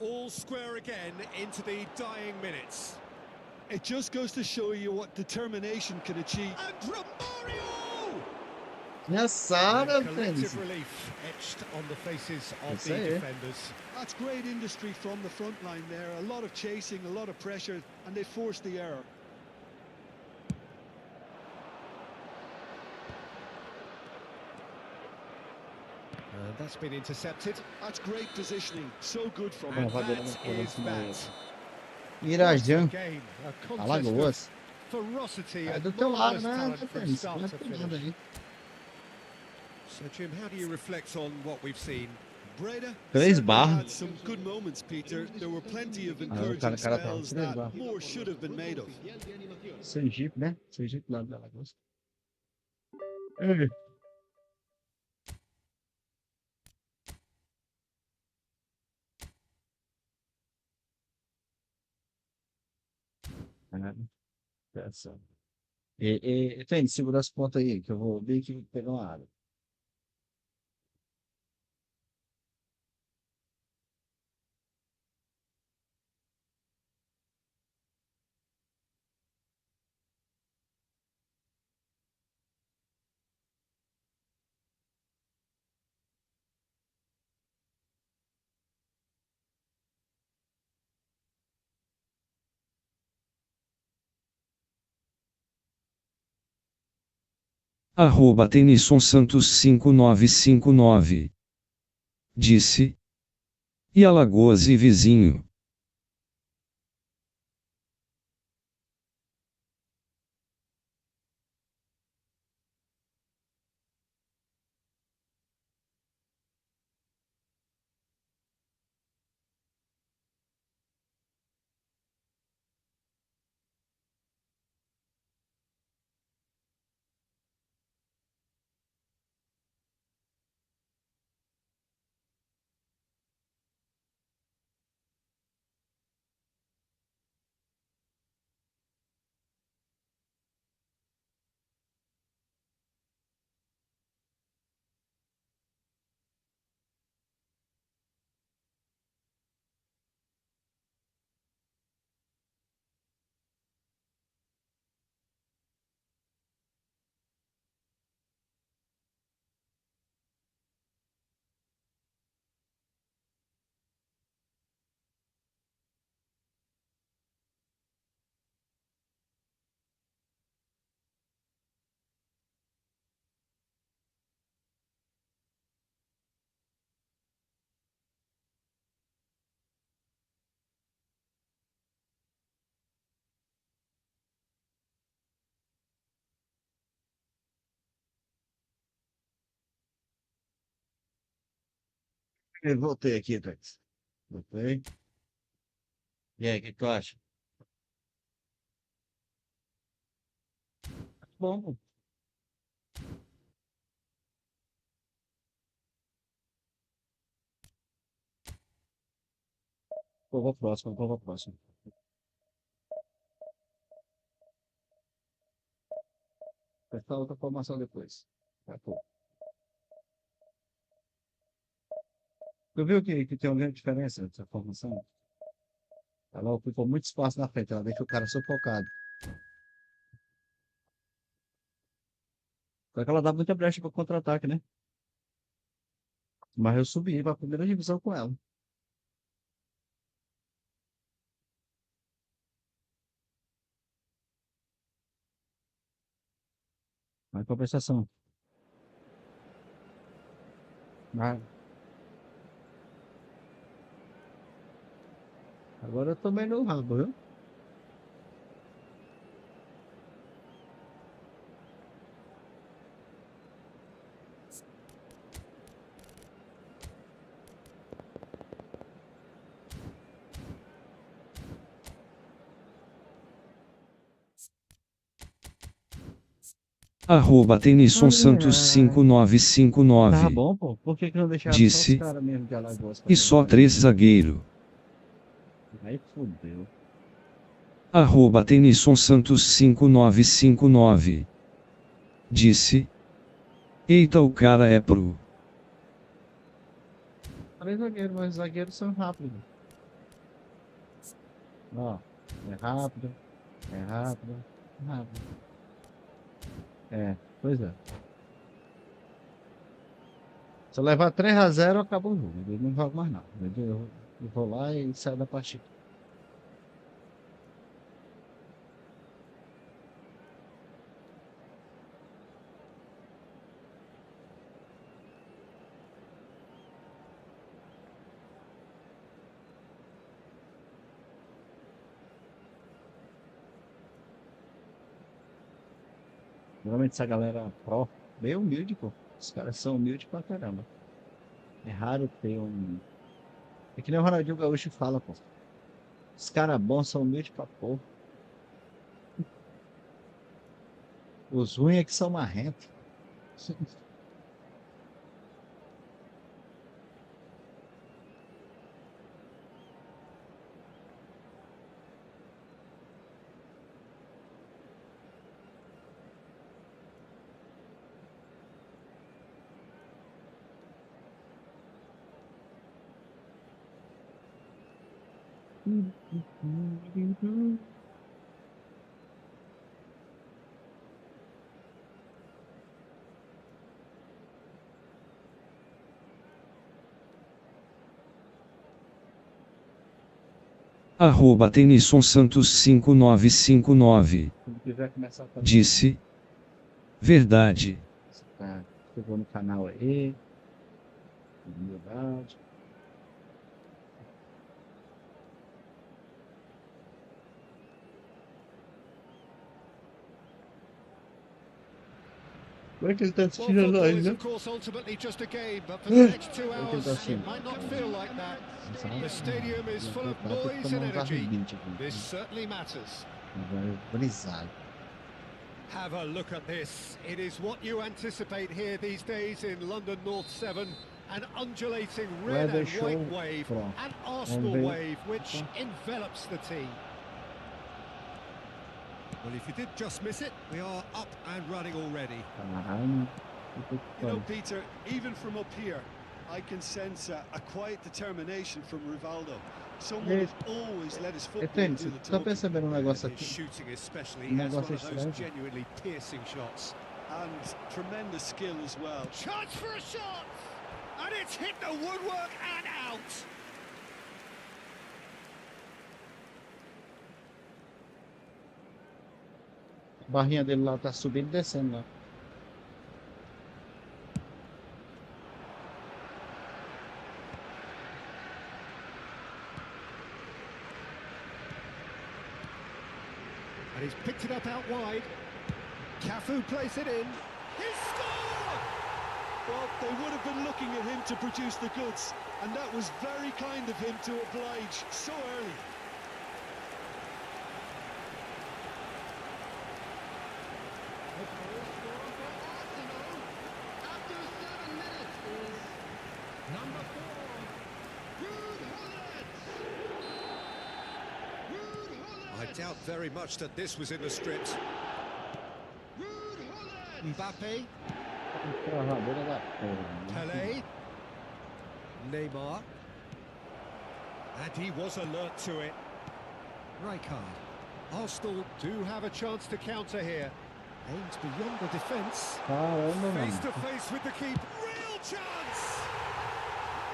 All square again into the dying minutes. It just goes to show you what determination can achieve. And Romario! Engraçada, Collective relief etched on the faces of Isso the aí. defenders. That's great industry from the front line there. A lot of chasing, a lot of pressure, and they forced the error. And that's been intercepted. That's great positioning. So good from And him. vai that dando is that. Irajã, Game, a contest of Alagoas. ferocity É and do teu lado, marvelous né, talent from Tênis? start Não to é por nada finish. aí. So Jim, how do you reflect on what we've seen? Breda 3 certainly barras. had some good moments, Peter. There were plenty of o encouraging cara tá spells 3 that barras. more should have been made of. Sergipe, né? Sergipe lá da Alagoas. Ei. Essa. Tem, segura as pontas aí, que eu vou bem que pegar uma água. Arroba Tenison Santos 5959 disse: e Alagoas e vizinho. Eu voltei aqui, Thaís. Voltei. E aí, o que tu acha? Bom, pô. Vou pra próxima, vou pra próxima. Vai estar outra formação depois. Tá, pô. Tu viu que tem uma grande diferença dessa formação? Ela ocupa muito espaço na frente, ela deixa o cara sufocado. Só que ela dá muita brecha para contra-ataque, né? Mas eu subi para a primeira divisão com ela. Mas compensação. Mas agora eu tomei no rabo, viu? Tenison Santos Tá 5959. bom, pô. Por que não deixaram Disse. só os caras mesmo de Alagoas? E só 3 zagueiro. Aí fudeu. Tenison Santos 5959. Disse. Eita, o cara é pro. 3 zagueiros, mas os zagueiros são rápidos. Ó, é rápido, é rápido, é rápido. É, pois é. Se eu levar 3-0, acabou o jogo. Eu não jogo mais nada. Eu vou lá e saio da partida. Normalmente essa galera pro, bem humilde, pô. Os caras são humildes pra caramba. É raro ter um. É que nem o Ronaldinho Gaúcho fala, pô. Os caras bons são humildes pra porra. Os ruins é que são marrentos. Tenison Santos 5959. Quando quiser começar a fazer. Disse. Verdade. Tá, chegou no canal aí. Humildade. Como é que ele tá Well, assistindo a football live, is, né? of course, ultimately just a game, but for the next 2 Como é que ele hours, tá assistindo? it might not feel like that. The stadium is full of Tá, tem que noise tomar and uns energy. arrebite aqui. This certainly matters. Vai brisado. Have a look at this. It is what you anticipate here these days in London North 7. An undulating red Weather and show white wave, from an Arsenal Bombay. wave which envelops the team. Well, if you did just miss it, we are up and running already. Caralho. Puta que You know, pariu. Peter, even from up here, I can sense a quiet determination from Rivaldo. Someone who's always let his football Temos, do the tá talking. percebendo um negócio His aqui? shooting especially, Um he has one negócio of those estranho. genuinely piercing shots. And tremendous skill as well. Chance for a shot! And it's hit the woodwork and out! A barrinha dele lá tá subindo e descendo lá. And he's picked it up out wide. Cafu plays it in. He scored! Well, they would have been looking at him to produce the goods, and that was very kind of him to oblige so early. I doubt very much that this was in the script. Mbappe, Travadora da porra. né? Pelé, Neymar, and he was alert to it. Rijkaard. Arsenal do have a chance to counter here. Aims beyond the defence. Caramba, Face to mano. face with the keeper. Real chance!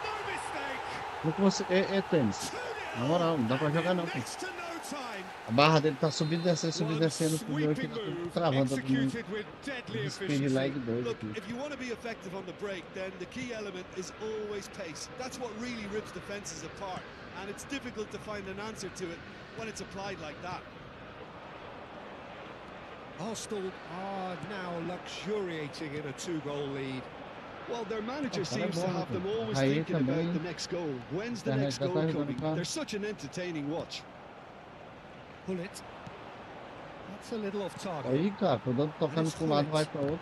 No mistake! Como que você. É tênis. 2-0. Na moral, não dá pra jogar não, pô. Next to no time. A barra dele tá subindo e One descendo pro meu aqui, sweeping tá tudo move travando todo mundo. executed with deadly Speed efficiency. lag doido Look, aqui. if you want to be effective on the break, then the key element is always pace. That's what really rips defenses apart, and it's difficult to find an answer to it when it's applied like that. Arsenal are now luxuriating in a 2-goal lead. Well, their manager Oh, seems to caramba, have them pô. always Aí thinking também. about the next goal. When's the Já next tá goal ajudando coming? pra- They're such an entertaining watch. Pull it. That's a little off target. Aí, cara, tô tocando pra um lado, vai pra outro.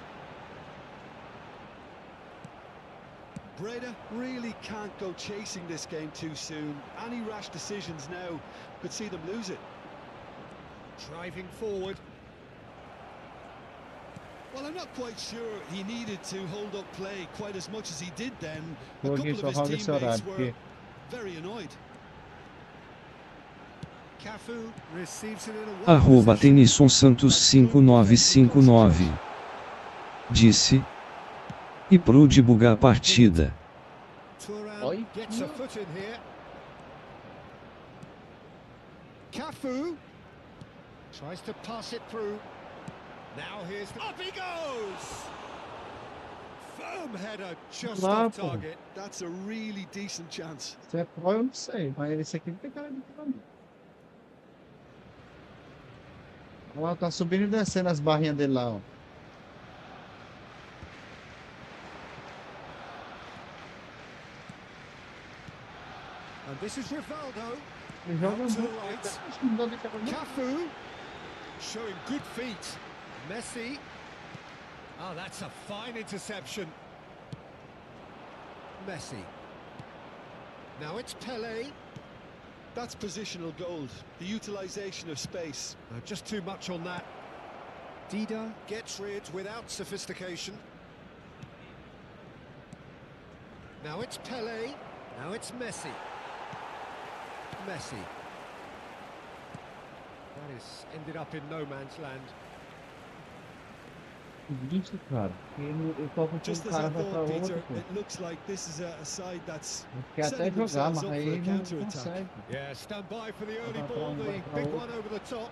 Breda really can't go chasing this game too soon. Any rash decisions now could see them lose it. Driving forward. Well, I'm not quite sure he needed to hold up play quite as much as he did then. A Vou couple aqui of só his roga esse horário, teammates were porque very annoyed. Cafu receives it in a wide Arroba position. Tenison Santos 5959. Disse. E pro debugar a partida. Thuram Oi. gets a foot in here. Cafu tries to pass it through. Now here's the... Up he goes! Firm header just Lá, off pô. target. That's a really decent chance. Se é pró, eu não sei, mas esse aqui não tem cara de pró, não. Olha lá, tá subindo e descendo as barrinhas dele lá, ó. And this is Rivaldo. Ele joga Out to the muito. right. Acho que não dá de cara, não. Cafu showing good feet. Messi. Oh, that's a fine interception. Messi. Now it's Pele. That's positional gold, the utilisation of space. Just too much on that. Dida gets rid without sophistication. Now it's Pele. Now it's Messi. Messi. That is ended up in no man's land. Isso, cara. Ele toca com Just um as I cara, vai pra thought, outro, Peter, pô. it looks like this is a side that's Quer até setting jogar, themselves mas up for aí a não counter-attack. consegue. Yeah, stand by for the early Vai pra ball, um, the vai pra big outro. one over the top.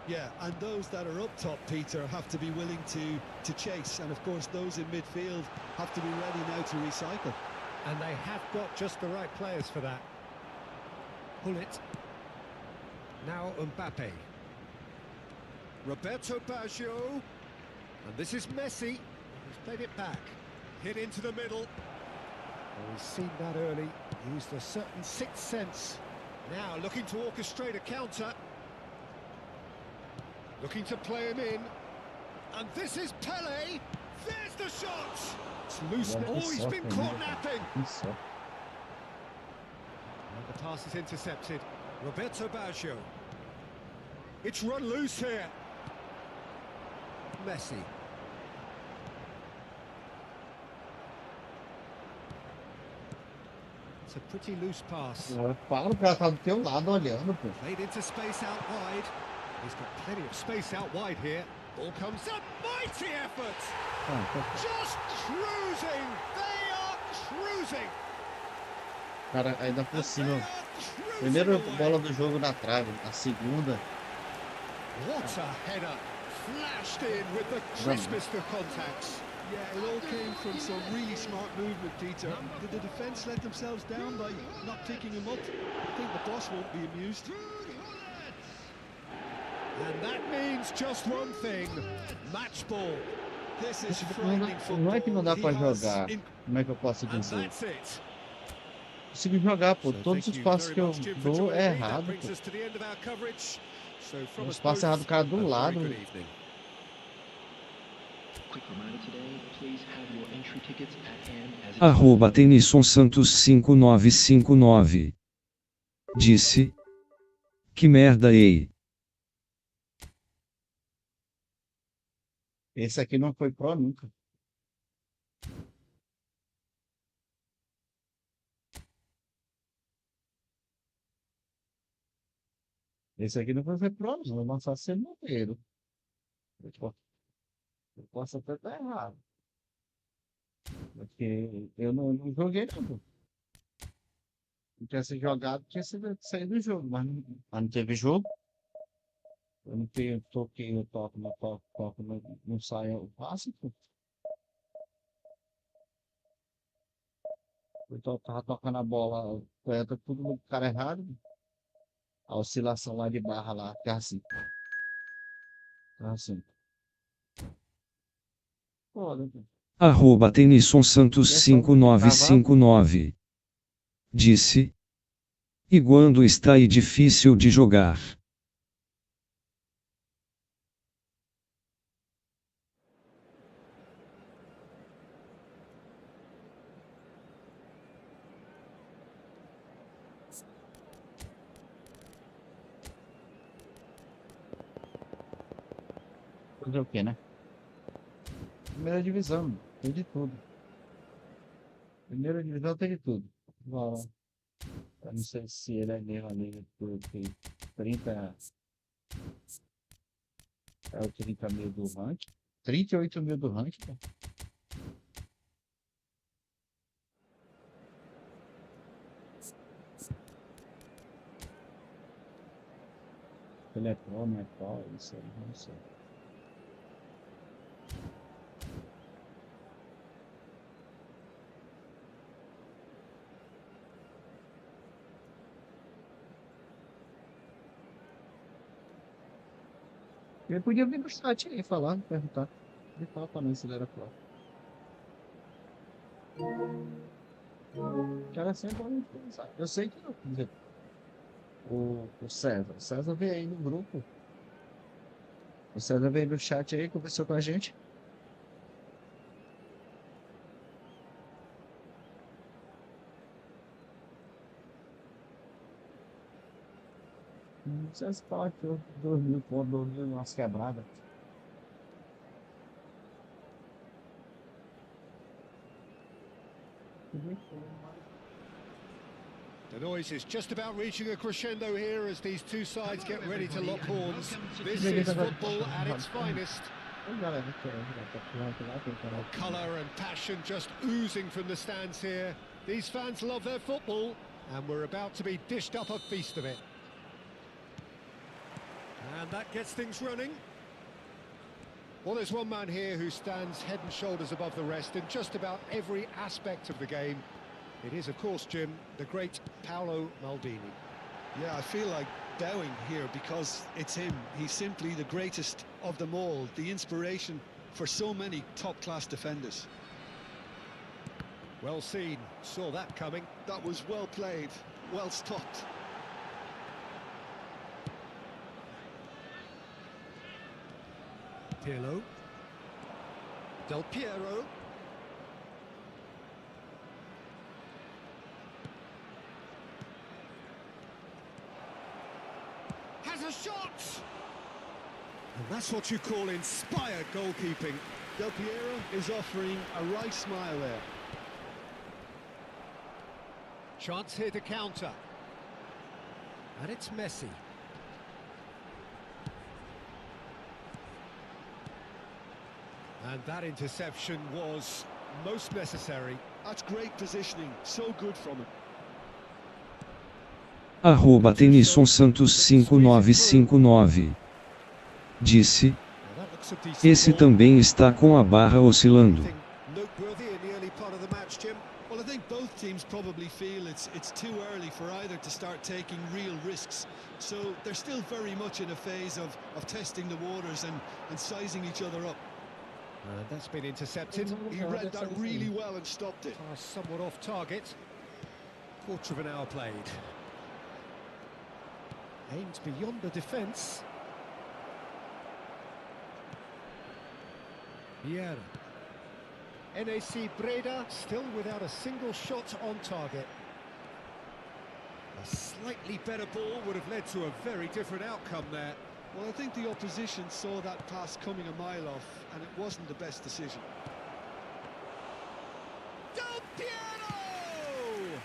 Yeah, and those that are up top, Peter, have to be willing to chase, and of course those in midfield have to be ready now to recycle. And they have got just the right players for that. Pull it. Now Mbappe. Roberto Baggio. And this is Messi. He's played it back. Hit into the middle. Oh, he's seen that early. Used a certain sixth sense. Now looking to orchestrate a counter. Looking to play him in. And this is Pele. There's the shot. It's loose. Bom, Oh, he's que been sorte, caught né? napping. Que sorte. And the pass is intercepted. Roberto Baggio. It's run loose here. Messi. It's a pretty loose pass. Para, o cara tá do teu lado olhando, pô. Played into space out wide. He's got plenty of space out wide here. Ball comes up. Mighty effort. Ah, tá. Just cruising. They are cruising. Cara, ainda por And they cima. are cruising Primeira away. bola do jogo na trave, a segunda. What a header. Flashed in with the crispest of contacts. Yeah, it all came from some really smart movement, Peter. Did the defence let themselves down by not picking him up? I think the boss won't be amused. And that means just one thing. Match ball. This is Não, frightening não é que não dá football. pra He has jogar. Como é que eu posso And dizer? that's it. Consigo jogar, pô. So Todos thank os you passos very que eu much, Jim, for dou joining é me. That errado, brings pô. us to the end of our coverage. So from Os us passos both, errados do cara do a very lado. good evening. Quick reminder today, please have your entry tickets at hand as it Arroba Tenison Santos 5959. Disse. Que merda, ei. Esse aqui não foi pró nunca. Esse aqui não foi pró, não. Eu não faço ser moleiro. Eu posso até estar errado. Porque eu não joguei, não, pô. Se tivesse jogado, tinha saído do jogo, mas não teve jogo. Eu não tenho, toquei, eu toco, não toco, toco, não sai, eu passo, pô. Tava tocando a bola, entra tudo no cara errado. A oscilação lá de barra lá, que é assim. Tá assim. Foda, pô. Arroba Tenison Santos 5959. Disse. E quando está aí difícil de jogar. Fazer o quê, né? Primeira divisão, tem de tudo. Primeira divisão tem de tudo. Agora, eu não sei se ele é mesmo ali, porque 30 é o 30 mil do ranking. 38 mil do ranking, pô. Eletrônico, é qual? Isso aí, não sei. Ele podia vir no chat aí falar, perguntar. Ele fala também se ele era claro. O cara sempre vai me pensar. Eu sei que não. Quer dizer, o César. O César veio aí no grupo. O César veio no chat aí, conversou com a gente. Não sei se fala que eu dormiu umas quebradas. The noise is just about reaching a crescendo here as these two sides get ready to lock horns. This is football at its finest. Colour and passion just oozing from the stands here. These fans love their football, and we're about to be dished up a feast of it. And that gets things running. Well, there's one man here who stands head and shoulders above the rest in just about every aspect of the game. It is, of course, Jim, the great Paolo Maldini. Yeah, I feel like bowing here because it's him. He's simply the greatest of them all, the inspiration for so many top-class defenders. Well seen, saw that coming. That was well played, well stopped. Pirlo. Del Piero. Has a shot! And that's what you call inspired goalkeeping. Del Piero is offering a right smile there. Chance here to counter. And it's Messi. And that interception was most necessary. That's great positioning, so good from him. Arroba Tenison Santos 5959. Disse. Now that looks a decent Esse ball. também está com a barra oscilando. Anything noteworthy in the early part of the match, Jim? Well, I think both teams probably feel it's too early for either to start taking real risks. So they're still very much in a phase of testing the waters and sizing each other up. And that's been intercepted. He read that really well and stopped it. Pass somewhat off target. Quarter of an hour played. Aimed beyond the defence. Vieira. NAC Breda still without a single shot on target. A slightly better ball would have led to a very different outcome there. Well, I think the opposition saw that pass coming a mile off, and it wasn't the best decision. Del Piero!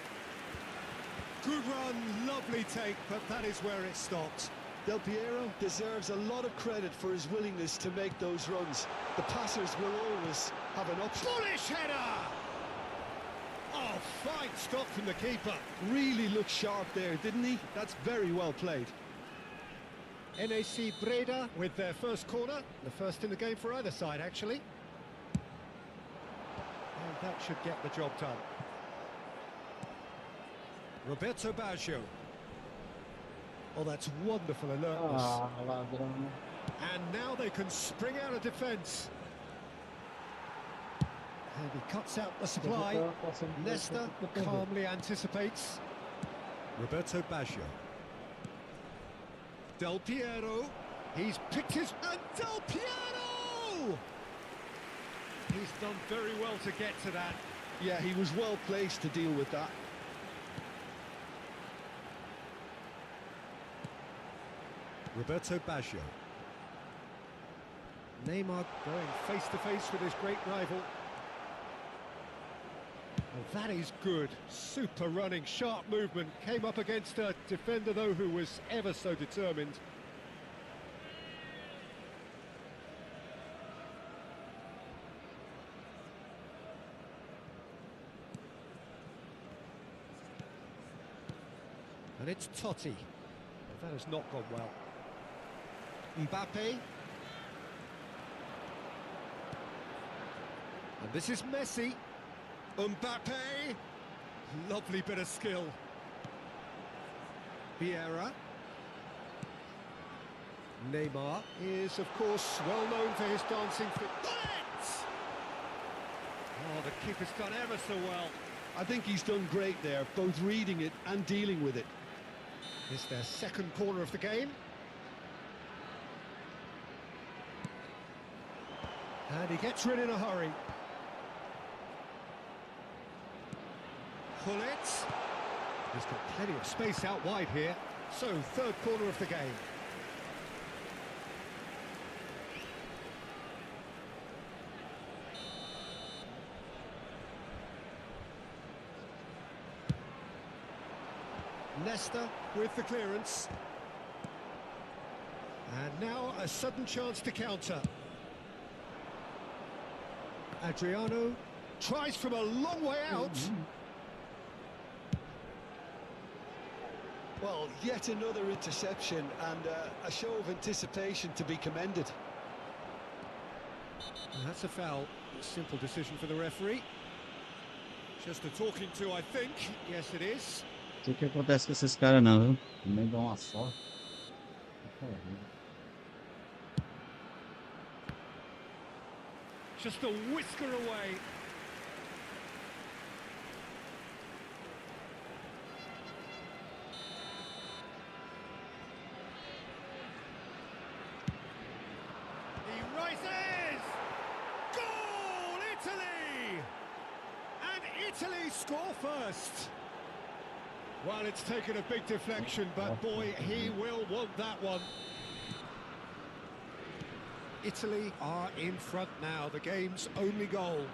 Good run, lovely take, but that is where it stopped. Del Piero deserves a lot of credit for his willingness to make those runs. The passers will always have an option. Bullish header! Oh, fine stop from the keeper. Really looked sharp there, didn't he? That's very well played. NAC Breda with their first corner, the first in the game for either side, actually. And that should get the job done. Roberto Baggio. Oh, that's wonderful alertness. ladrão. And now they can spring out of defence. And he cuts out the supply. Nesta calmly anticipates. Roberto Baggio. Del Piero. He's picked his... And Del Piero! He's done very well to get to that. Yeah, he was well placed to deal with that. Roberto Baggio. Neymar going face to face with his great rival. Oh, that is good. Super running, sharp movement. Came up against a defender, though, who was ever so determined. And it's Totti. That has not gone well. Mbappe. And this is Messi. Mbappe. Lovely bit of skill. Vieira. Neymar is, of course, well known for his dancing feet. Oh, the keeper's done ever so well. I think he's done great there, both reading it and dealing with it. It's their second corner of the game. And he gets rid in a hurry. Gullit. He's got plenty of space out wide here. So, third corner of the game. Nesta with the clearance. And now a sudden chance to counter. Adriano tries from a long way out. Well, yet another interception and a show of anticipation to be commended. And that's a foul. A simple decision for the referee. Just a talking to, I think. Yes, it is. Não sei o que acontece com esses caras não, viu? Também dão uma sorte. Just a whisker away. He rises! Goal, Italy! And Italy score first. Well, it's taken a big deflection, but boy, he will want that one. Italy are in front now, the game's only goal.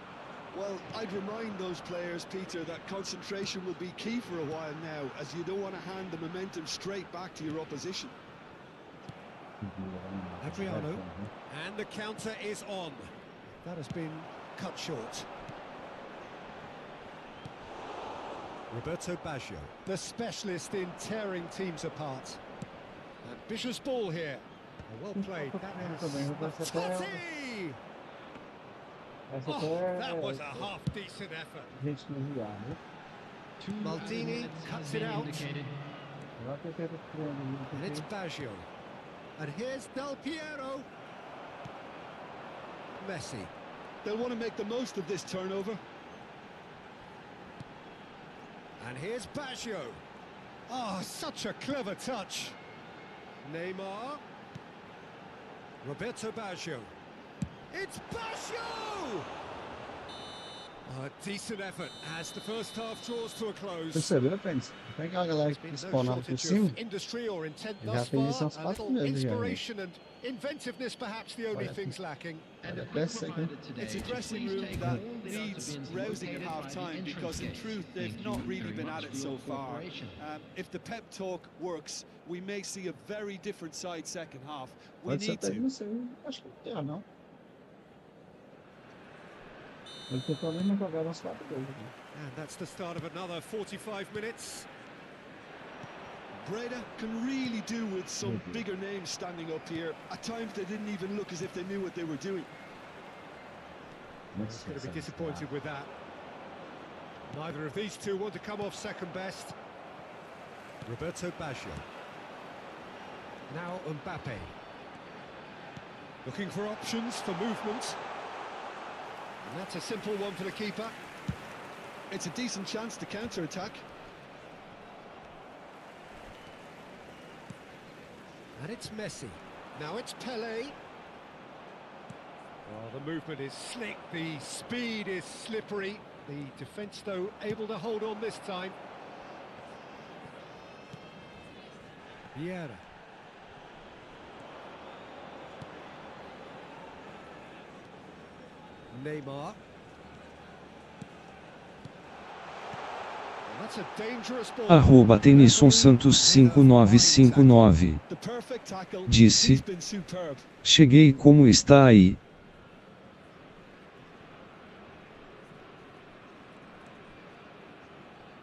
Well, I'd remind those players, Peter, that concentration will be key for a while now, as you don't want to hand the momentum straight back to your opposition. Adriano, and the counter is on. That has been cut short. Roberto Baggio, the specialist in tearing teams apart. Ambitious ball here. Well played. That is Totti! Oh, that was a half-decent effort. Maldini cuts it out. And it's Baggio. And here's Del Piero. Messi. They'll want to make the most of this turnover. And here's Baggio. Oh, such a clever touch. Neymar. Roberto Baggio. It's Baggio! A decent effort as the first half draws to a close. Percebeu, Pênis? Tem aquela galera que spawna por cima. Industry or intent Já thus tem far, isso uns a 4 little meses já. inspiration and inventiveness perhaps the only things lacking. And Olha, the até sei que- It's a dressing room that needs rousing at half-time because, in truth, they've not really been at it so far. If the pep talk works, we may see a very different side second half. We Pode ser need até, to. não sei, acho que não, não. Ele tem problema com jogar uns 4 gols. And that's the start of another 45 minutes. Breda can really do with some bigger names standing up here. At times they didn't even look as if they knew what they were doing. He's going to be disappointed with that. Neither of these two want to come off second best. Roberto Baggio. Now Mbappe. Looking for options for movement. And that's a simple one for the keeper. It's a decent chance to counter-attack. And it's Messi. Now it's Pelé. Oh, the movement is slick, the speed is slippery. The defence, though, able to hold on this time. Vieira. Neymar. That's a dangerous ball. Arroba Tenison Santos 5959. The perfect tackle. Disse. He's been superb. Cheguei, como está aí?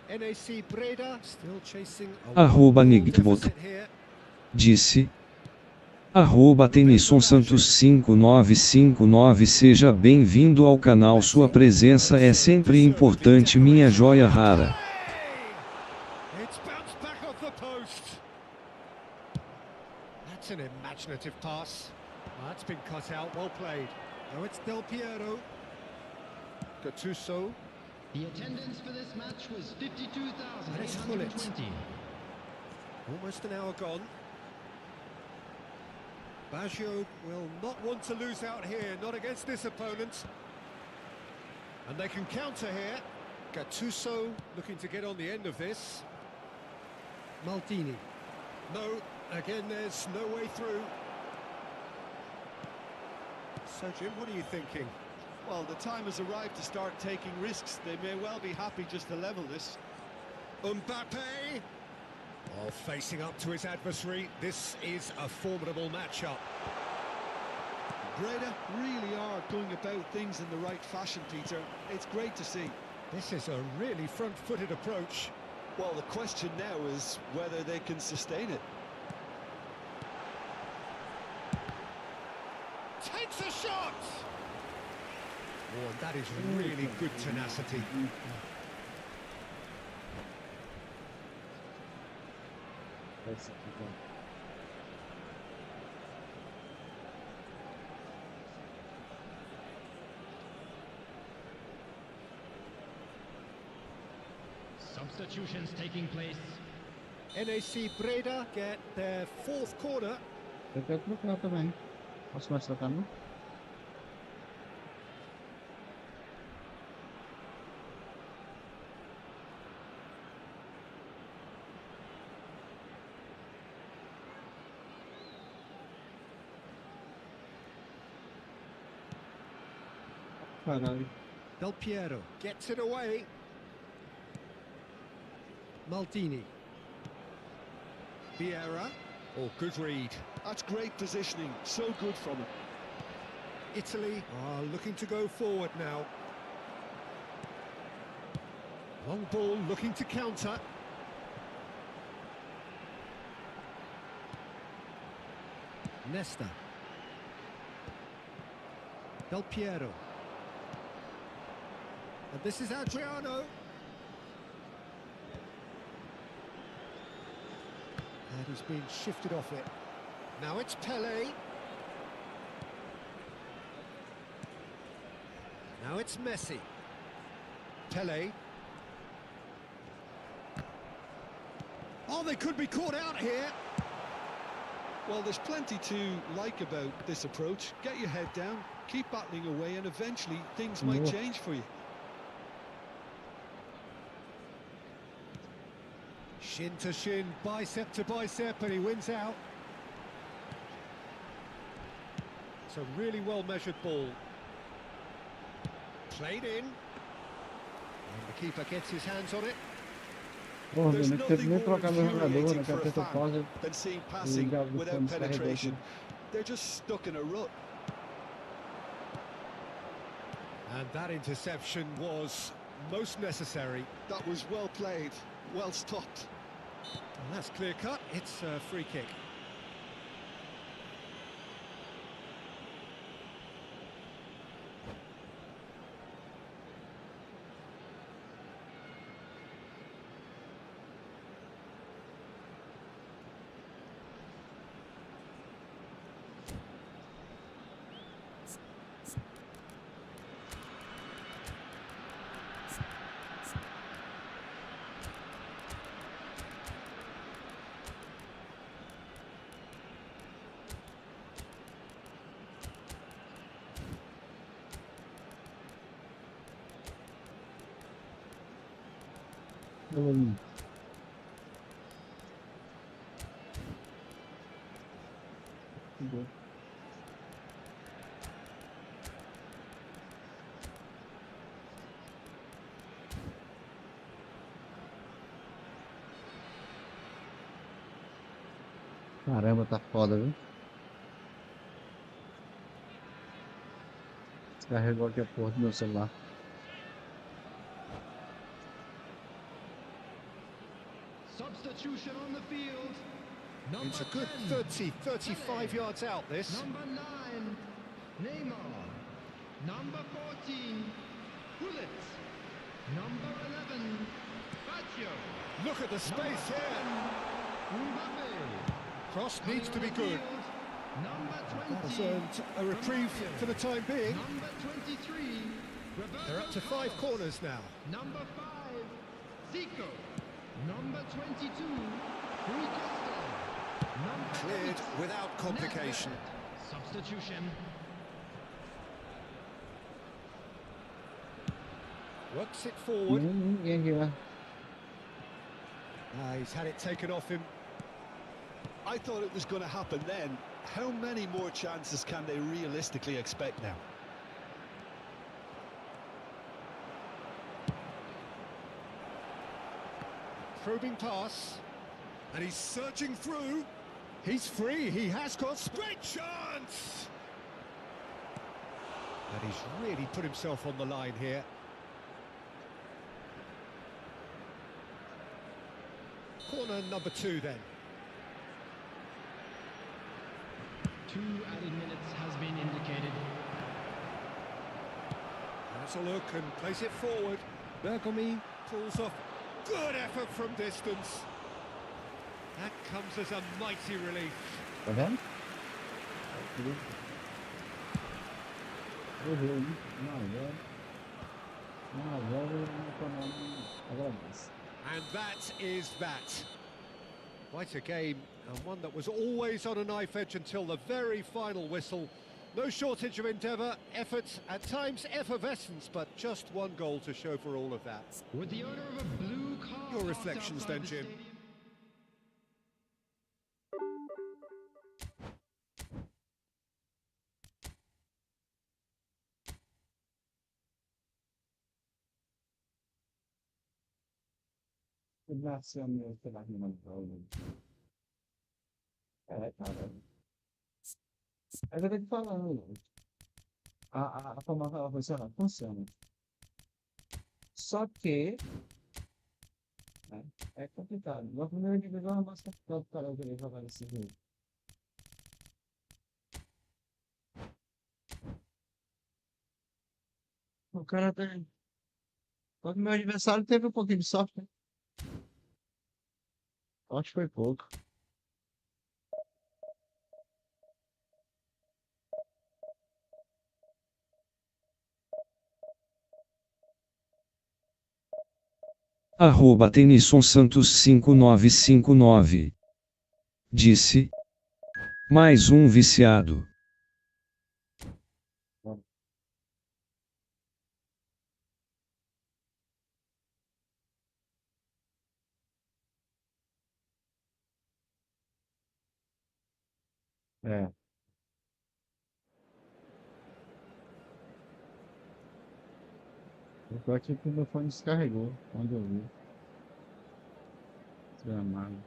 NAC Breda still chasing Arroba Nigbot. Disse. Arroba Tenison Santos 5959. Seja bem-vindo ao canal, sua presença é sempre importante, minha joia rara. It's bounced back off the post. That's an imaginative pass. That's been cut out, well played. Now it's Del Piero. Gattuso. The attendance for this match was Let's pull it. 52,820. Almost an hour gone. Baggio will not want to lose out here, not against this opponent. And they can counter here. Gattuso looking to get on the end of this. Maldini. No, again there's no way through. So Jim, what are you thinking? Well, the time has arrived to start taking risks. They may well be happy just to level this. Mbappe! Oh, facing up to his adversary, this is a formidable matchup. Breda really are going about things in the right fashion, Peter. It's great to see. This is a really front-footed approach. Well, the question now is whether they can sustain it. Takes a shot! Oh, and that is really good tenacity. Substitutions taking place. NAC Breda get their fourth corner. Eu quero trocar também. Posso mais trocar, não? Caralho. Del Piero gets it away. Maldini. Vieira. Oh, good read. That's great positioning. So good from him. Italy are looking to go forward now. Long ball looking to counter. Nesta. Del Piero. And this is Adriano. And he's been shifted off it. Now it's Pele. Now it's Messi. Pele. Oh, they could be caught out here. Well, there's plenty to like about this approach. Get your head down, keep battling away, and eventually things might change for you. Shin to shin, bicep to bicep, and he wins out. It's a really well-measured ball. Played in. And the keeper gets his hands on it. Porra, There's eu não quero nothing nem more trocar meu jogador, infuriating né? for Quero a ter pausa. fan than seeing passing Gabriel without Font descarregou penetration. aqui. They're just stuck in a rut. And that interception was most necessary. That was well played, well stopped. And that's clear cut. It's a free kick. Hum. Caramba, tá foda, viu? Descarregou aqui a porra do meu celular. Substitution on the field. Number It's a good 10, 30, 35 yards out, this. Number 9, Neymar. Number 14, Bullets. Number 11, Baggio. Look at the space here. Mbappe. Cross needs to be good. Number Has 20, earned a reprieve for the time being. Number 23, Roberto They're up to 5 Carlos. corners now. Number 5, Zico. Number 22, Rui Costa. Number Cleared 8, without complication. Nedved. Substitution. Works it forward. Ninguém aqui, né? He's had it taken off him. I thought it was going to happen then. How many more chances can they realistically expect now? Probing pass. And he's searching through. He's free. He has got great chance. And he's really put himself on the line here. Corner number 2 then. 2 added minutes has been indicated. Has a look and plays it forward. Bergomi pulls off. Good effort from distance. That comes as a mighty relief. Tá vendo? Errou, hein? 1-0 no canal agradece. And that is that. Quite a game, and one that was always on a knife edge until the very final whistle. No shortage of endeavour, effort, at times effervescence, but just one goal to show for all of that. With the owner of a blue car Your parked reflections outside then, the Jim. stadium. Nasceu meu pela rima do jogo. Cara. Mas eu tô te falando. A forma que ela funciona, funciona. Só que né, é complicado. No primeiro divisão é mais complicado para eu querer jogar nesse jogo. O cara tem. Só que meu adversário teve um pouquinho de sorte, né? Acho que foi pouco. Tenison Santos 5959. Disse. Mais um viciado. É. Eu tô aqui que o meu fone descarregou quando eu vi. Desgramado.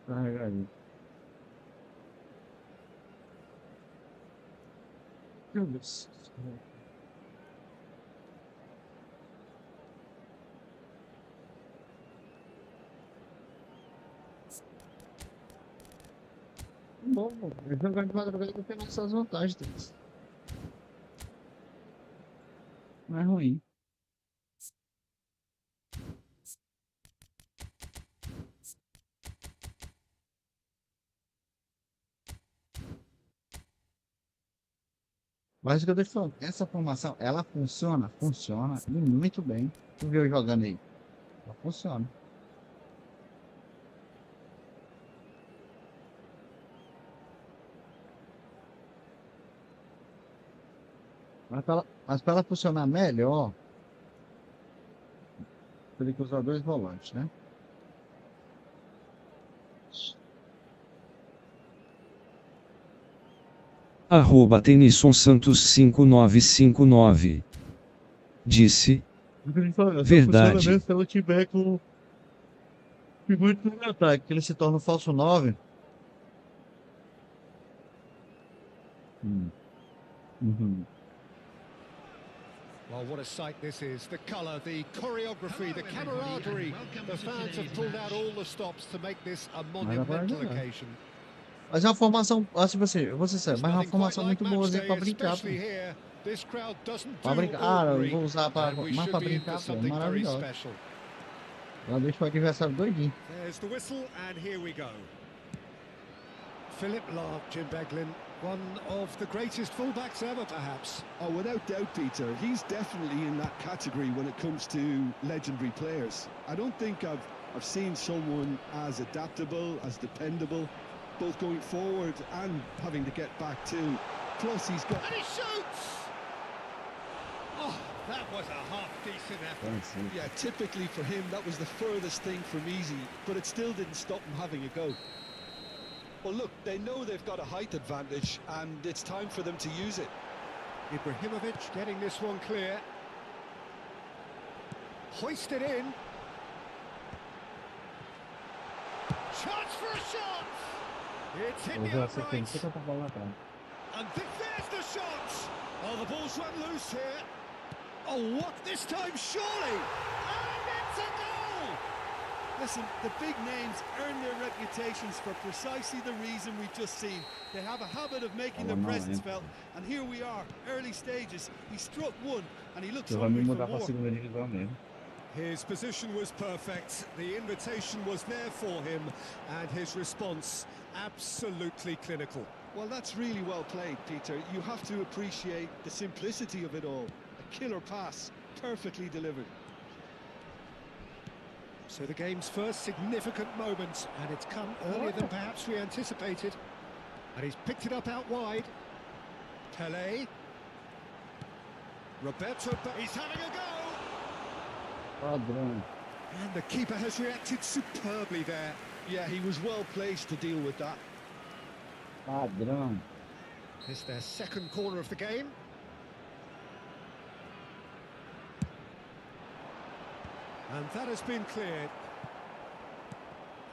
Carregar aí. Meu Deus. Bom, jogar de madrugada tem essas vantagens deles. Não é ruim. Mas o que eu tô te falando, essa formação, ela funciona e muito bem. Tu viu eu jogando aí? Ela funciona. Mas pra ela funcionar melhor, teria que usar 2 volantes, né? Tenison Santos 5959. Disse. Só Verdade. funciona mesmo se ela tiver com E muito no ataque, que ele se torna um falso 9. Uhum. Well, what a sight this is. The colour, the choreography, the camaraderie. The fans have pulled out all the stops to make this a monumental occasion. Mas é uma formação, tipo assim, eu vou ser sério, mas é uma Nothing quite formação like muito boazinha match pra day, brincar, pô. especially here. This crowd doesn't Pra do brincar, eu ordinary, vou usar and we mais should pra be in brincar, for pô, é something very maravilhoso. special. Ela deixa o adversário doidinho. There's the whistle, and here we go. Philip Lahm, Jim Beglin, one of the greatest fullbacks ever, perhaps. Oh, without doubt, Peter, he's definitely in that category when it comes to legendary players. I don't think I've seen someone as adaptable, as dependable, both going forward and having to get back too. Plus, he's got... And he shoots! Oh, that was a half-decent effort. Yeah, typically for him, that was the furthest thing from easy, but it still didn't stop him having a go. Well, look, they know they've got a height advantage, and it's time for them to use it. Ibrahimovic getting this one clear. Hoisted in. Chance for a shot! It's hit the upright. And there's the shot! Oh, the ball's run loose here. Oh, what this time, surely? And it's a goal! Listen, the big names earn their reputations for precisely the reason we've just seen. They have a habit of making their presence felt, and here we are, early stages. He struck one, and he looks hungry for more. His position was perfect, the invitation was there for him, and his response absolutely clinical. Well, that's really well played, Peter. You have to appreciate the simplicity of it all. A killer pass, perfectly delivered. So the game's first significant moment, and it's come earlier than perhaps we anticipated. And he's picked it up out wide. Pelé. Roberto, he's having a go! And the keeper has reacted superbly there. Yeah, he was well placed to deal with that. This is their second corner of the game. And that has been cleared.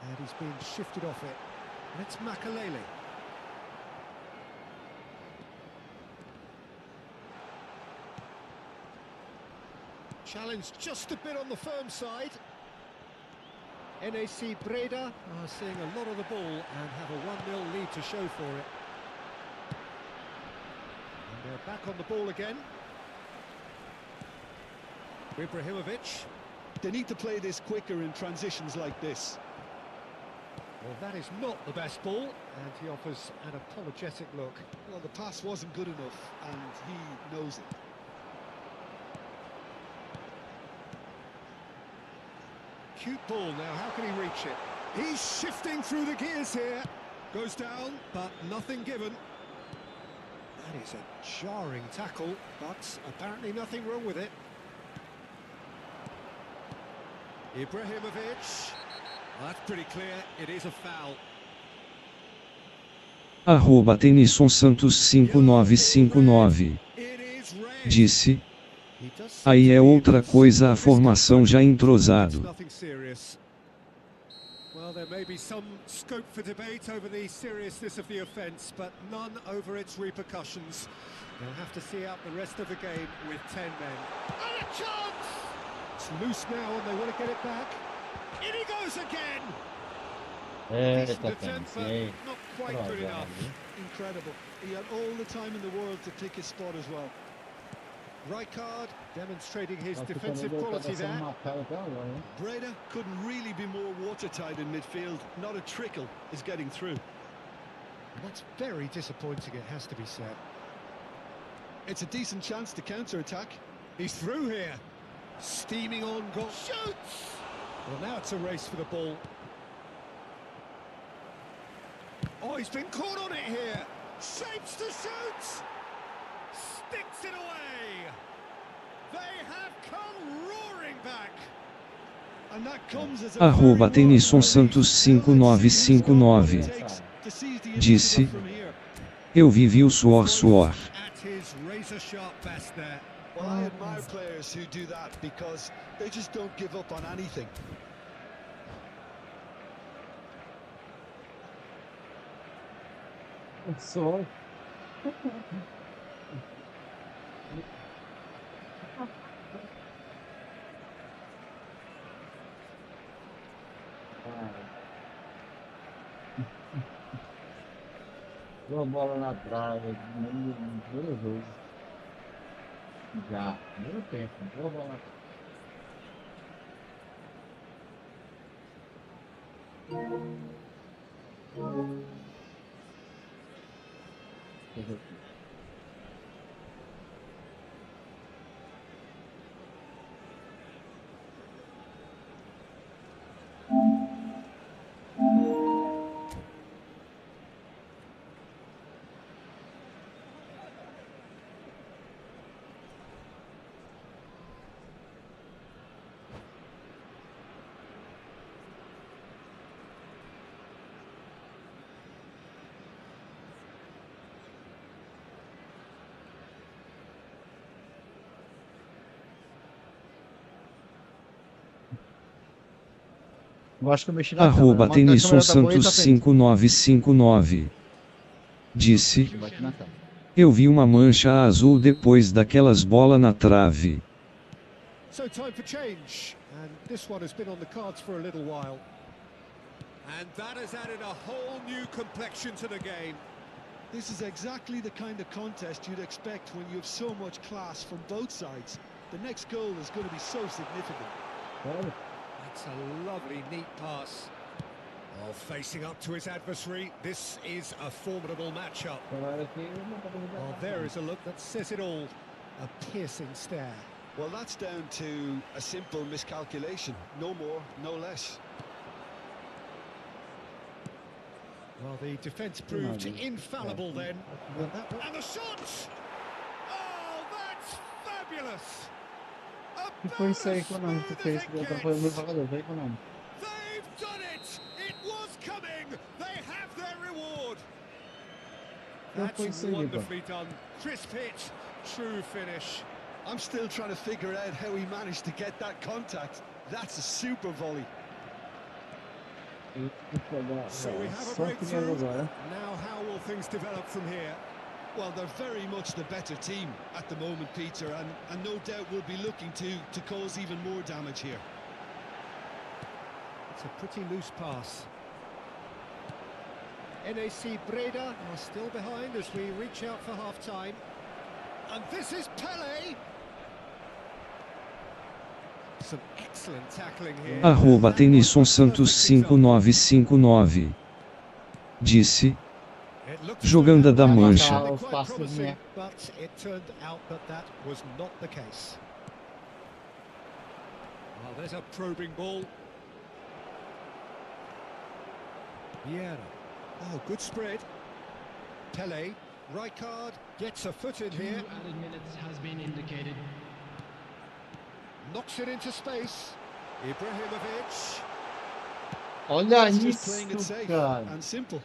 And he's been shifted off it. And it's Makalele. Challenge just a bit on the firm side. NAC Breda are seeing a lot of the ball and have a 1-0 lead to show for it. And they're back on the ball again. Ibrahimovic. They need to play this quicker in transitions like this. Well, that is not the best ball, and he offers an apologetic look. Well, the pass wasn't good enough, and he knows it. Cute ball now, how can he reach it? He's shifting through the gears here. Goes down, but nothing given. That is a jarring tackle, but apparently nothing wrong with it. Ibrahimovic. Well, that's pretty clear, it is a foul. Arroba Tenison Santos 5959. Disse. Aí é outra coisa a formação já entrosado. Well, there may be some scope for debate over the seriousness of the offence, but none over its repercussions. They'll have to see out the rest of the game with 10 men. And a chance! It's loose now and they want to get it back. In he goes again! Decent attempt, but not quite good enough. Incredible. He had all the time in the world to pick his spot as well. Rijkaard demonstrating his defensive quality there. Breda couldn't really be more watertight in midfield. Not a trickle is getting through. And that's very disappointing, it has to be said. It's a decent chance to counter-attack. He's through here. Steaming on goal. Shoots! Well, now it's a race for the ball. Oh, he's been caught on it here. Shapes to shoot! Sticks it away! They have come roaring back! And that comes as a Arroba Tenison Santos 5959. Disse. Eu vivi o suor. At his razor-sharp best there. Well, I admire players who do that because they just don't give up on anything. Só. Deu a bola na trave, duas vezes. Já, primeiro tempo, deu a bola na trave. Eu acho que eu mexi na Arroba câmera. Tenison Santos 5959. Disse: Bate na câmera. eu vi uma mancha azul depois daquelas bolas na trave. So time for change, and this one has been on the cards for a little while. And that has added a whole new complexion to the game. This is exactly the kind of contest you'd expect when you have so much class from both sides. The next goal is going to be so significant. Olha, That's a lovely, neat pass. Oh, facing up to his adversary, this is a formidable matchup. agora aqui eu não tô Well, vendo. there is a look that says it all. A piercing stare. Well, that's down to a simple miscalculation. No more, no less. Well, the defence proved infallible then. And the shot! Oh, that's fabulous! Que foi isso aí, Konami? Que fez? About as smooth as it Atrapalhou o meu gets. jogador, veio, Konami. They've done it! It was coming! They have their reward! Que foi That's isso aí, pá? wonderfully done. Crisp hit, true finish. I'm still trying to figure out how he managed to get that contact. That's a super volley. So we have a Só que breakthrough. agora. Now how will things develop from here? Well, they're very much the better team at the moment, Peter, and no doubt will be looking to cause even more damage here. It's a pretty loose pass. NAC Breda are still behind as we reach out for half-time. And this is Pele! Some excellent tackling here. Arroba Tenison Santos 5959. Disse: It looked Joganda da Mancha. quite Os passes, promising, né? but it turned out that that was not the case. Well, there's a probing ball. Vieira. Oh, good spread. Pele, Rijkaard gets a foot in here, Added minutes has been indicated. knocks it into space. Ibrahimovic. Olha It's just playing it isso, safe cara. and simple.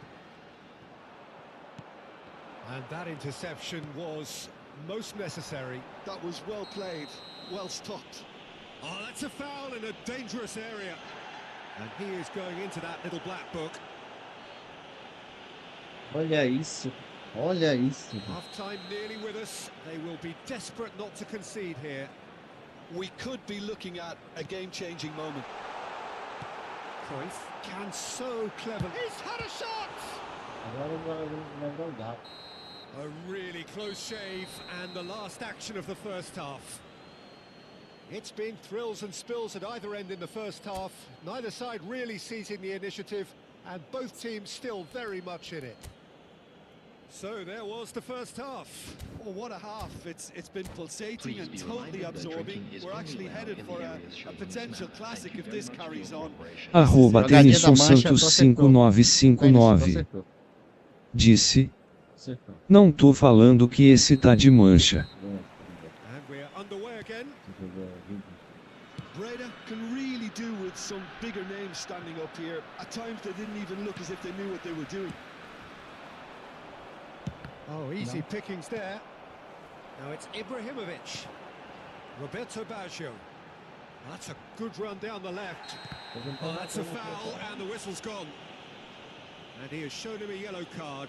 And that interception was most necessary. That was well played, well stopped. Oh, that's a foul in a dangerous area. And he is going into that little black book. Olha isso. Olha isso. Half-time nearly with us. They will be desperate not to concede here. We could be looking at a game-changing moment. Cruyff can so clever. He's had a shot! Agora vai dar. A really close shave and the last action of the first half. It's been thrills and spills at either end in the first half. Neither side really seizing the initiative and both teams still very much in it. So there was the first half. Oh, what a half. It's been pulsating Please and be totally reminded that absorbing. drinking is We're only actually allowed headed in for the a areas shown in this potential map. classic Thank you if very this much for carries your on. cooperation. Arroba Jogadinha da Tenison Mancha, Santos tu acertou. 5959. Acertou. Disse: não tô falando que esse tá de mancha. And we're underway again. Breda can really do with some bigger names standing up here. At times they didn't even look as if they knew what they were doing. Oh, easy pickings there. Now it's Ibrahimovic. Roberto Baggio. That's a good run down the left. Oh, that's a foul, and the whistle's gone. And he has shown him a yellow card.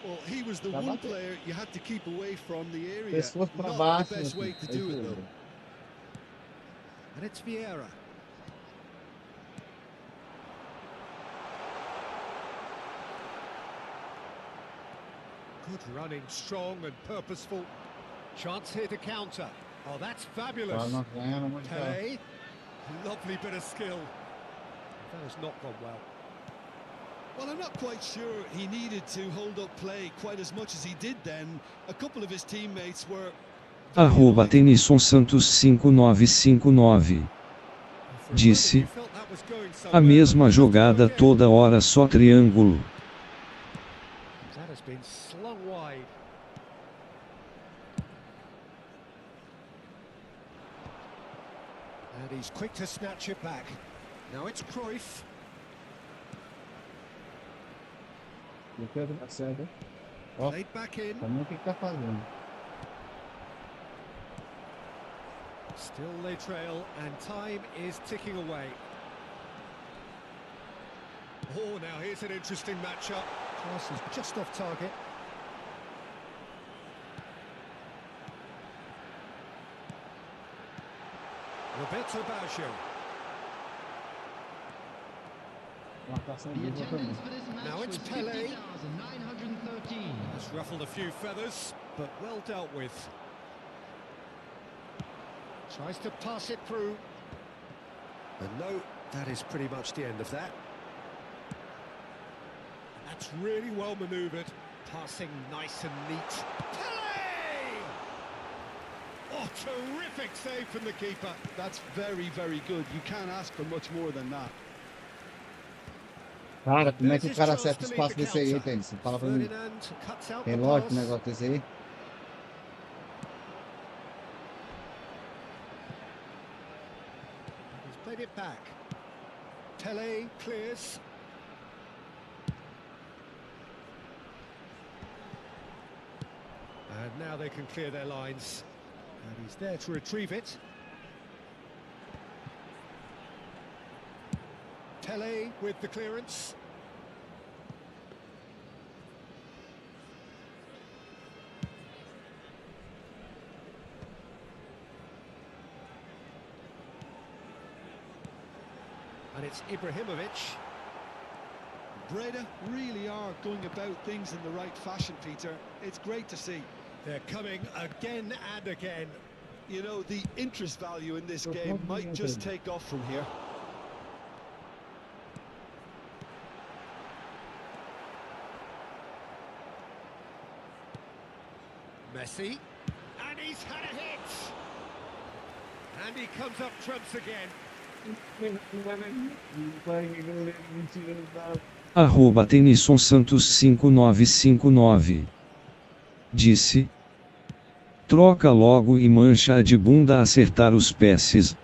Well, he was the one player you had to keep away from the area. Pessoas pra Not baixo, the best way to é do it, isso. though. And it's Vieira. Good running, strong and purposeful. Chance here to counter. Oh, that's fabulous. Nós ganhamos muito. Pele. Lovely bit of skill. That has not gone well. Well, I'm not quite sure he needed to hold up play quite as much as he did then. A couple of his teammates were... Arroba Tenison Santos 5959. Disse: a mesma jogada toda hora, só triângulo. That has been slung wide. And he's quick to snatch it back. Now it's Cruyff. Ó, Played back in. também o que tá fazendo. Still they trail, and time is ticking away. Oh, now here's an interesting matchup. Pass is just off target. Roberto Baggio. Marcação The dupla também. attendance for this match Now it's was Pele. 50,913. Has ruffled a few feathers, but well dealt with. Tries to pass it through. And no, that is pretty much the end of that. That's really well manoeuvred. Passing nice and neat. Pele! Oh, terrific save from the keeper. That's very, very good. You can't ask for much more than that. Cara, como é que o cara acerta o espaço desse aí, Tênis? Fala pra mim. Ferdinand cuts out the Tem lógico o pass. negócio desse aí? He's played it back. Pele clears. And now they can clear their lines. And he's there to retrieve it. Pele with the clearance. And it's Ibrahimovic. Breda really are going about things in the right fashion, Peter. It's great to see. They're coming again and again. You know, the interest value in this game might just take off from here. Messi. And he's had a hit. And he comes up trumps again. Arroba Tenison Santos 5959. Disse: troca logo e mancha de bunda acertar os peces.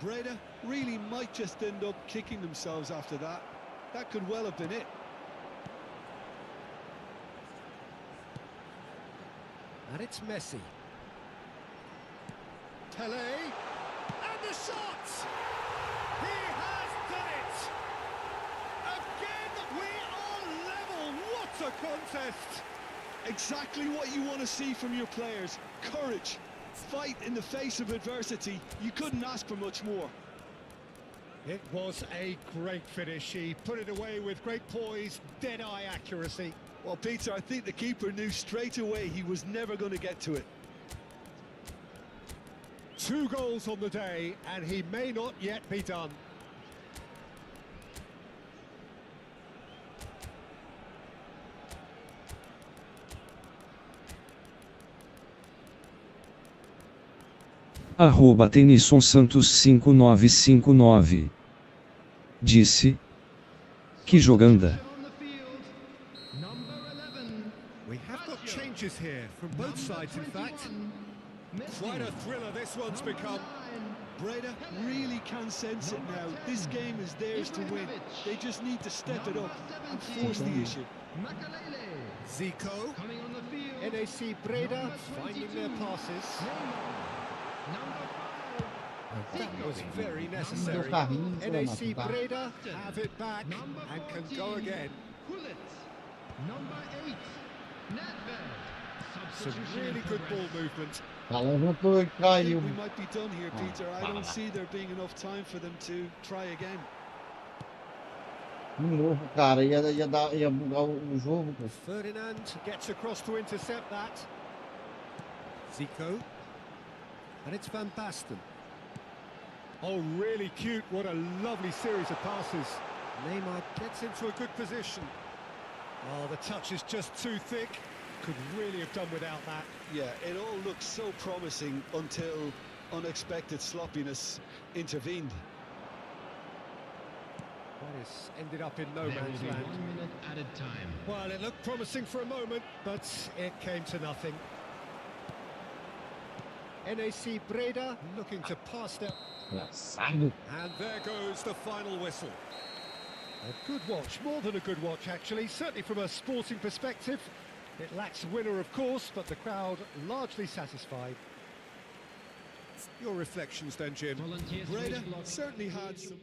Breda really might just end up kicking themselves after that. That could well have been it. And it's Messi. Pele. And the shot! He has done it! Again, we are level! What a contest! Exactly what you want to see from your players. Courage. Fight in the face of adversity. You couldn't ask for much more. It was a great finish. He put it away with great poise, dead-eye accuracy. Well, Peter, I think the keeper knew straight away he was never going to get to it. 2 goals on the day, and he may not yet be done. Arroba Tenison Santos 5959. Disse: que joganda. On the field, number 11. We have got changes here from both sides, in fact. Quite a thriller this one's become. Breda really can sense it now. This game is theirs to win. They just need to step it up and force the issue. Zico, Coming on the field, NAC Breda finding their passes. That was very necessary. Do carrinho, sei lá, NAC tá. Breda have it back and can go again. Number 8, Nedved. Some Substitution really in good progress. ball movement. Ela levantou e I think caiu. we might be done here, Peter. I Ah. don't see there being enough time for them to try again. De novo, cara. Ia bugar o jogo, pô. Ferdinand gets across to intercept that. Zico. And it's Van Basten. Oh, really cute. What a lovely series of passes. Neymar gets into a good position. Oh, the touch is just too thick. Could really have done without that. Yeah, it all looked so promising until unexpected sloppiness intervened. That has ended up in no There will man's be land. 1 minute added time. Well, it looked promising for a moment, but it came to nothing. NAC Breda looking to pass them. Engraçado. And there goes the final whistle. A good watch, more than a good watch actually, certainly from a sporting perspective. It lacks winner of course, but the crowd largely satisfied. Your reflections then, Jim. Volunteers Breda race block. certainly had some.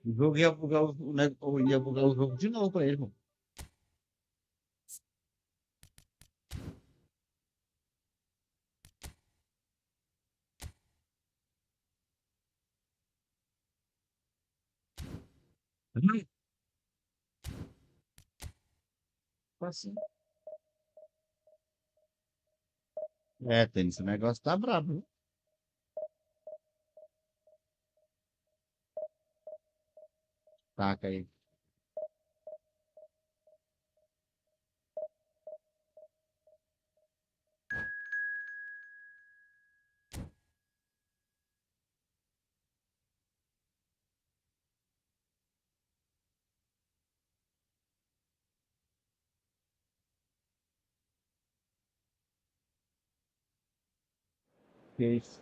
O jogo ia bugar ia bugar o jogo de novo pra ele, pô. Assim. É, Tênis, o negócio tá brabo, viu? Taca aí. Que isso?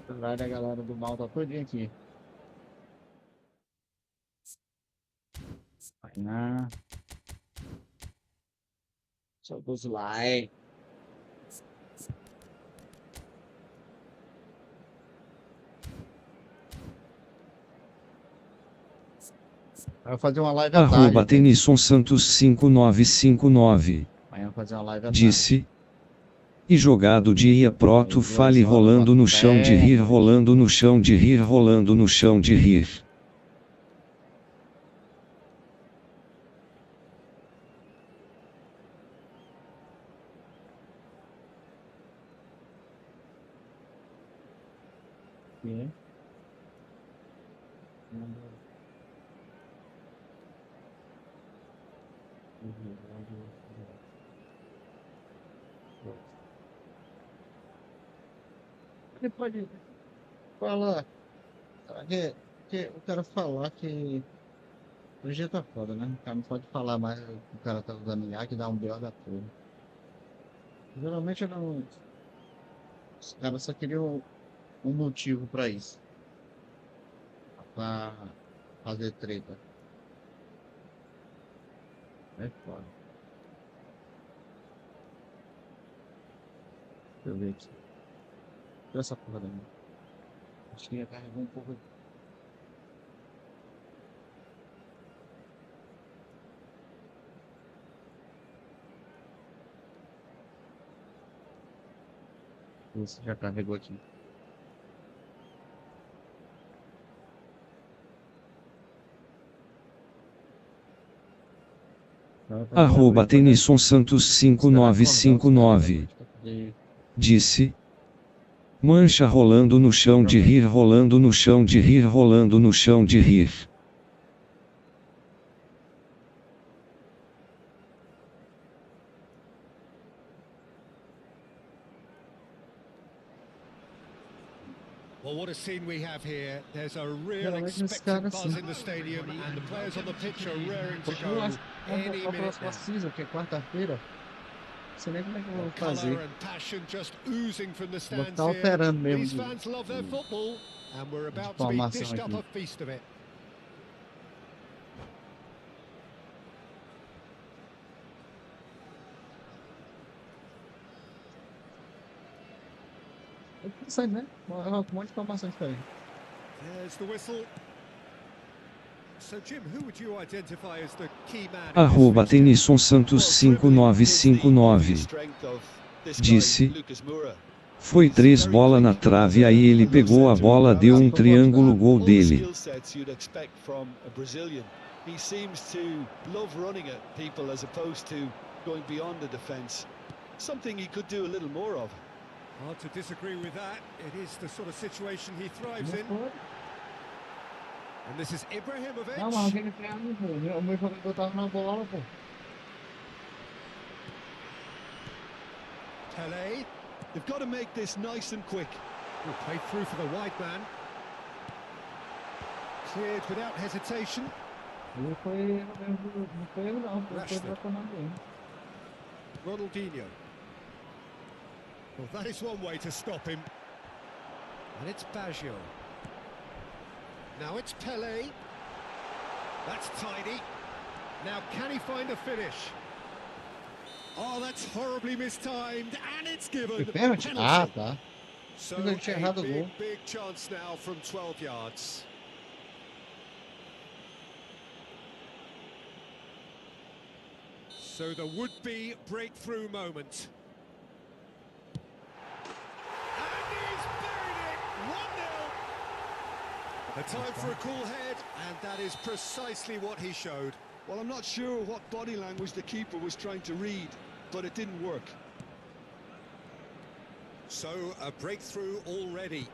Vai da galera do mal tá todinha aqui. Vai lá. Solta os like. Vai fazer uma live à tarde. Arroba Tenison Santos 5959. Amanhã fazer uma live à tarde. Disse. E jogado de ia proto fale rolando no chão de rir, rolando no chão de rir, rolando no chão de rir. Aqui. Você pode falar. Que eu quero falar que hoje dia tá foda, né? O cara não pode falar mais que o cara tá usando IA que dá um BO da porra. Geralmente eu não. Os caras só queriam um motivo pra isso. Pra fazer treta. É foda. Deixa eu ver aqui. Tira essa porra da minha. Acho que ia carregar um pouco. Isso, já carregou aqui. Arroba Tenison Santos 5959. Disse. Mancha rolando no chão de rir, rolando no chão de rir, rolando no chão de rir. Well, what a scene we have here. There's a real Geralmente nesse expectant cara buzz assim. in the stadium and the players on the pitch are raring to go Vamos any pra minute próxima now. season, que é quarta-feira. Não sei nem como é que eu vou Colour fazer. and passion just oozing from the Vou stands ficar here. alterando mesmo These de fans love their football and we're about to be formação dished up aqui. a feast of it. Eu tô pensando, né? Um monte de informação diferente. There's the whistle. So Jim, who would you identify as the key man? Arroba Tenison Santos 5959. Disse. Foi 3 bola na trave, aí ele pegou a bola, deu um triângulo, gol dele. He seems to love running at people as opposed to going beyond the defense. Something he could do a little more of. Hard to disagree with that. It is the sort of situation he thrives in. And this is Ibrahimovic. Não, mas aquele triângulo, pô. O meu jogador tava na bola, pô. Pele. They've got to make this nice and quick. Will play through for the wide man. Cleared without hesitation. Não foi erro não, foi pra comando. Ronaldinho. Well, that is one way to stop him. And it's Baggio. Now it's Pele. That's tidy. Now can he find a finish? Oh, that's horribly mistimed, and it's given. Penalty? Ah, tá. So Ele tinha errado o gol. big chance now from 12 yards. So the would-be breakthrough moment. And he's buried it! 1-0. A time for a cool head, and that is precisely what he showed. Well, I'm not sure what body language the keeper was trying to read, but it didn't work. So a breakthrough already.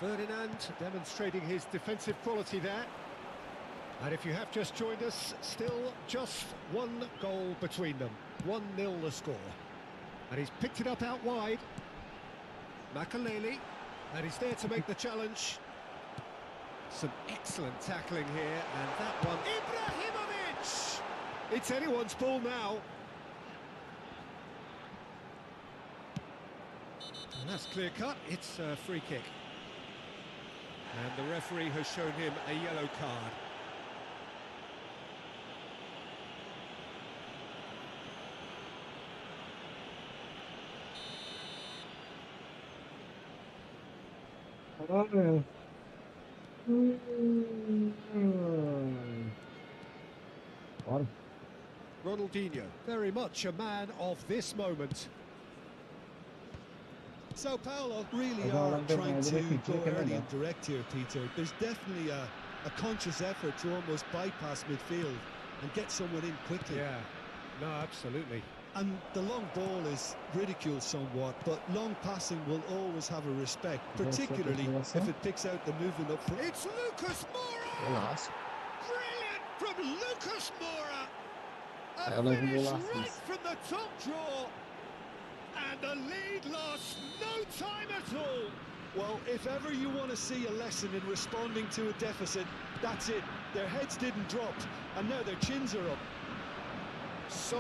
Ferdinand demonstrating his defensive quality there. And if you have just joined us, still just one goal between them. 1-0 the score. And he's picked it up out wide. Makaleli, and he's there to make the challenge. Some excellent tackling here, and that one, Ibrahimovic! It's anyone's ball now. And that's clear cut, it's a free kick. And the referee has shown him a yellow card. Bora. Ronaldinho, very much a man of this moment. Sao Paulo really are trying to go early and direct here, Peter. There's definitely a conscious effort to almost bypass midfield and get someone in quickly. Yeah, no, absolutely. And the long ball is ridiculed somewhat, but long passing will always have a respect, particularly if it picks out the movement up front. It's Lucas Moura! Brilliant from Lucas Moura! A finish right from the top draw! And the lead lost no time at all! Well, if ever you want to see a lesson in responding to a deficit, that's it. Their heads didn't drop, and now their chins are up. So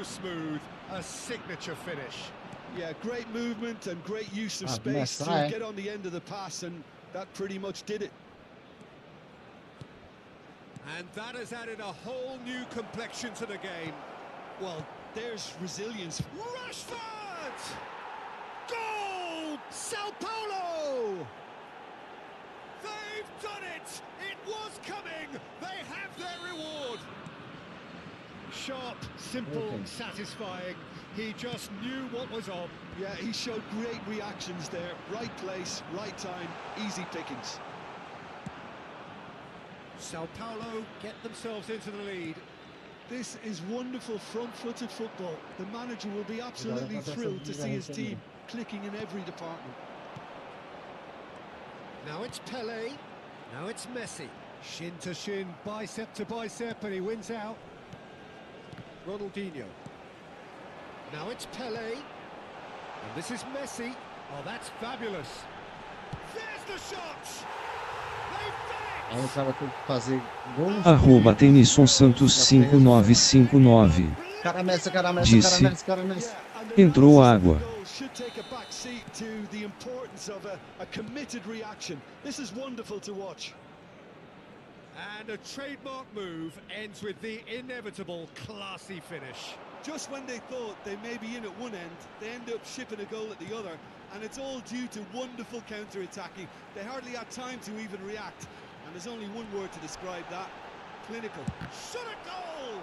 smooth, a signature finish. Yeah, great movement and great use of space to get on the end of the pass, and that pretty much did it. And that has added a whole new complexion to the game. Well, there's resilience. Rashford! Goal! Sao Paulo! They've done it! It was coming! They have their reward! Sharp, simple, satisfying. He just knew what was on. Yeah, he showed great reactions there. Right place, right time, easy pickings. Sao Paulo get themselves into the lead. This is wonderful front-footed football. The manager will be absolutely thrilled to see his team clicking in every department. Now it's Pele. Now it's Messi. Shin to shin, bicep to bicep, and he wins out. Ronaldinho. Now it's Pele. And this is Messi. Oh, that's fabulous. There's the shot. Aí o cara tem que fazer gol. Arroba Tenison Santos 5959. Cara Messi. Disse. Entrou água. Should take a back seat to the importance of a committed reaction. This is wonderful to watch. And a trademark move ends with the inevitable classy finish. Just when they thought they may be in at one end, they end up shipping a goal at the other, and it's all due to wonderful counter-attacking. They hardly had time to even react, and And there's only one word to describe that: clinical. Shot a goal!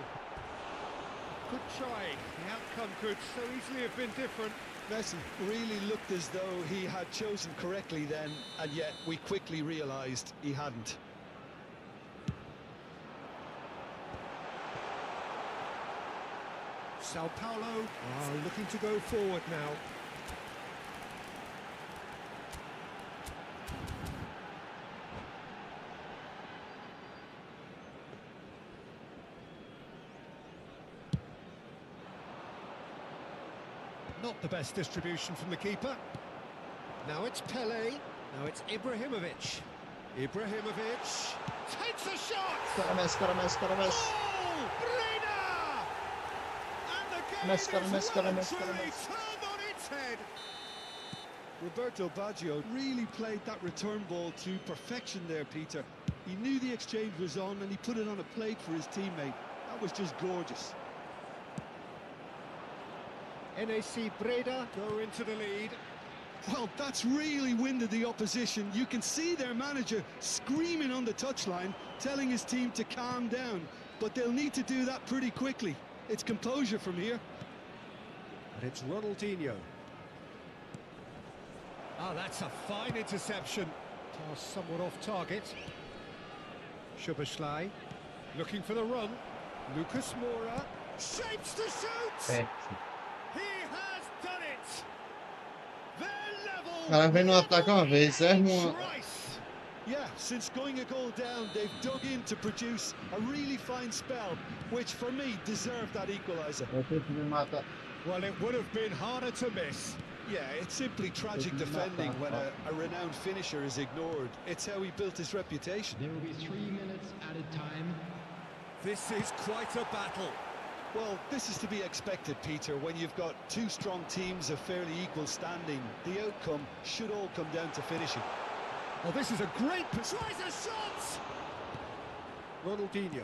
Good try. The outcome could so easily have been different. Messi really looked as though he had chosen correctly then, and yet we quickly realised he hadn't. Sao Paulo are looking to go forward now. Not the best distribution from the keeper. Now it's Pele. Now it's Ibrahimovic. Ibrahimovic takes a shot! Cara Messi, cara Messi, cara Messi. Oh, Breda! And the game Messi, cara is Messi, cara well Messi, cara truly Messi. turned on its head. Roberto Baggio really played that return ball to perfection there, Peter. He knew the exchange was on and he put it on a plate for his teammate. That was just gorgeous. NAC Breda go into the lead. Well, that's really winded the opposition. You can see their manager screaming on the touchline, telling his team to calm down. But they'll need to do that pretty quickly. It's composure from here. And it's Ronaldinho. Ah, that's a fine interception. Toss somewhat off target. Szoboszlai looking for the run. Lucas Moura shapes to shoot. He has done it. They're level. Cara, vem no ataque uma vez, erra Rice. Yeah, since going a goal down, they've dug in to produce a really fine spell, which for me deserved that equaliser. Eu tenho que me matar. Well, it would have been harder to miss. Yeah, it's simply tragic defending when a renowned finisher is ignored. It's how he built his reputation. There will be 3 minutes added time. This is quite a battle. Well, this is to be expected, Peter, when you've got two strong teams of fairly equal standing. The outcome should all come down to finishing. Oh, this is a great... Tries a shot! Ronaldinho.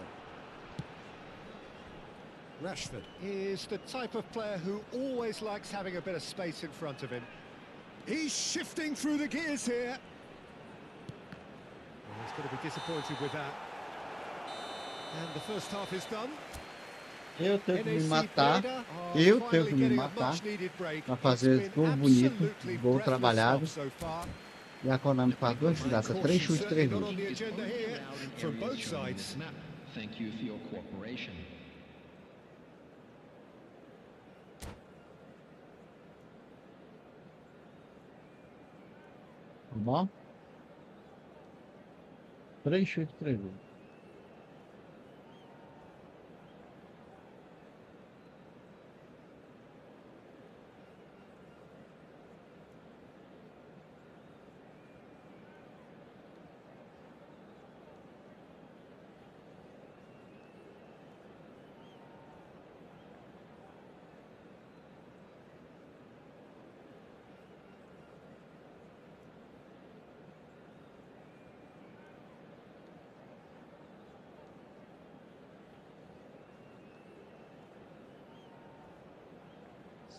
Rashford is the type of player who always likes having a bit of space in front of him. He's shifting through the gears here. Oh, he's going to be disappointed with that. And the first half is done. Eu tenho que me matar. Eu tenho que me matar para fazer gol bonito, gol trabalhado. E a Konami faz dois desgraça, 3 chutes, 3 gols. From both sides. Thank you for your cooperation. Tá bom? 3 chutes, 3 gols.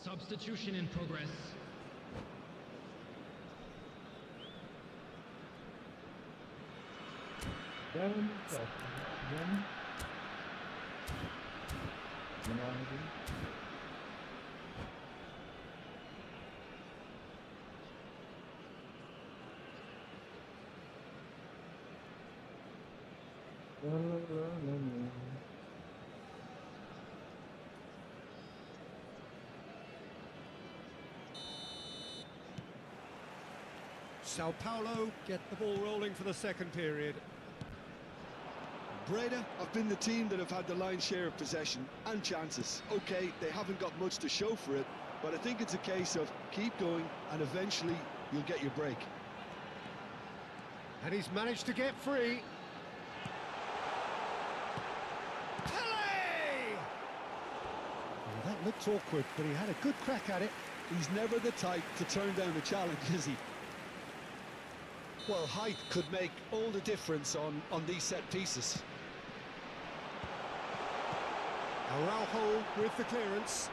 Substitution in progress. Sao Paulo get the ball rolling for the second period. Breda have been the team that have had the lion's share of possession and chances. Okay, they haven't got much to show for it, but I think it's a case of keep going and eventually you'll get your break. And he's managed to get free. Pele! Oh, that looked awkward, but he had a good crack at it. He's never the type to turn down a challenge, is he? Well, height could make all the difference on these set pieces. Araujo with the clearance.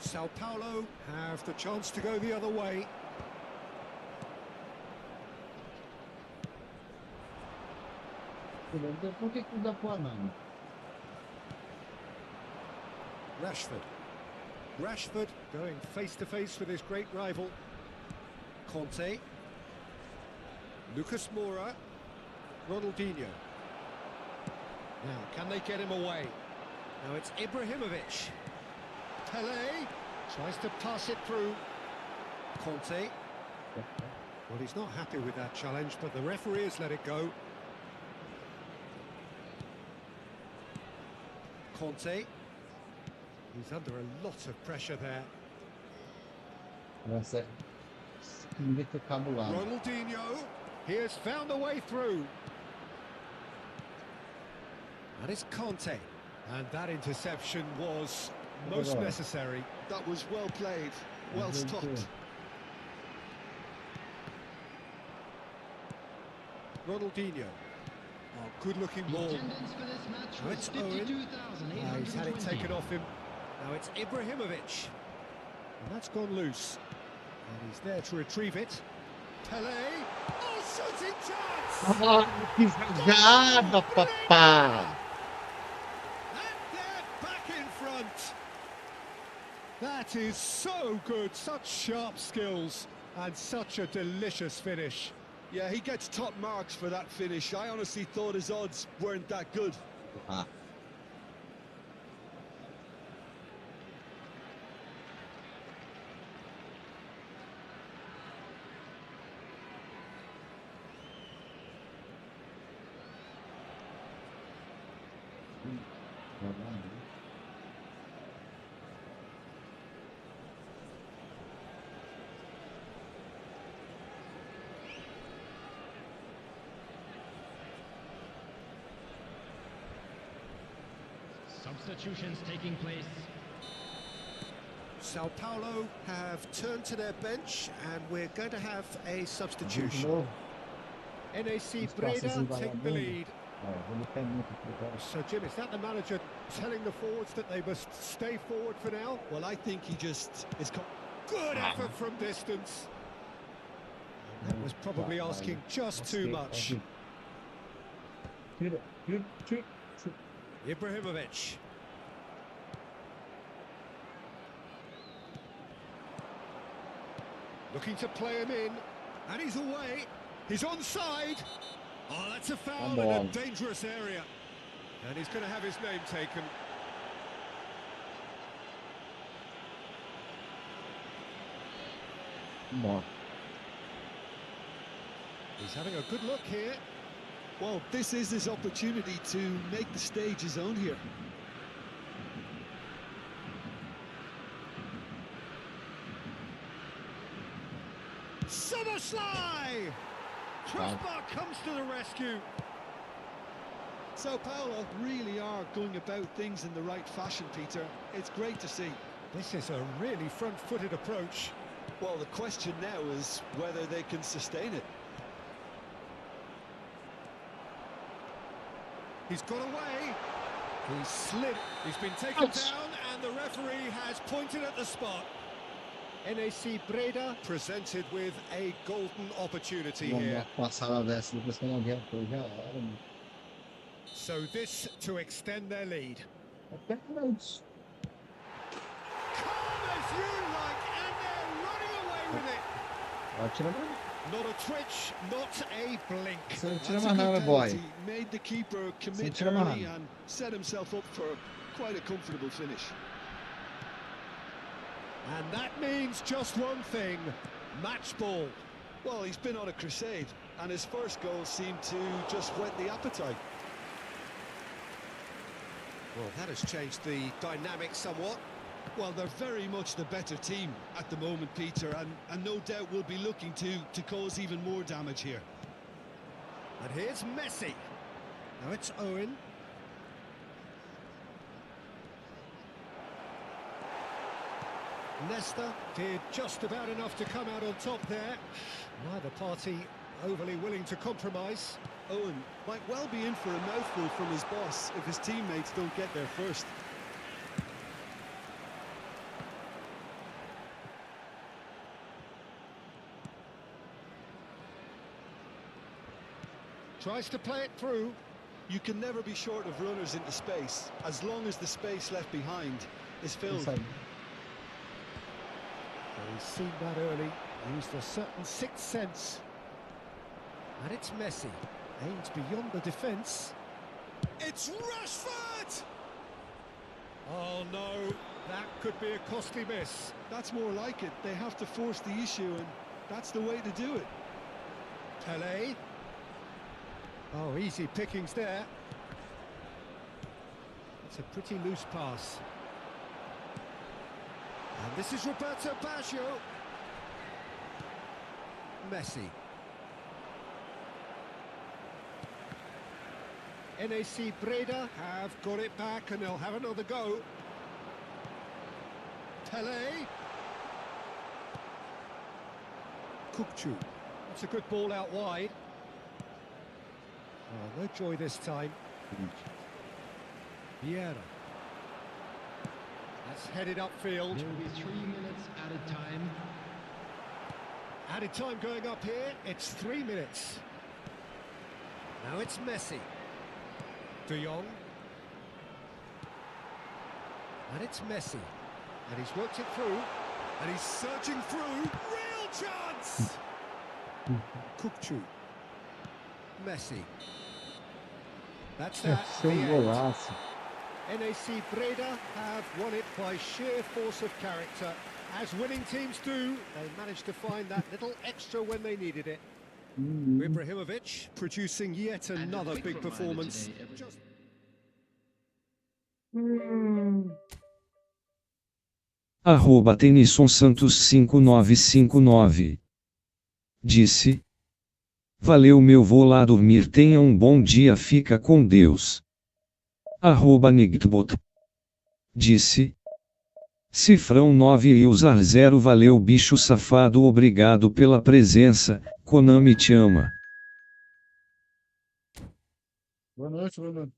Sao Paulo have the chance to go the other way. Por que não dá pro anão? Rashford. Rashford going face to face with his great rival. Conte. Lucas Moura. Ronaldinho. Now, can they get him away? Now it's Ibrahimovic. Pele tries to pass it through. Conte. Well, he's not happy with that challenge, but the referee has let it go. Conte. He's under a lot of pressure there. Essa ninguém tem cabo lá. Ronaldinho. He has found a way through. That is Conte. And that interception was most necessary. That was well played, well stopped. Ronaldinho. Oh, good-looking ball. Attendance for this match Now was it's Owen. He's had it 52,820. taken off him. Now it's Ibrahimovic. And that's gone loose. And he's there to retrieve it. Pele. Oh, shooting chance! Que jogada, papá! And they're back in front. That is so good. Such sharp skills and such a delicious finish. Yeah, he gets top marks for that finish. I honestly thought his odds weren't that good. Ah. Substitutions taking place. Sao Paulo have turned to their bench and we're going to have a De substitution. novo. NAC Os passes Breda take the vagabundos. lead. Ele tem muito pro So Jim, is that the manager telling the forwards that they must stay forward for now? Well, I think he just is. Good effort from distance. That was probably asking just too much. Ibrahimovic. Looking to play him in, and he's away. He's onside. Oh, that's a foul Come in a on. dangerous area. And he's going to have his name taken. Bom. He's having a good look here. Well, this is his opportunity to make the stage his own here. Summerslide! Crossbar comes to the rescue. Sao Paulo really are going about things in the right fashion, Peter. It's great to see. This is a really front-footed approach. Well, the question now is whether they can sustain it. He's got away. He's slid. He's been taken Ouch. down, and the referee has pointed at the spot. NAC Breda presented with a golden opportunity here. Vamos passar a dessa depois que eu não vi a coisa. Já era, mano. So this to extend their lead. Até antes. Calm as you like, and they're running away with it. Vai tirar mais. Not a twitch, not a blink. Você não tira That's a mais good nada, boy. penalty. Made the keeper commit tira mais early nada. and set himself up for quite a comfortable finish. And that means just one thing, match ball. Well, he's been on a crusade, and his first goal seemed to just whet the appetite. Well, that has changed the dynamic somewhat. Well, they're very much the better team at the moment, Peter, and no doubt will be looking to cause even more damage here. And here's Messi. Now it's Owen. Nesta did just about enough to come out on top there. Neither party overly willing to compromise. Owen might well be in for a mouthful from his boss if his teammates don't get there first. Tries to play it through. You can never be short of runners into space, as long as the space left behind is filled. Inside. He's seen that early, used a certain sixth sense. And it's Messi, aims beyond the defence. It's Rashford! Oh no, that could be a costly miss. That's more like it. They have to force the issue, and that's the way to do it. Pele. Oh, easy pickings there. It's a pretty loose pass. And this is Roberto Baggio. Messi. NAC Breda have got it back and they'll have another go. Pele. Kukçu. That's a good ball out wide. Oh, no joy this time. Vieira. That's headed upfield. There will be 3 minutes added time. Added time going up here. It's 3 minutes. Now it's Messi. De Jong. And it's Messi. And he's worked it through. And he's searching through. Real chance! Kukçu. Messi. That's that. Seu golaço. NAC Breda have won it by sheer force of character. As winning teams do, they managed to find that little extra when they needed it. Ibrahimovic producing yet And a another quick big reminder performance. today, Just Arroba Tenison Santos 5959. Disse. Valeu, meu, vou lá dormir, tenha um bom dia, fica com Deus. Arroba Nigtbot. Disse. Cifrão 9 e usar 0, valeu, bicho safado, obrigado pela presença, Konami te ama. Boa noite, Bruno.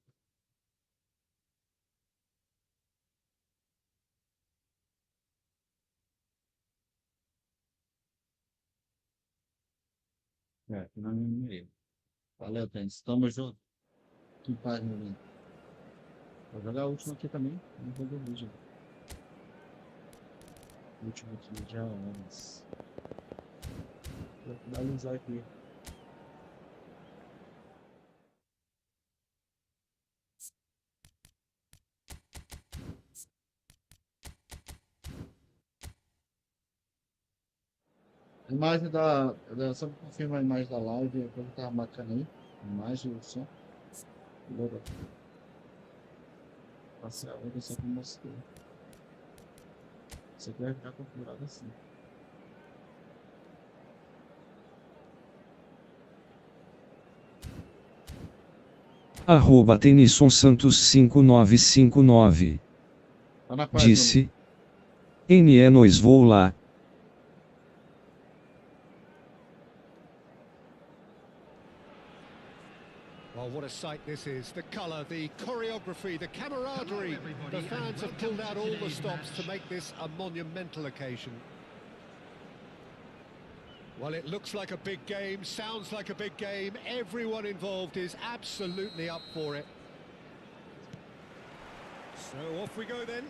Que não me meio. Valeu, Tens. Tamo junto. Que paz, meu lindo. Vou jogar a última aqui também. Não vou ver o vídeo. O último aqui já antes. Vou finalizar aqui. A imagem só confirma a imagem da live, a coisa tá bacana aí. A imagem e o som. Beleza. Passei a outra só pra mostrar. Isso aqui vai ficar configurado assim. Arroba Tenison Santos 5959. Tá na paz, Disse. NE nós vou lá. well, what a sight this is. The colour, the choreography, the camaraderie. The fans have pulled out all the stops to make this a monumental occasion. Well, it looks like a big game, sounds like a big game. Everyone involved is absolutely up for it. So off we go then.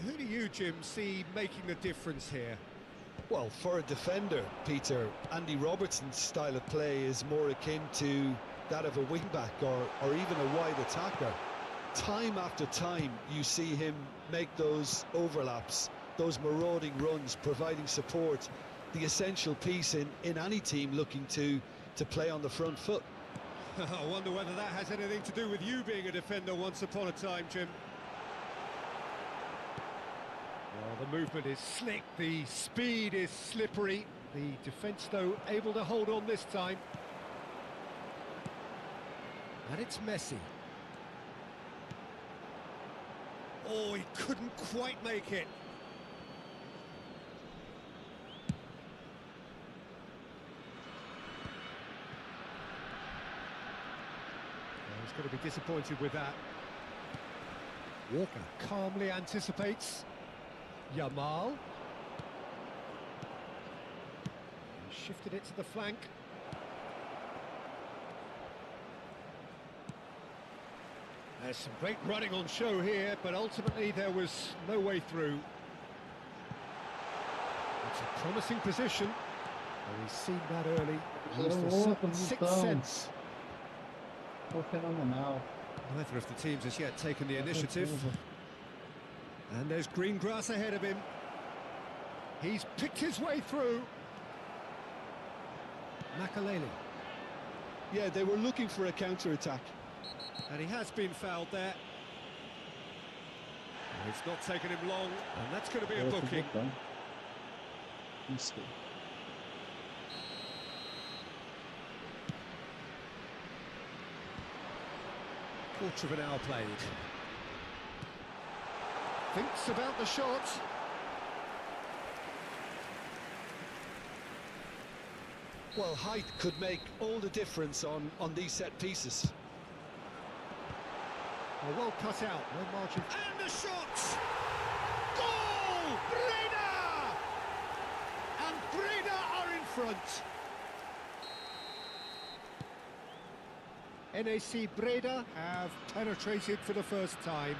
Who do you, Jim, see making the difference here? Well, for a defender, Peter, Andy Robertson's style of play is more akin to that of a wing-back or even a wide attacker. Time after time, you see him make those overlaps, those marauding runs, providing support, the essential piece in any team looking to play on the front foot. I wonder whether that has anything to do with you being a defender once upon a time, Jim. Well, the movement is slick, the speed is slippery. The defence, though, able to hold on this time. And it's Messi. Oh, he couldn't quite make it. He's going to be disappointed with that. Walker calmly anticipates. Yamal. Shifted it to the flank. There's some great running on show here, but ultimately there was no way through. It's a promising position, and he's seen that early. Used a certain sixth sense. Fenomenal. Neither of the teams has yet taken the initiative. And there's green grass ahead of him. He's picked his way through. Makalele. Yeah, they were looking for a counter-attack. And he has been fouled there. It's not taken him long, and that's going to be a booking. Isso. Quarter of an hour played. Thinks about the shot. Well, height could make all the difference on these set pieces. Oh, well cut out, no margin. And the shot! Goal! Breda! And Breda are in front. NAC Breda have penetrated for the first time.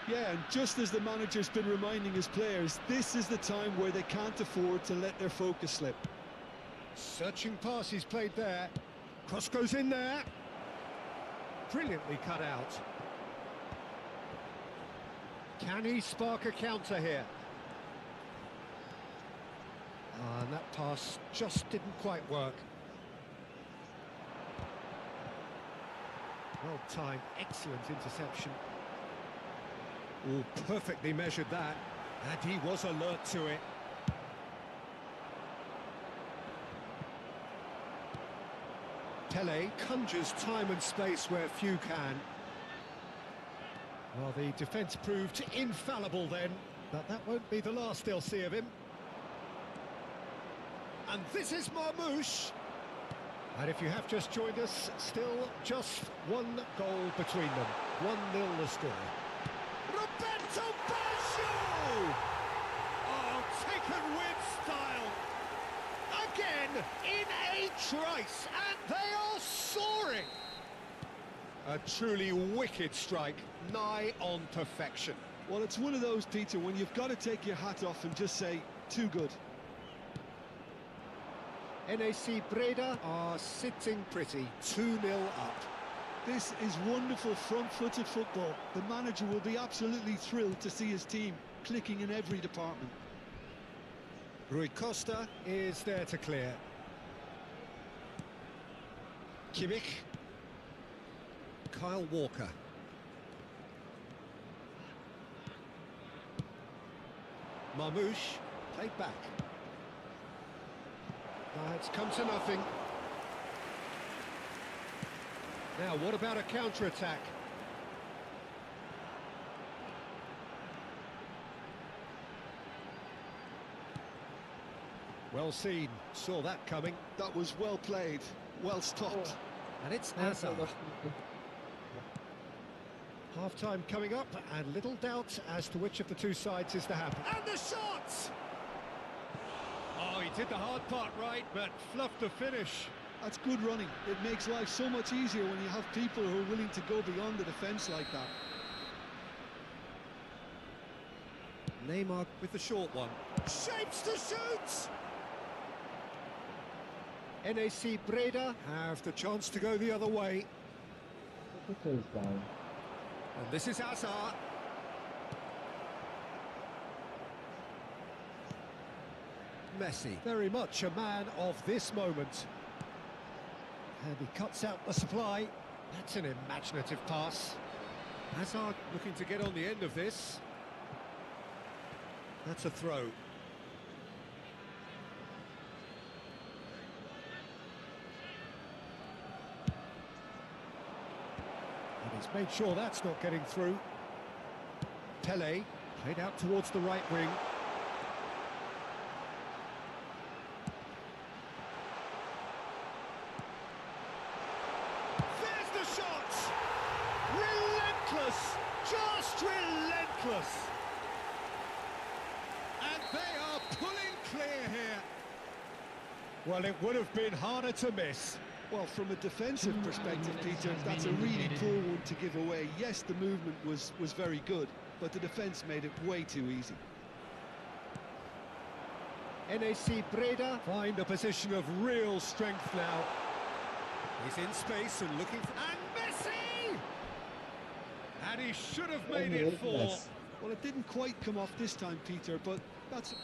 Yeah, and just as the manager's been reminding his players, this is the time where they can't afford to let their focus slip. Searching pass he's played there. Cross goes in there. Brilliantly cut out. Can he spark a counter here? And that pass just didn't quite work. Well timed, excellent interception. Oh, perfectly measured that. And he was alert to it. Pele conjures time and space where few can. Well, the defence proved infallible then, but that won't be the last they'll see of him. And this is Marmouche. And if you have just joined us, still just one goal between them. 1-0 the score. Roberto Baggio! Oh, taken with style. Again, in a trice, and they are soaring. A truly wicked strike, nigh on perfection. Well, it's one of those, Peter, when you've got to take your hat off and just say, too good. NAC Breda are sitting pretty, 2-0 up. This is wonderful front-footed football. The manager will be absolutely thrilled to see his team clicking in every department. Rui Costa is there to clear. Kimmich. Kyle Walker. Marmouche, played back. It's come to nothing. Now, what about a counter-attack? Well seen, saw that coming. That was well played, well stopped. And it's Hazard. Half-time coming up, and little doubt as to which of the two sides is to happen. And the shots! Oh, he did the hard part right, but fluffed the finish. That's good running. It makes life so much easier when you have people who are willing to go beyond the defence like that. Neymar with the short one. Shapes to shoot! NAC Breda have the chance to go the other way. And this is Hazard. Messi, very much a man of this moment. And he cuts out the supply. That's an imaginative pass. Hazard looking to get on the end of this. That's a throw. And he's made sure that's not getting through. Pele played out towards the right wing. There's the shot! Relentless! Just relentless! And they are pulling clear here. Well, it would have been harder to miss. Well, from a defensive perspective, Peter, that's a really poor one to give away. Yes, the movement was very good, but the defence made it way too easy. NAC Breda find a position of real strength now. He's in space and looking for... And Messi! And he should have made it four. Well, it didn't quite come off this time, Peter, but that's...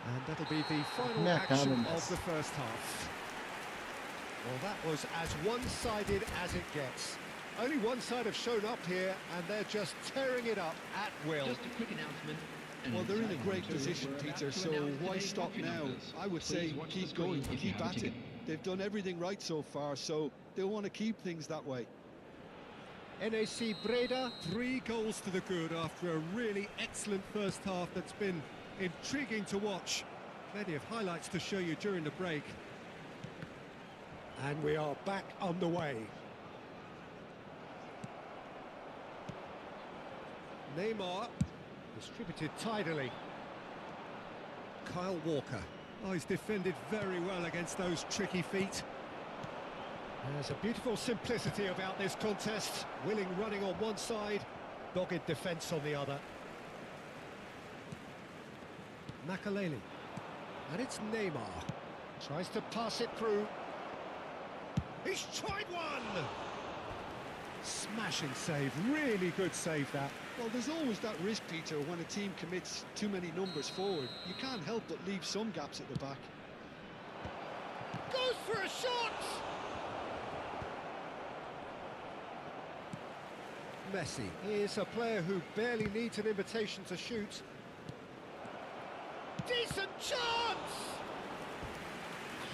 And that'll be the final action of the first half. Well, that was as one-sided as it gets. Only one side have shown up here, and they're just tearing it up at will. Just a quick announcement. Well, they're in a great position, Peter, so why stop now? I would say keep going, keep at it. They've done everything right so far, so they'll want to keep things that way. NAC Breda, 3 goals to the good after a really excellent first half that's been intriguing to watch. Plenty of highlights to show you during the break. And we are back underway. Neymar, distributed tidily. Kyle Walker. Oh, he's defended very well against those tricky feet. There's a beautiful simplicity about this contest. Willing running on one side, dogged defence on the other. Makaleli. And it's Neymar. Tries to pass it through. He's tried one! Smashing save, really good save that. Well, there's always that risk, Peter, when a team commits too many numbers forward. You can't help but leave some gaps at the back. Goes for a shot! Messi is a player who barely needs an invitation to shoot. Decent chance!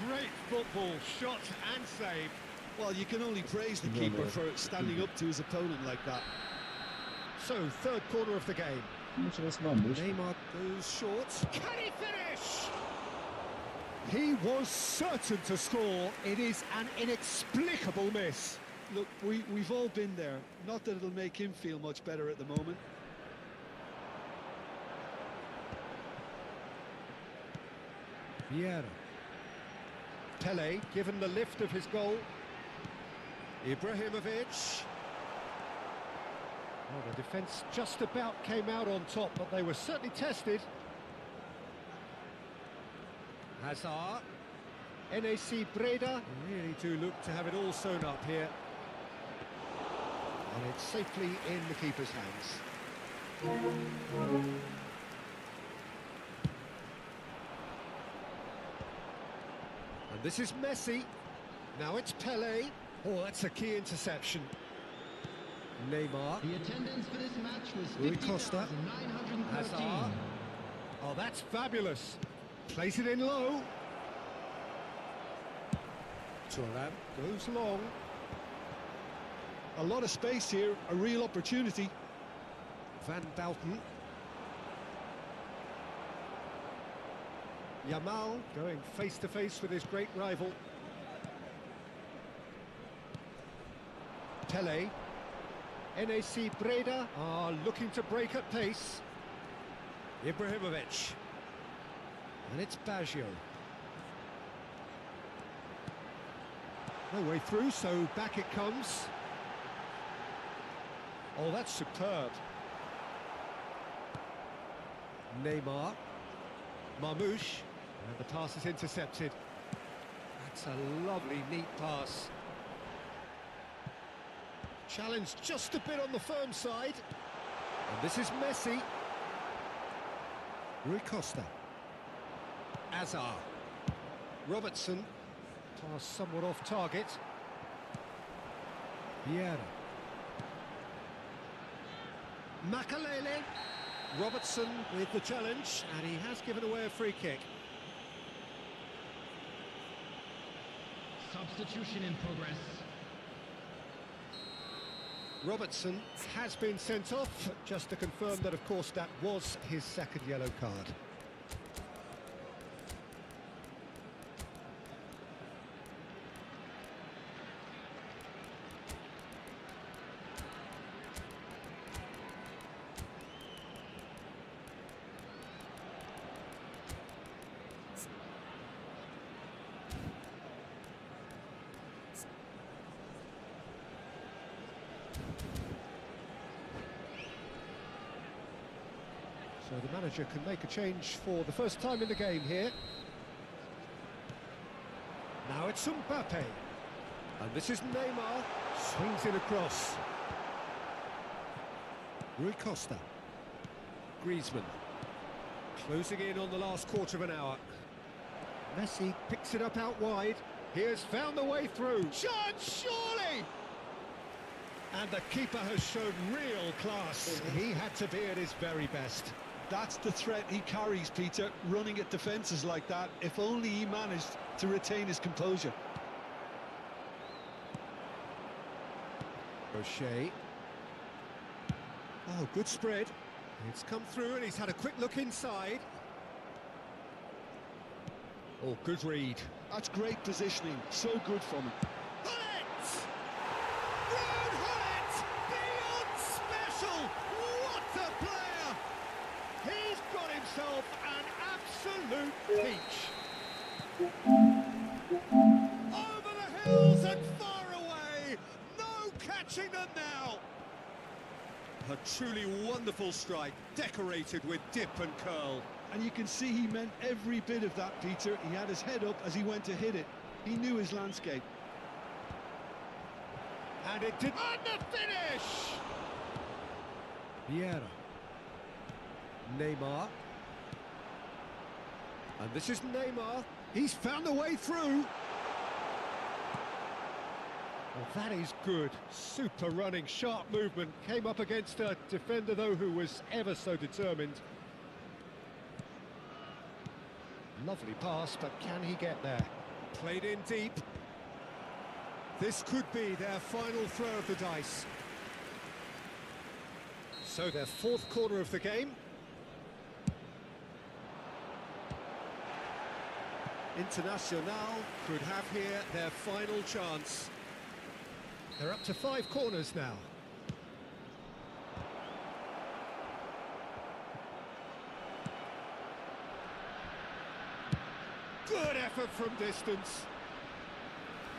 Great football, shot and save. Well, you can only praise the keeper for standing up to his opponent like that. So, third quarter of the game. Neymar goes short. Can he finish? He was certain to score. It is an inexplicable miss. Look, we've all been there. Not that it'll make him feel much better at the moment. Vieira. Pele given the lift of his goal. Ibrahimovic. Well, the defence just about came out on top, but they were certainly tested. Hazard. NAC Breda really do look to have it all sewn up here. And it's safely in the keeper's hands. And this is Messi. Now it's Pele. Oh, that's a key interception. Neymar. The attendance for this match was Rui Costa. 50,913. Hazard. Oh, that's fabulous. Place it in low. Thuram goes long. A lot of space here, a real opportunity. Van Dalton. Yamal going face-to-face with his great rival. Pele. NAC Breda are looking to break at pace. Ibrahimovic. And it's Baggio. No way through, so back it comes. Oh, that's superb. Neymar. Marmouche. And the pass is intercepted. That's a lovely, neat pass. Challenge just a bit on the firm side. And this is Messi. Rui Costa. Hazard. Robertson. Pass somewhat off target. Vieira. Makaleli. Robertson with the challenge, and he has given away a free kick. Substitution in progress. Robertson has been sent off, just to confirm that, of course, that was his second yellow card. So the manager can make a change for the first time in the game here. Now it's Mbappe. And this is Neymar. Swings it across. Rui Costa. Griezmann. Closing in on the last quarter of an hour. Messi picks it up out wide. He has found the way through. Chance, surely! And the keeper has shown real class. He had to be at his very best. That's the threat he carries, Peter, running at defences like that. If only he managed to retain his composure. O'Shea. Oh, good spread. It's come through and he's had a quick look inside. Oh, good read. That's great positioning. So good from him. Hullet! Ruud Hullet! Beyond special! What a player! He's got himself an absolute peach. Over the hills and far away! No catching them now! A truly wonderful strike, decorated with dip and curl. And you can see he meant every bit of that, Peter. He had his head up as he went to hit it. He knew his landscape. And it did... And the finish! Vieira. Neymar. And this is Neymar. He's found the way through. Well, that is good. Super running, sharp movement. Came up against a defender, though, who was ever so determined. Lovely pass, but can he get there? Played in deep. This could be their final throw of the dice. So their fourth quarter of the game. Internacional could have here their final chance. They're up to 5 corners now. Good effort from distance.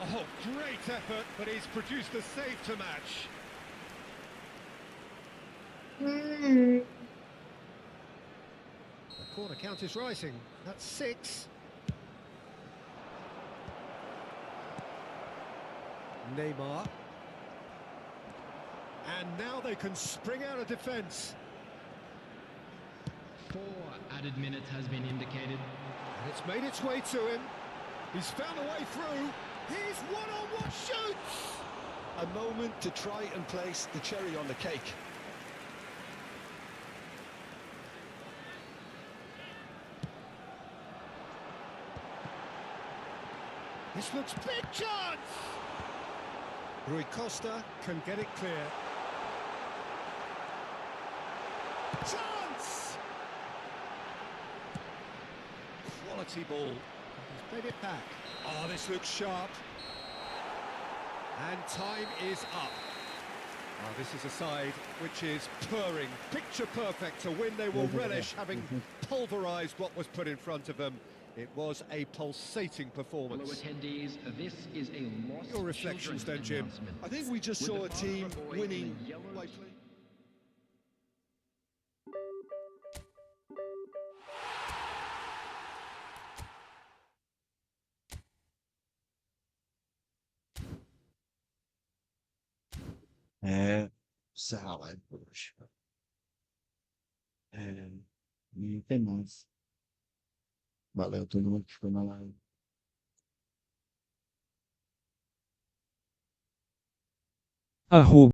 Oh, great effort, but he's produced a save to match. The corner count is rising. That's 6. Neymar. And now they can spring out of defence. 4 added minutes has been indicated. And it's made its way to him. He's found a way through. He's one-on-one shoots. A moment to try and place the cherry on the cake. This looks big chance. Rui Costa can get it clear. Chance! Quality ball. He's played it back. Oh, this looks sharp. And time is up. Oh, this is a side which is purring. Picture perfect, a win they will relish, having pulverised what was put in front of them. It was a pulsating performance. Hello attendees, this is a lost Your reflections then, Jim. announcement. I think we just With saw the a father team of a boy winning in a yellow by t- playing. Sala, poxa. E tem mais. Valeu todo mundo que ficou na live. arroba